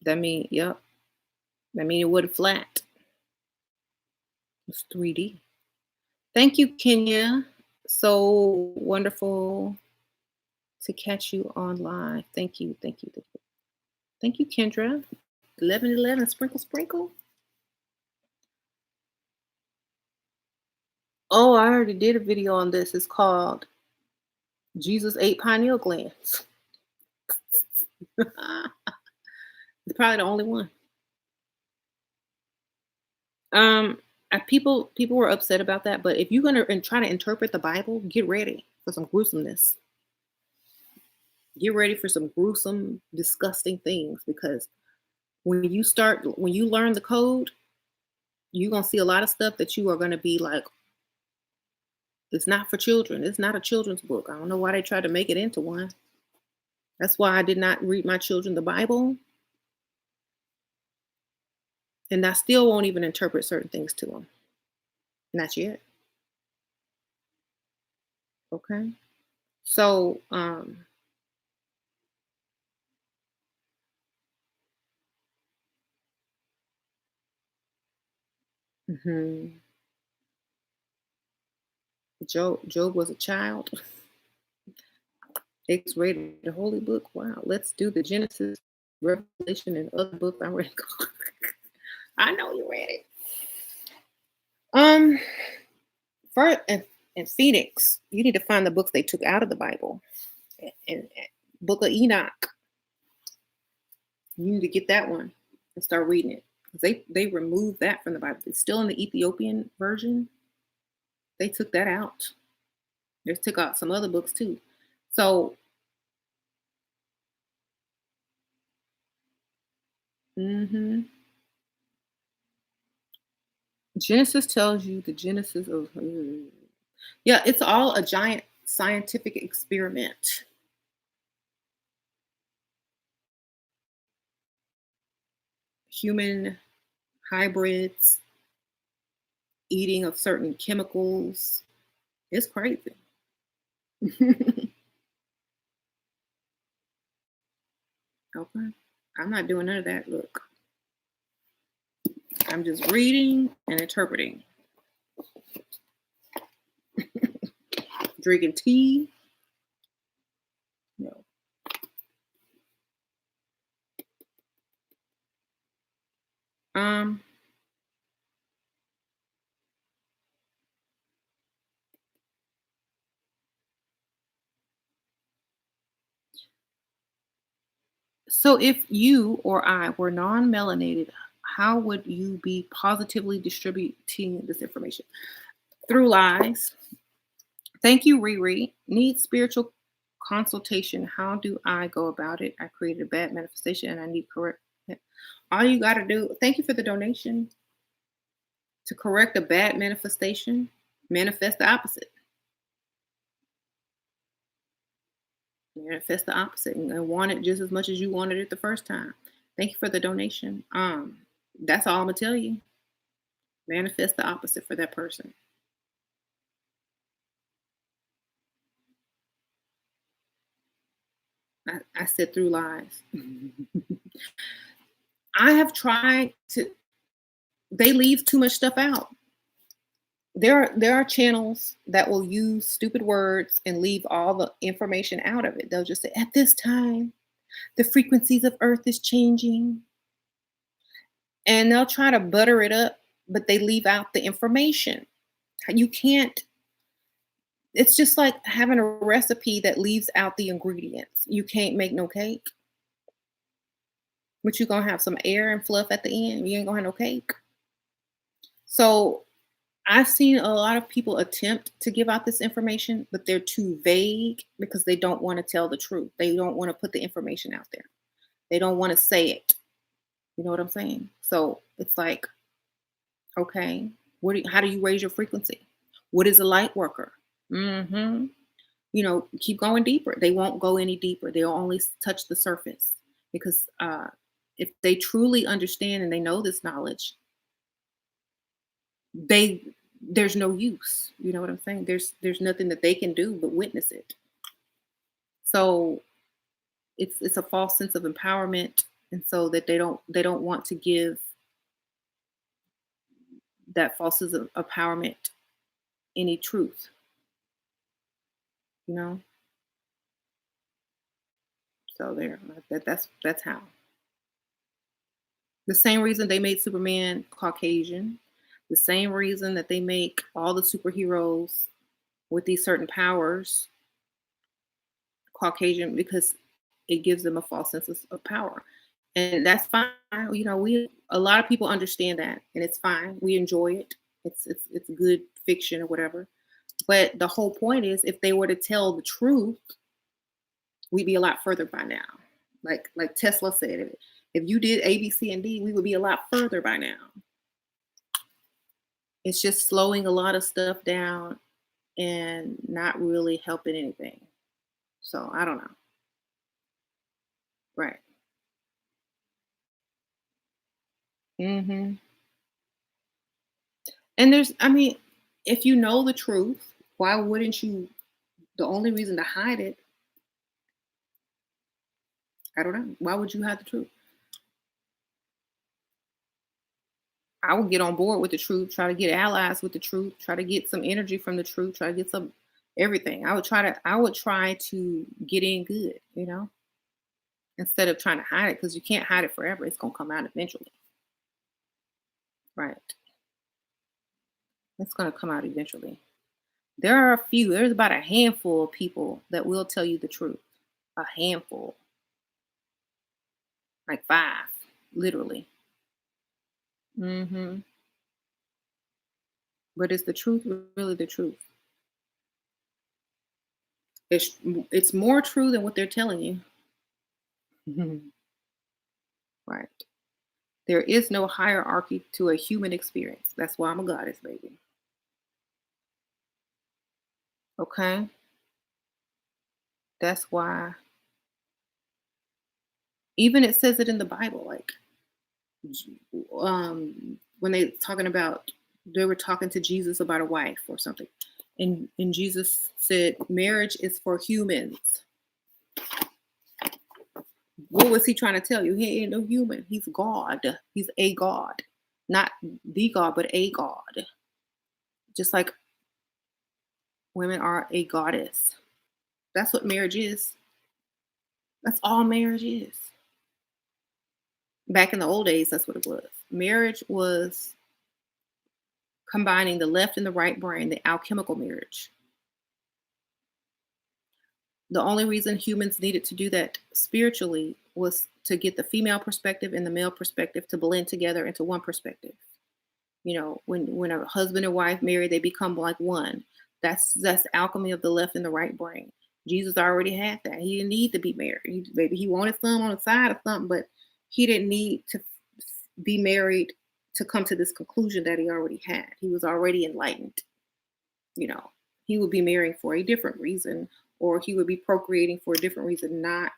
S1: That mean, yep. That mean it wasn't flat. It's 3D. Thank you, Kenya. So wonderful to catch you online. Thank you. Thank you. Thank you. Thank you, Kendra. 1111, sprinkle, sprinkle. Oh, I already did a video on this. It's called Jesus ate pineal glands. It's probably the only one. People were upset about that, but if you're gonna and try to interpret the Bible, get ready for some gruesomeness. Get ready for some gruesome, disgusting things because when you learn the code, you're gonna see a lot of stuff that you are gonna be like, it's not for children. It's not a children's book. I don't know why they tried to make it into one. That's why I did not read my children the Bible, and I still won't even interpret certain things to them. Not yet. Okay. So, mhm. Job was a child. X-rated the Holy Book. Wow. Let's do the Genesis, Revelation, and other books I read. I know you read it. Um, for in Phoenix, you need to find the books they took out of the Bible. And Book of Enoch. You need to get that one and start reading it. 'Cause they removed that from the Bible. It's still in the Ethiopian version. They took that out. They took out some other books too. So, mhm. Genesis tells you the genesis of yeah, it's all a giant scientific experiment. Human hybrids, eating of certain chemicals. It's crazy. Okay. I'm not doing none of that. Look, I'm just reading and interpreting, drinking tea. No. Um, so if you or I were non-melanated, how would you be positively distributing this information? Through lies. Thank you, Riri. Need spiritual consultation. How do I go about it? I created a bad manifestation and I need correct. All you got to do, thank you for the donation. To correct a bad manifestation, manifest the opposite. Manifest the opposite and want it just as much as you wanted it the first time. Thank you for the donation. That's all I'm gonna tell you. Manifest the opposite for that person. I said through lies. I have tried to. They leave too much stuff out. There are channels that will use stupid words and leave all the information out of it. They'll just say, at this time, the frequencies of Earth is changing, and they'll try to butter it up, but they leave out the information. You can't. It's just like having a recipe that leaves out the ingredients. You can't make no cake, but you're gonna have some air and fluff at the end. You ain't gonna have no cake. So I've seen a lot of people attempt to give out this information, but they're too vague because they don't want to tell the truth. They don't want to put the information out there. They don't want to say it. You know what I'm saying? So it's like, okay, how do you raise your frequency? What is a light worker? Hmm. Keep going deeper. They won't go any deeper. They'll only touch the surface because if they truly understand and they know this knowledge, they there's no use. You know what I'm saying? There's nothing that they can do but witness it. So it's a false sense of empowerment, and so that they don't want to give that false sense of empowerment any truth. You know. So there, that's how. The same reason they made Superman Caucasian, the same reason that they make all the superheroes with these certain powers Caucasian because it gives them a false sense of power. And that's fine. We a lot of people understand that and it's fine. We enjoy it. It's good fiction or whatever. But the whole point is if they were to tell the truth, we'd be a lot further by now. Like Tesla said, if you did A, B, C, and D, we would be a lot further by now. It's just slowing a lot of stuff down and not really helping anything. So I don't know. Right. Hmm. And I mean, if you know the truth, why wouldn't you? The only reason to hide it, I don't know. Why would you hide the truth? I would get on board with the truth, try to get allies with the truth, try to get some energy from the truth, try to get some everything. I would try to get in good, instead of trying to hide it because you can't hide it forever. It's gonna come out eventually. Right. It's gonna come out eventually. There's about a handful of people that will tell you the truth. A handful, like five, literally. Hmm. But is the truth really the truth? It's it's more true than what they're telling you. Mhm. Right. There is no hierarchy to a human experience. That's why I'm a goddess, baby. Okay? That's why even it says it in the Bible, like when they were talking to Jesus about a wife or something. And Jesus said, marriage is for humans. What was he trying to tell you? He ain't no human. He's God. He's a God. Not the God, but a God. Just like women are a goddess. That's what marriage is. That's all marriage is. Back in the old days, that's what it was. Marriage was combining the left and the right brain, the alchemical marriage. The only reason humans needed to do that spiritually was to get the female perspective and the male perspective to blend together into one perspective. When a husband and wife marry, they become like one. That's the alchemy of the left and the right brain. Jesus already had that. He didn't need to be married. Maybe he wanted some on the side or something, but he didn't need to be married to come to this conclusion that he already had. He was already enlightened. You know, he would be marrying for a different reason, or he would be procreating for a different reason. Not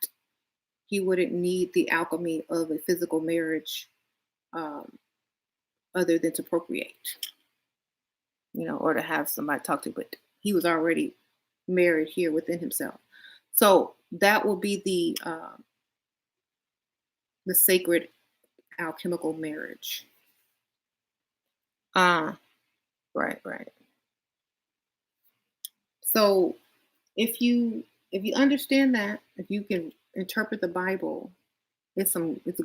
S1: he wouldn't need the alchemy of a physical marriage, um, other than to procreate. Or to have somebody talk to, but he was already married here within himself. So that will be the sacred alchemical marriage. Ah, right, right. So if you understand that, if you can interpret the Bible, it's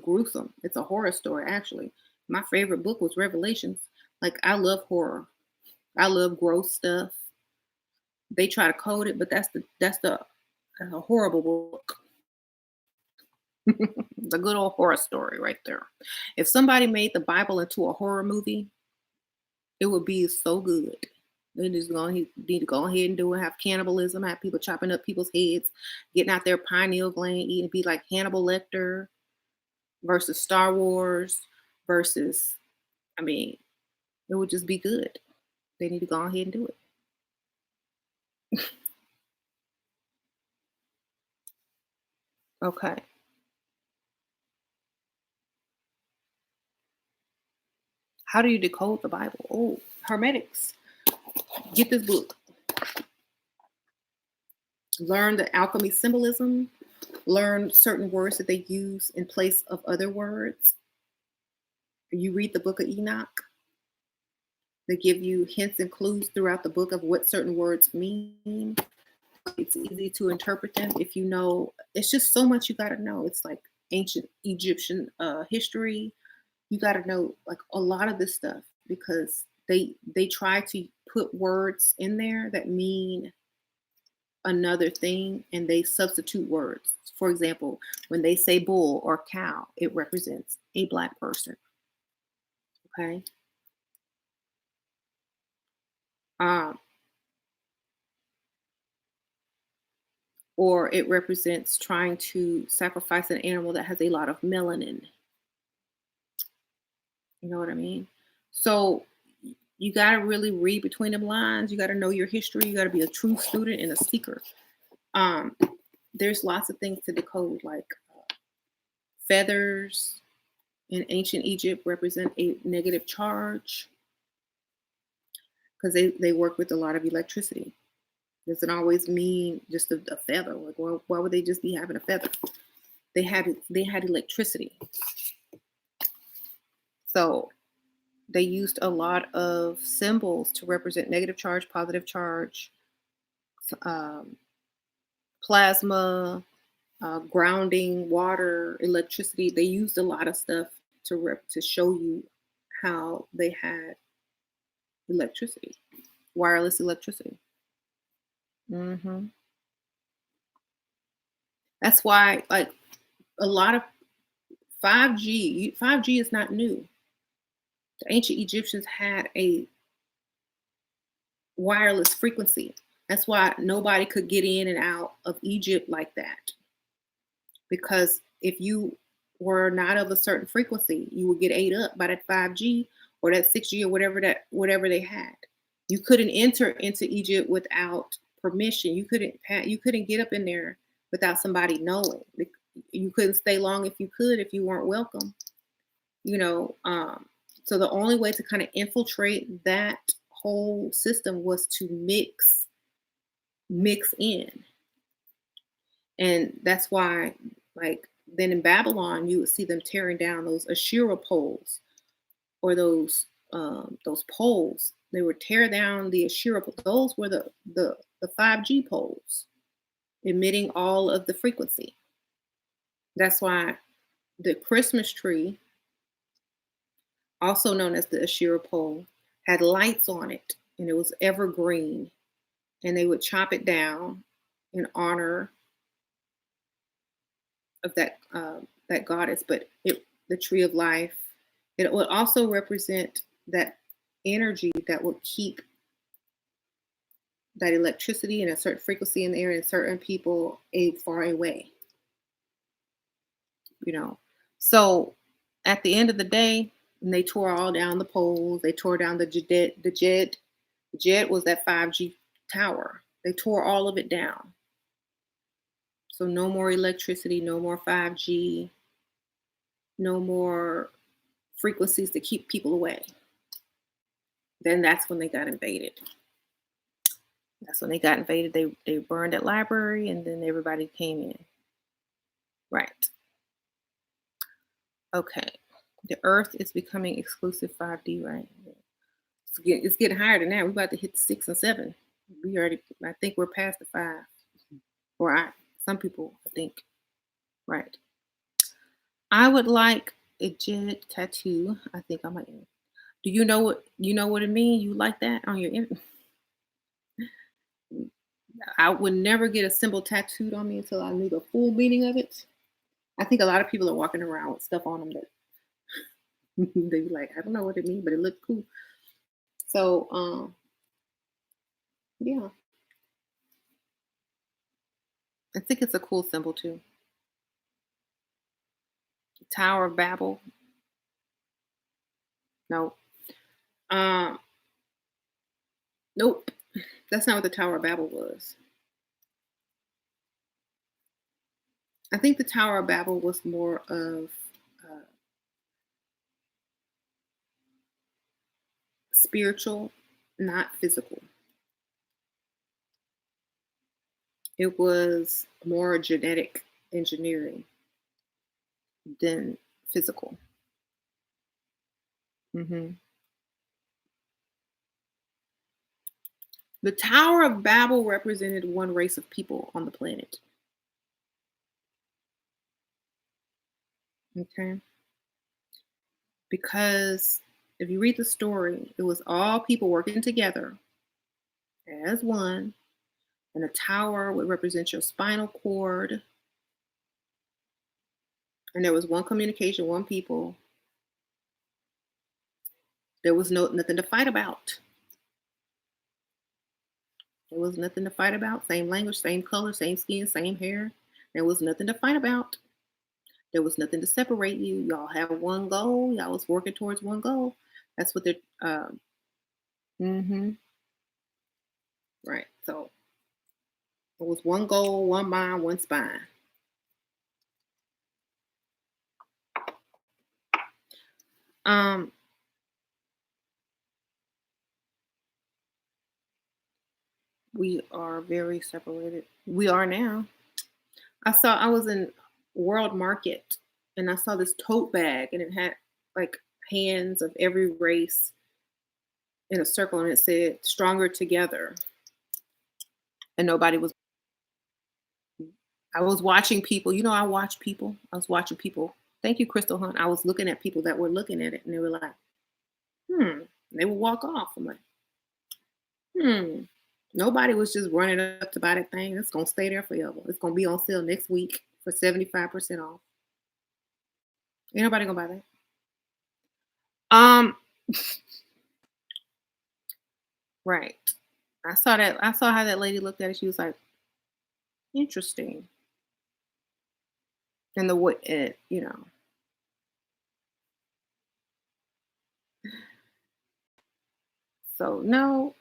S1: gruesome. It's a horror story actually. My favorite book was Revelations. Like I love horror. I love gross stuff. They try to code it, but that's the a horrible book. The good old horror story right there. If somebody made the Bible into a horror movie, it would be so good. They just going to need to go ahead and do it. Have cannibalism, have people chopping up people's heads, getting out their pineal gland, eating, be like Hannibal Lecter versus Star Wars versus. I mean, it would just be good. They need to go ahead and do it. Okay. How do you decode the Bible? Oh, Hermetics. Get this book. Learn the alchemy symbolism. Learn certain words that they use in place of other words. You read the book of Enoch. They give you hints and clues throughout the book of what certain words mean. It's easy to interpret them if you know. It's just so much you got to know. It's like ancient Egyptian history. You got to know like a lot of this stuff because they try to put words in there that mean another thing and they substitute words. For example, when they say bull or cow, it represents a black person. Okay. Um, or it represents trying to sacrifice an animal that has a lot of melanin. You know what I mean? So you got to really read between them lines. You got to know your history. You got to be a true student and a seeker. Um, there's lots of things to decode, like feathers in ancient Egypt represent a negative charge because they work with a lot of electricity. Doesn't always mean just a feather. Like, well, why would they just be having a feather? They had electricity. So they used a lot of symbols to represent negative charge, positive charge, um, plasma, grounding, water, electricity. They used a lot of stuff to show you how they had electricity, wireless electricity. Hmm. That's why, like a lot of 5G is not new. The ancient Egyptians had a wireless frequency. That's why nobody could get in and out of Egypt like that. Because if you were not of a certain frequency, you would get ate up by that 5G or that 6G or whatever they had. You couldn't enter into Egypt without permission. You couldn't get up in there without somebody knowing. You couldn't stay long if you weren't welcome. You know, so the only way to kind of infiltrate that whole system was to mix in. And that's why, like, then in Babylon, you would see them tearing down those Asherah poles or those poles. They would tear down the Asherah. Those were the 5G poles, emitting all of the frequency. That's why the Christmas tree, also known as the Asherah pole, had lights on it, and it was evergreen. And they would chop it down in honor of that goddess. But the tree of life, it would also represent that energy that would keep that electricity and a certain frequency in the air and certain people far away. You know, so at the end of the day, when they tore all down the poles, they tore down the jet was that 5G tower. They tore all of it down. So no more electricity, no more 5G, no more frequencies to keep people away. Then that's when they got invaded. They burned that library and then everybody came in. Right. Okay. The Earth is becoming exclusive 5D, right? It's getting higher than that. We're about to hit 6 and 7. I think we're past the 5. Some people, I think. Right. I would like a jet tattoo. I think I might. Do you know what it means? You like that on your? I would never get a symbol tattooed on me until I knew the full meaning of it. I think a lot of people are walking around with stuff on them that they be like, I don't know what it means, but it looked cool. So, yeah, I think it's a cool symbol too. Tower of Babel. No. Um, nope. That's not what the Tower of Babel was. I think the Tower of Babel was more of spiritual, not physical. It was more genetic engineering than physical. Hmm. The Tower of Babel represented one race of people on the planet. Okay. Because if you read the story, it was all people working together as one And a tower would represent your spinal cord. And there was one communication, one people. There was nothing to fight about. There was nothing to fight about. Same language, same color, same skin, same hair. There was nothing to fight about. There was nothing to separate you. Y'all have one goal. Y'all was working towards one goal. That's what they're. Mm-hmm. Right. So it was one goal, one mind, one spine. Um, we are very separated. We are now. I was in World Market and I saw this tote bag and it had like hands of every race in a circle and it said stronger together. And nobody was I was watching people, I watch people. I was watching people. Thank you, Crystal Hunt. I was looking at people that were looking at it and they were like, hmm. They would walk off. I'm like, hmm. Nobody was just running up to buy that thing. It's gonna stay there forever. It's gonna be on sale next week for 75% off. Ain't nobody gonna buy that. Um, right. I saw that. I saw how that lady looked at it. She was like, interesting. And the what So no,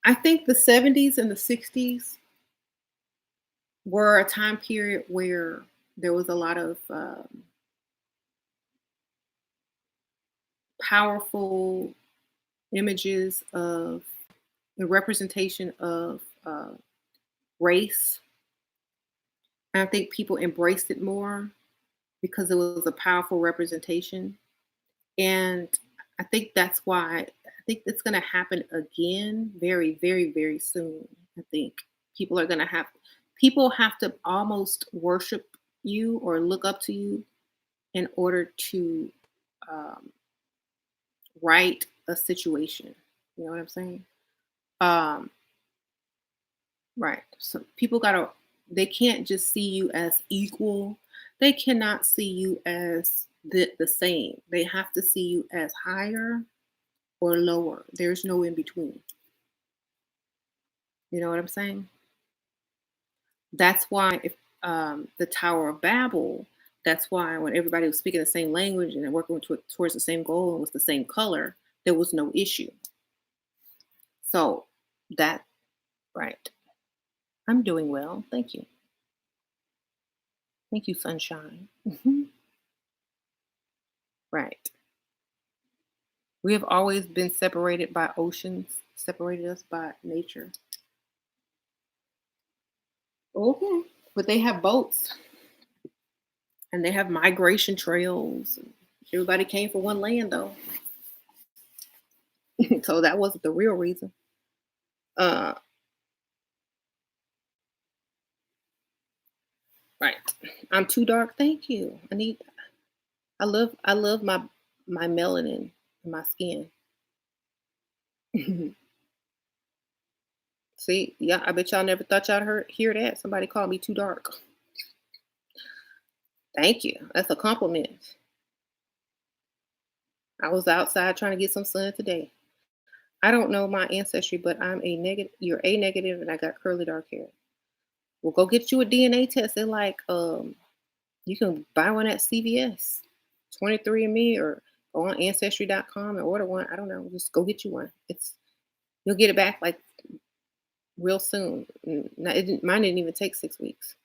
S1: I think the 70s and the 60s were a time period where there was a lot of powerful images of the representation of race. And I think people embraced it more because it was a powerful representation. And I think that's why I think it's going to happen again very, very, very soon. I think people are going to people have to almost worship you or look up to you in order to um, right a situation. You know what I'm saying? Um, right. So people gotta they can't just see you as equal. They cannot see you as the same. They have to see you as higher or lower. There's no in between. You know what I'm saying? That's why if the Tower of Babel, that's why when everybody was speaking the same language and working towards the same goal and was the same color, there was no issue. So that right. I'm doing well. Thank you. Thank you, sunshine. Right. We have always been separated by oceans, separated us by nature. Okay. But they have boats and they have migration trails. Everybody came for one land though. So that wasn't the real reason. Uh right. I'm too dark. Thank you. I love my melanin in my skin. See, yeah, I bet y'all never thought y'all hear that. Somebody called me too dark. Thank you. That's a compliment. I was outside trying to get some sun today. I don't know my ancestry, but I'm a negative. You're a negative, and I got curly dark hair. Well, go get you a DNA test. They're like, you can buy one at CVS, 23andMe, or go on Ancestry.com and order one. I don't know. Just go get you one. You'll get it back like real soon. Mine didn't even take 6 weeks.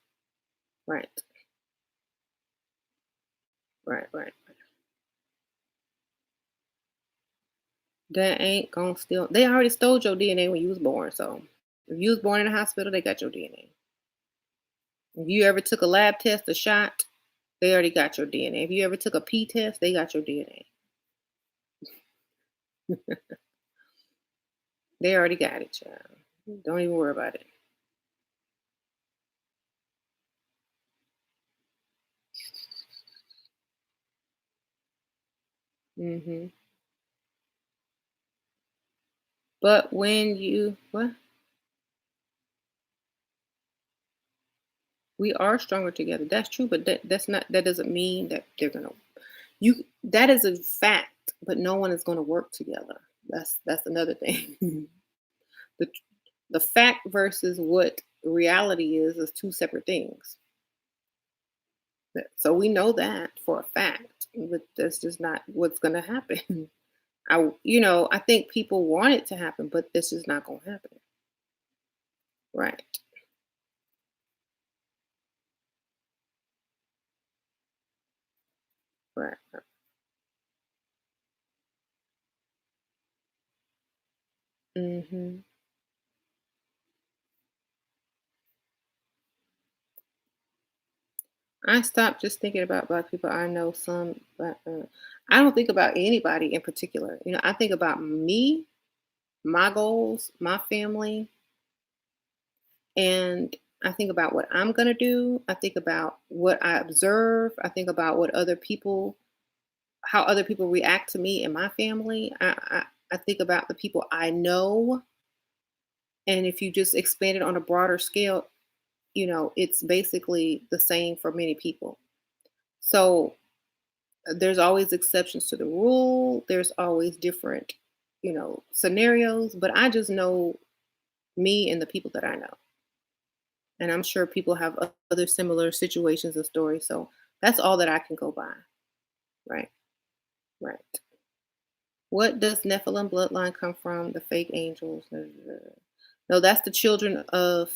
S1: Right, right. That ain't gonna steal. They already stole your DNA when you was born. So if you was born in a hospital, they got your DNA. If you ever took a lab test, a shot, they already got your DNA. If you ever took a P test, they got your DNA. They already got it, child. Don't even worry about it. Hmm. But when you what we are stronger together. That's true, but that doesn't mean that they're gonna you that is a fact, but no one is gonna work together. That's another thing. the the fact versus what reality is two separate things. So we know that for a fact, but that's just not what's gonna happen. I think people want it to happen, but this is not gonna happen. Right. Right. Hmm. I stopped just thinking about black people. I know some, but I don't think about anybody in particular. I think about me, my goals, my family, and I think about what I'm gonna do. I think about what I observe. I think about how other people react to me and my family. I think about the people I know, and if you just expand it on a broader scale, it's basically the same for many people. So there's always exceptions to the rule. There's always different, scenarios, but I just know me and the people that I know. And I'm sure people have other similar situations and stories. So that's all that I can go by. Right. Right. What does Nephilim bloodline come from? The fake angels. No, that's the children of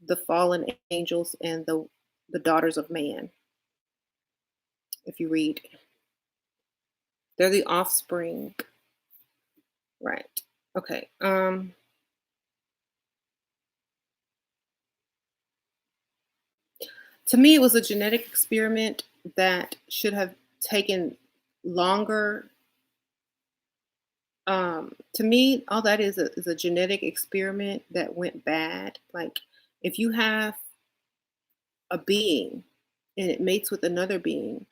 S1: the fallen angels and the daughters of man. If you read, they're the offspring. Right. Okay. To me, it was a genetic experiment that should have taken longer. To me, all that is a genetic experiment that went bad. Like, if you have a being and it mates with another being,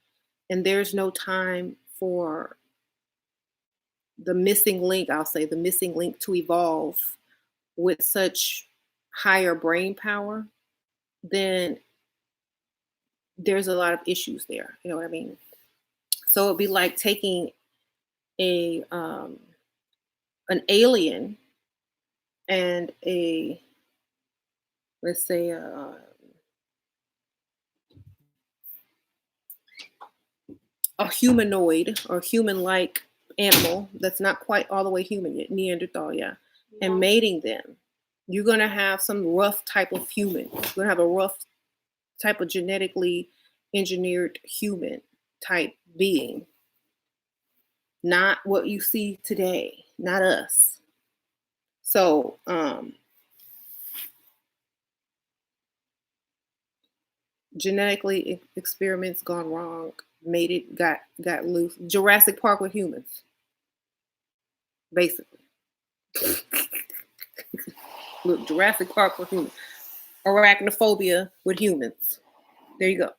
S1: and there's no time for the missing link, I'll say the missing link to evolve with such higher brain power, then there's a lot of issues there. You know what I mean? So it'd be like taking a an alien and a let's say a humanoid or human-like animal that's not quite all the way human yet, Neanderthal, yeah, and mating them. You're gonna have some rough type of human. You're gonna have a rough type of genetically engineered human type being, not what you see today, not us. So genetically experiments gone wrong, made it got loose. Jurassic Park with humans, basically. Look, Jurassic Park with humans. Arachnophobia with humans. There you go.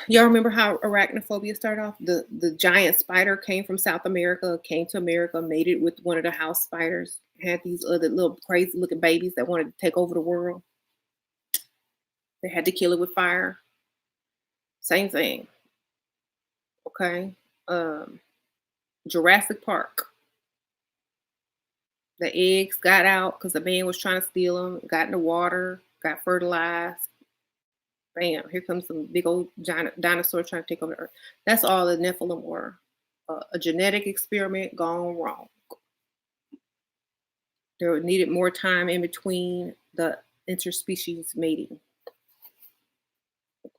S1: Y'all remember how arachnophobia started off? The giant spider came from South America, came to America, made it with one of the house spiders. Had these other little crazy looking babies that wanted to take over the world. They had to kill it with fire. Same thing. Okay. Um, Jurassic Park. The eggs got out because the man was trying to steal them. Got in the water. Got fertilized. Bam! Here comes some big old giant dinosaur trying to take over the earth. That's all the Nephilim were. A genetic experiment gone wrong. There needed more time in between the interspecies mating.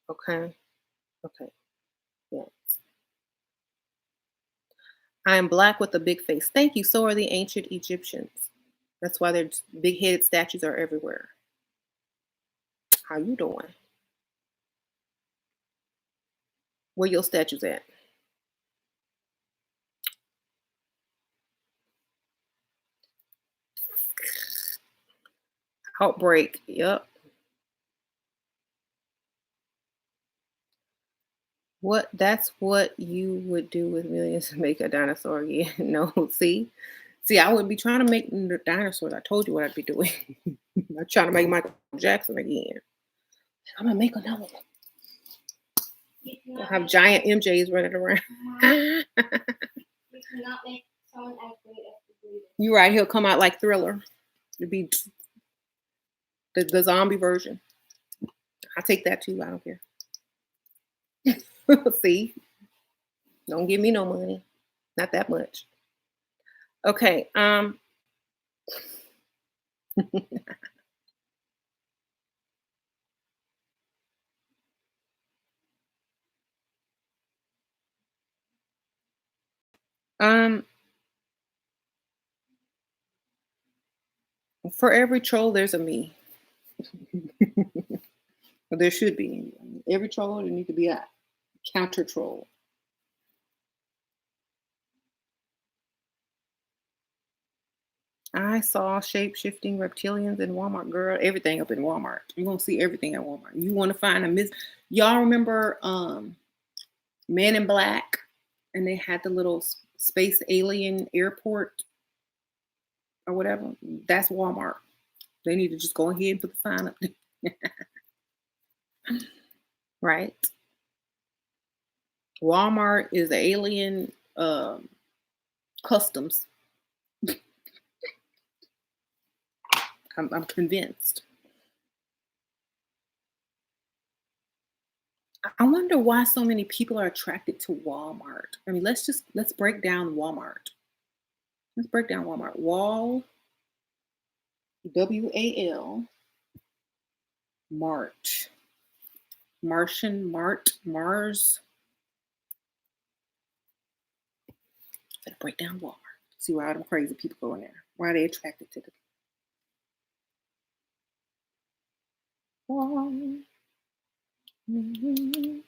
S1: Okay. Okay. Yeah. I am black with a big face. Thank you. So are the ancient Egyptians. That's why their big headed statues are everywhere. How you doing? Where your statues at? Outbreak. Yep. That's what you would do with millions to make a dinosaur again. No, see? See, I wouldn't be trying to make dinosaurs. I told you what I'd be doing. I'm trying to make Michael Jackson again. I'm gonna make another one. I'll have giant MJs running around. You cannot make someone as great as the Breeder. You're right. He'll come out like Thriller. It'd be the zombie version. I'll take that too. I don't care. See, don't give me no money. Not that much. Okay. Um. For every troll, there's a me. There should be. Every troll, there need to be a counter troll. I saw shape shifting reptilians in Walmart. Girl, everything up in Walmart. You're gonna see everything at Walmart. You want to find a miss. Y'all remember Men in Black? And they had the little space alien airport or whatever. That's Walmart. They need to just go ahead and put the sign up there. Right. Walmart is alien customs. I'm convinced. I wonder why so many people are attracted to Walmart. I mean, let's break down Walmart. Let's break down Walmart. WAL, Mart, Martian, Mart, Mars. Let's break down Walmart. See why all them crazy people go in there. Why are they attracted to the Walmart? Mm-hmm.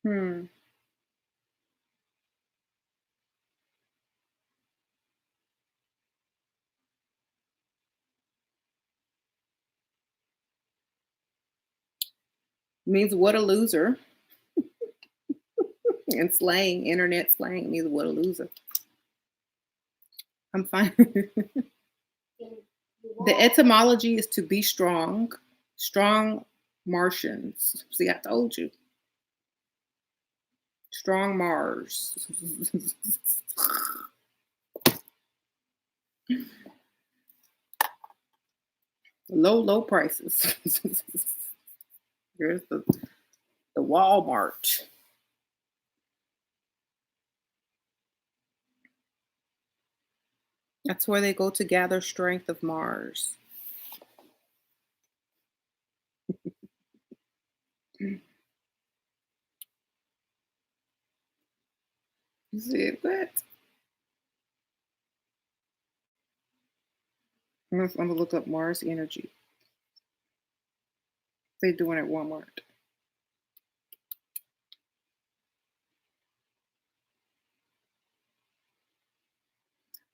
S1: Hmm. Means what a loser. And slang, internet slang means what a loser. I'm fine. The etymology is to be strong. Strong Martians. See, I told you. Strong Mars. Low prices. Here's the Walmart. That's where they go to gather strength of Mars. You said what? I'm gonna look up Mars Energy. They're doing it at Walmart.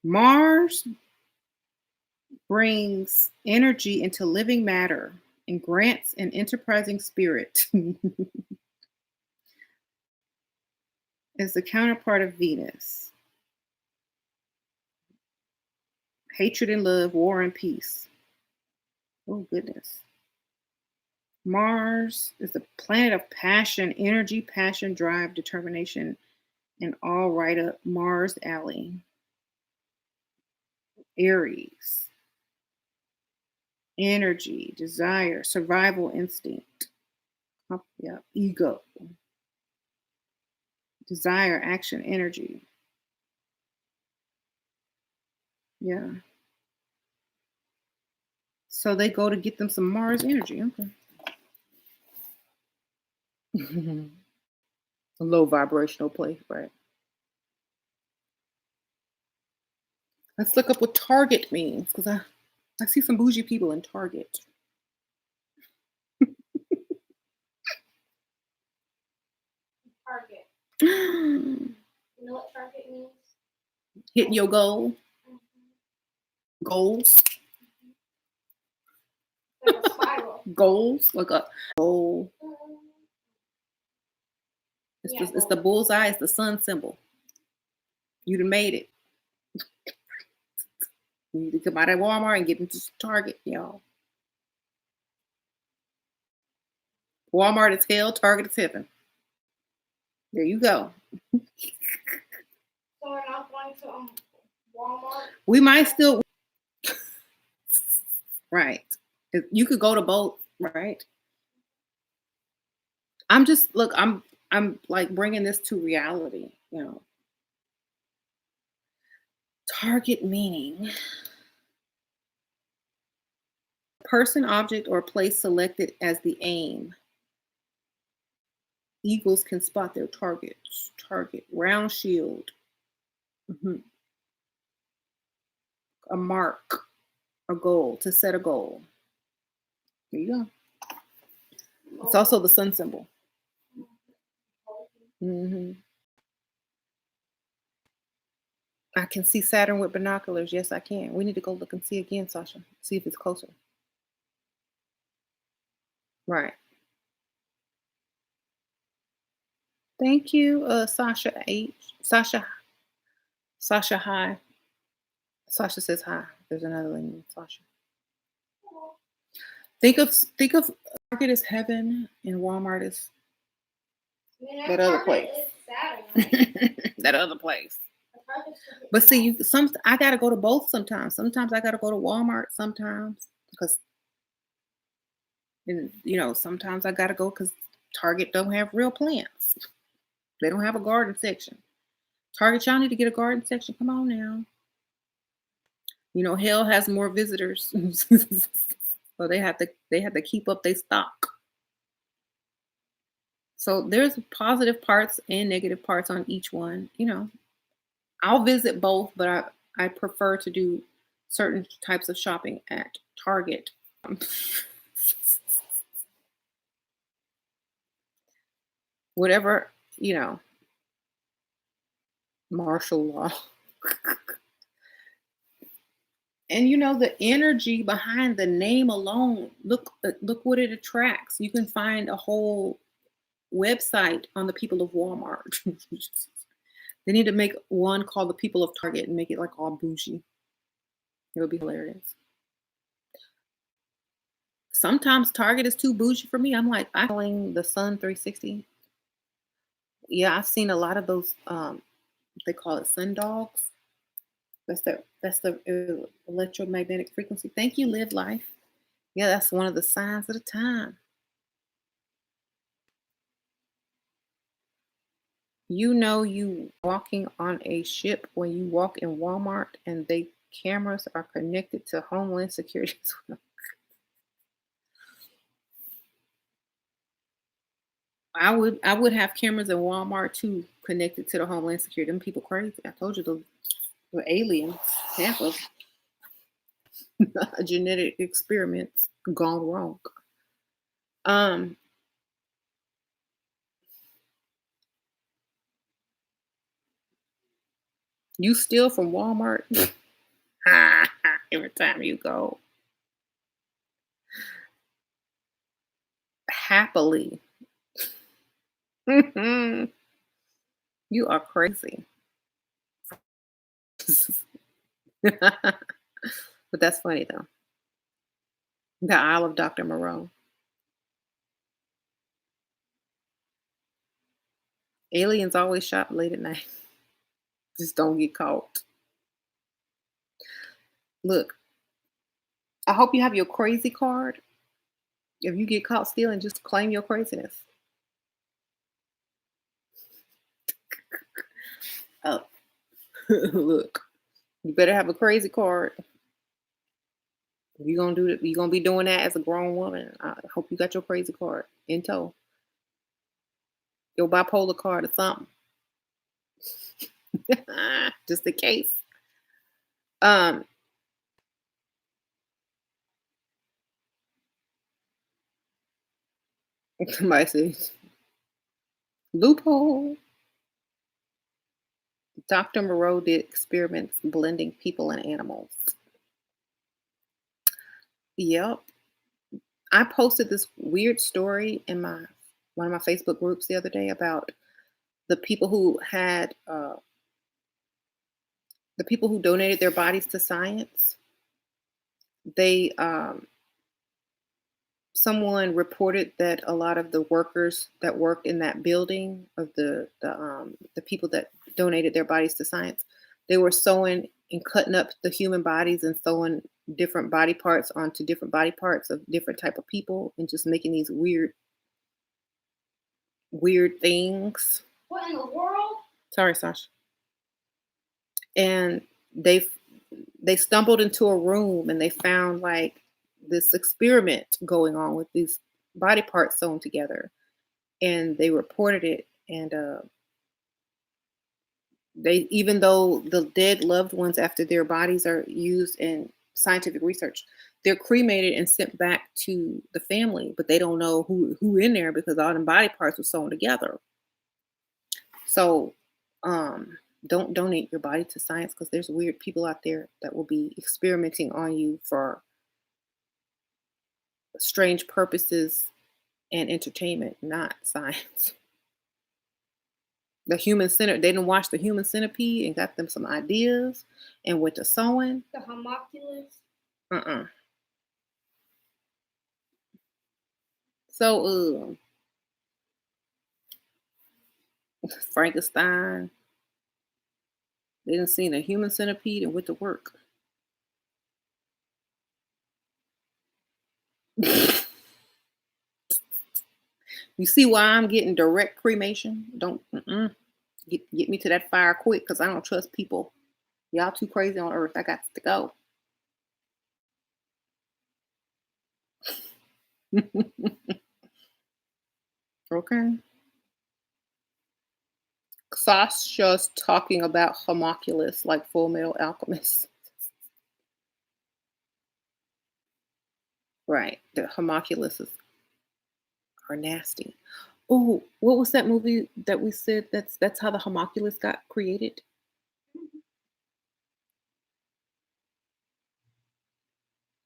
S1: Mars brings energy into living matter and grants an enterprising spirit. Is the counterpart of Venus. Hatred and love, war and peace. Oh, goodness. Mars is the planet of passion, energy, passion, drive, determination, and all right up Mars alley. Aries. Energy, desire, survival instinct. Yeah, ego. Desire, action, energy. Yeah. So they go to get them some Mars energy. Okay. A low vibrational place, right? Let's look up what Target means because I see some bougie people in Target. Target. You know what Target means? Hitting your goals,
S2: Like a spiral.
S1: goals, like a goal.
S2: Yeah,
S1: It's the bullseye. It's the sun symbol. You done made it. You need to come out of Walmart and get into Target, y'all. Walmart is hell, Target is heaven. There you go.
S2: So we're not going to Walmart.
S1: We might still right. You could go to both, right? I'm just look. I'm like bringing this to reality. You know, target meaning person, object, or place selected as the aim. Eagles can spot their targets. Target round shield. Mhm. A mark, a goal to set a goal. There you go. It's also the sun symbol. Hmm. I can see Saturn with binoculars. Yes, I can. We need to go look and see again, Sasha. See if it's closer. Right. Thank you, Sasha H. Sasha, hi. Sasha says hi. There's another lady, Sasha. Think of Target as heaven and Walmart is that other place. That other place. But see, I gotta go to both sometimes. Sometimes I gotta go to Walmart sometimes because sometimes I gotta go because Target don't have real plants. They don't have a garden section. Target, y'all need to get a garden section. Come on now. Hell has more visitors, so they have to keep up their stock. So there's positive parts and negative parts on each one. I'll visit both, but I prefer to do certain types of shopping at Target. Whatever, martial law. And the energy behind the name alone, look what it attracts. You can find a whole website on the people of Walmart. They need to make one called the people of Target and make it like all bougie. It would be hilarious. Sometimes Target is too bougie for me. I'm like, I'm calling the Sun 360. Yeah, I've seen a lot of those. They call it sun dogs. That's the electromagnetic frequency. Thank you, Live Life. Yeah, that's one of the signs of the time. You walking on a ship when you walk in Walmart and they cameras are connected to Homeland Security as well. I would have cameras in Walmart too connected to the Homeland Security. Them people crazy. I told you the aliens, half of genetic experiments gone wrong. You steal from Walmart every time you go. Happily. You are crazy. But that's funny though. The Isle of Dr. Moreau. Aliens always shop late at night. Just don't get caught. Look, I hope you have your crazy card. If you get caught stealing, just claim your craziness. Oh, look, you better have a crazy card. If you're gonna do it, you're gonna be doing that as a grown woman. I hope you got your crazy card in tow. Your bipolar card or something. Just in case. Somebody says loophole. Dr. Moreau did experiments blending people and animals. Yep. I posted this weird story in my one of my Facebook groups the other day about the people who had the people who donated their bodies to science. They Someone reported that a lot of the workers that worked in that building of the people that donated their bodies to science, they were sewing and cutting up the human bodies and sewing different body parts onto different body parts of different type of people and just making these weird things.
S2: What in the world?
S1: Sorry, Sasha. And they stumbled into a room and they found like this experiment going on with these body parts sewn together, and they reported it. And they, even though the dead loved ones, after their bodies are used in scientific research, they're cremated and sent back to the family, but they don't know who in there because all them body parts were sewn together. So don't donate your body to science, because there's weird people out there that will be experimenting on you for strange purposes and entertainment, not science. The human centipede, they didn't watch the human centipede and got them some ideas and went to sewing.
S2: The homunculus.
S1: So Frankenstein, they didn't see a human centipede and went to work. You see why I'm getting direct cremation? Don't get me to that fire quick, because I don't trust people. Y'all too crazy on earth. I got to go. Okay. Sasha's talking about homunculus like Full Metal Alchemist. Right. The homunculuses are nasty. Oh, what was that movie that we said that's how the homunculus got created?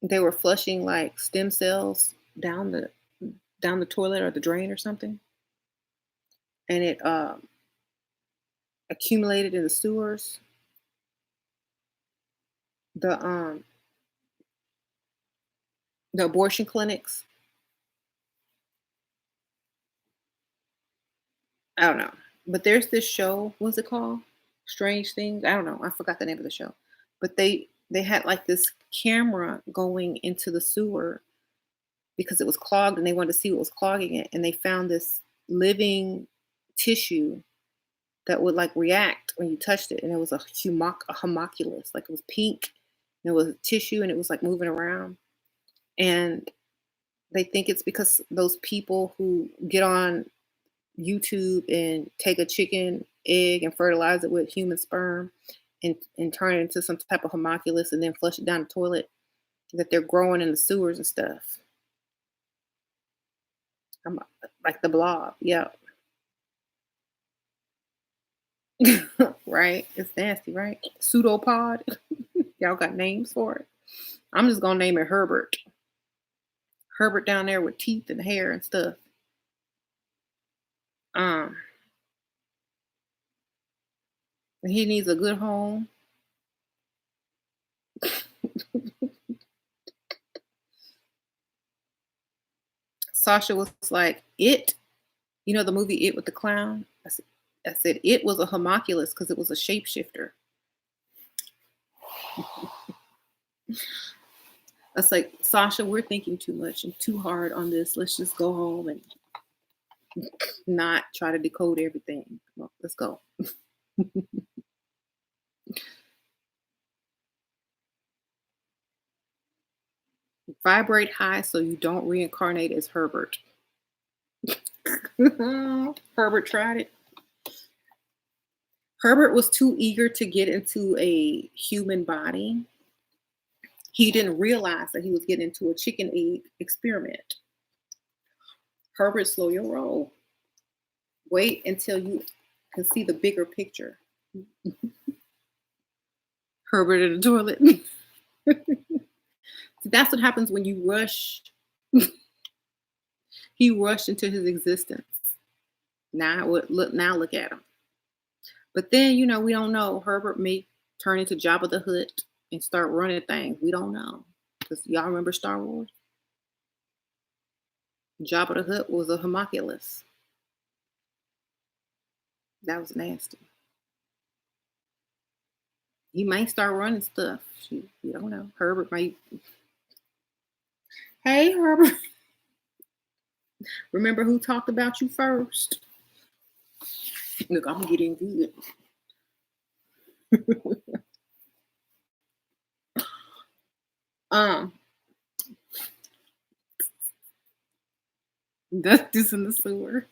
S1: They were flushing like stem cells down the toilet or the drain or something, and it accumulated in the sewers. The the abortion clinics. I don't know, but there's this show. What's it called? Strange Things. I don't know. I forgot the name of the show, but they had like this camera going into the sewer because it was clogged, and they wanted to see what was clogging it, and they found this living tissue that would like react when you touched it, and it was a homunculus, like it was pink, and it was tissue, and it was like moving around, and they think it's because those people who get on YouTube and take a chicken egg and fertilize it with human sperm and turn it into some type of homunculus and then flush it down the toilet, that they're growing in the sewers and stuff. I'm like the blob. Yeah. Right. It's nasty, right? Pseudopod. Y'all got names for it. I'm just gonna name it Herbert. Herbert down there with teeth and hair and stuff. Um, he needs a good home. Sasha was like, "It, you know the movie It with the clown?" I said it was a homunculus because it was a shapeshifter. I was like, Sasha, we're thinking too much and too hard on this. Let's just go home and not try to decode everything. Well, let's go. Vibrate high so you don't reincarnate as Herbert. Herbert tried it. Herbert was too eager to get into a human body. He didn't realize that he was getting into a chicken egg experiment. Herbert, slow your roll. Wait until you can see the bigger picture. Herbert in the toilet. That's what happens when you rush. He rushed into his existence. Now look at him. But then we don't know. Herbert may turn into Jabba the Hutt and start running things. We don't know. Because y'all remember Star Wars? Jabba the Hutt was a homunculus. That was nasty. He might start running stuff. We don't know. Herbert might. Hey, Herbert. Remember who talked about you first? Look, I'm gonna get in good. That's this in the sewer.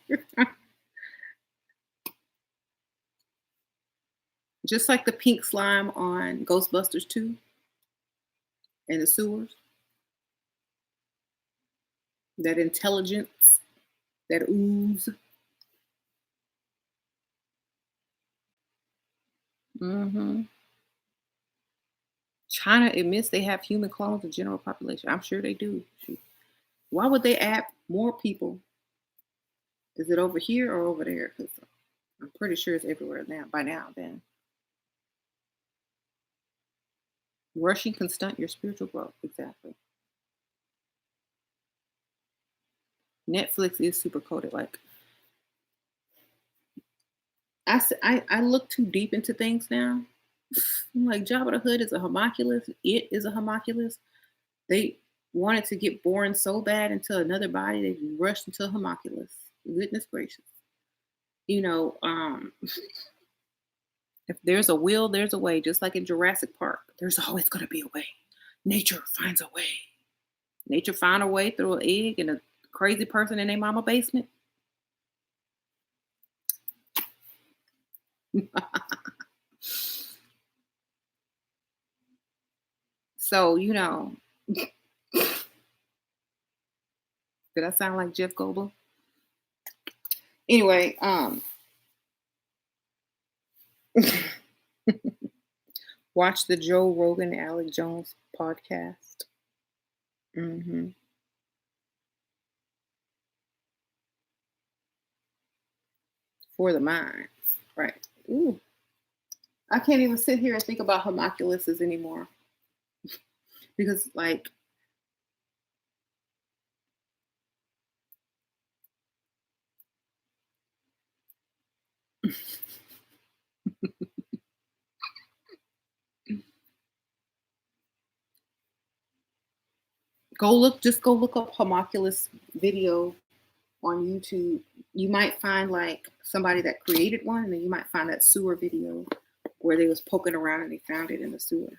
S1: Just like the pink slime on Ghostbusters 2 in the sewers. That intelligence, that ooze. China admits they have human clones of general population. I'm sure they do. Why would they add more people? Is it over here or over there? Because I'm pretty sure it's everywhere now. By now, then. Rushing can stunt your spiritual growth. Exactly. Netflix is super coded. Like, I look too deep into things now. I'm like, Jabba the Hutt is a homunculus. It is a homunculus. They wanted to get born so bad into another body, they rushed into a homunculus. Goodness gracious. If there's a will, there's a way. Just like in Jurassic Park, there's always going to be a way. Nature finds a way. Nature found a way through an egg and a crazy person in their mama basement. So, did I sound like Jeff Goldblum? Anyway, watch the Joe Rogan, Alex Jones podcast. For the mind, right? Ooh, I can't even sit here and think about homunculuses anymore because, like, just go look up homunculus video on YouTube. You might find like somebody that created one, and then you might find that sewer video where they was poking around and they found it in the sewer.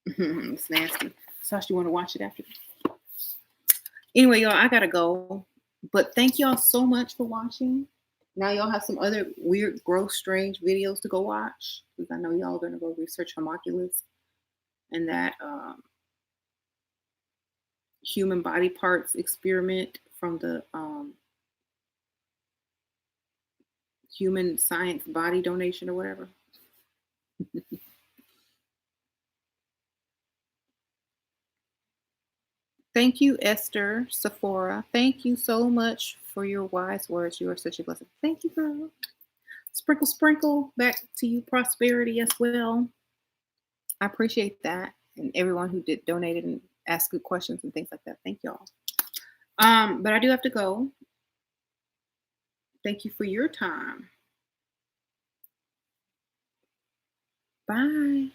S1: It's nasty. Sasha, you want to watch it after? Anyway, y'all, I gotta go. But thank y'all so much for watching. Now y'all have some other weird, gross, strange videos to go watch, because I know y'all are gonna go research homunculus and that human body parts experiment from the human science body donation or whatever. Thank you, Esther Sephora. Thank you so much for your wise words. You are such a blessing. Thank you, girl. Sprinkle, sprinkle back to you prosperity as well. I appreciate that. And everyone who did donated and asked good questions and things like that. Thank y'all. But I do have to go. Thank you for your time. Bye.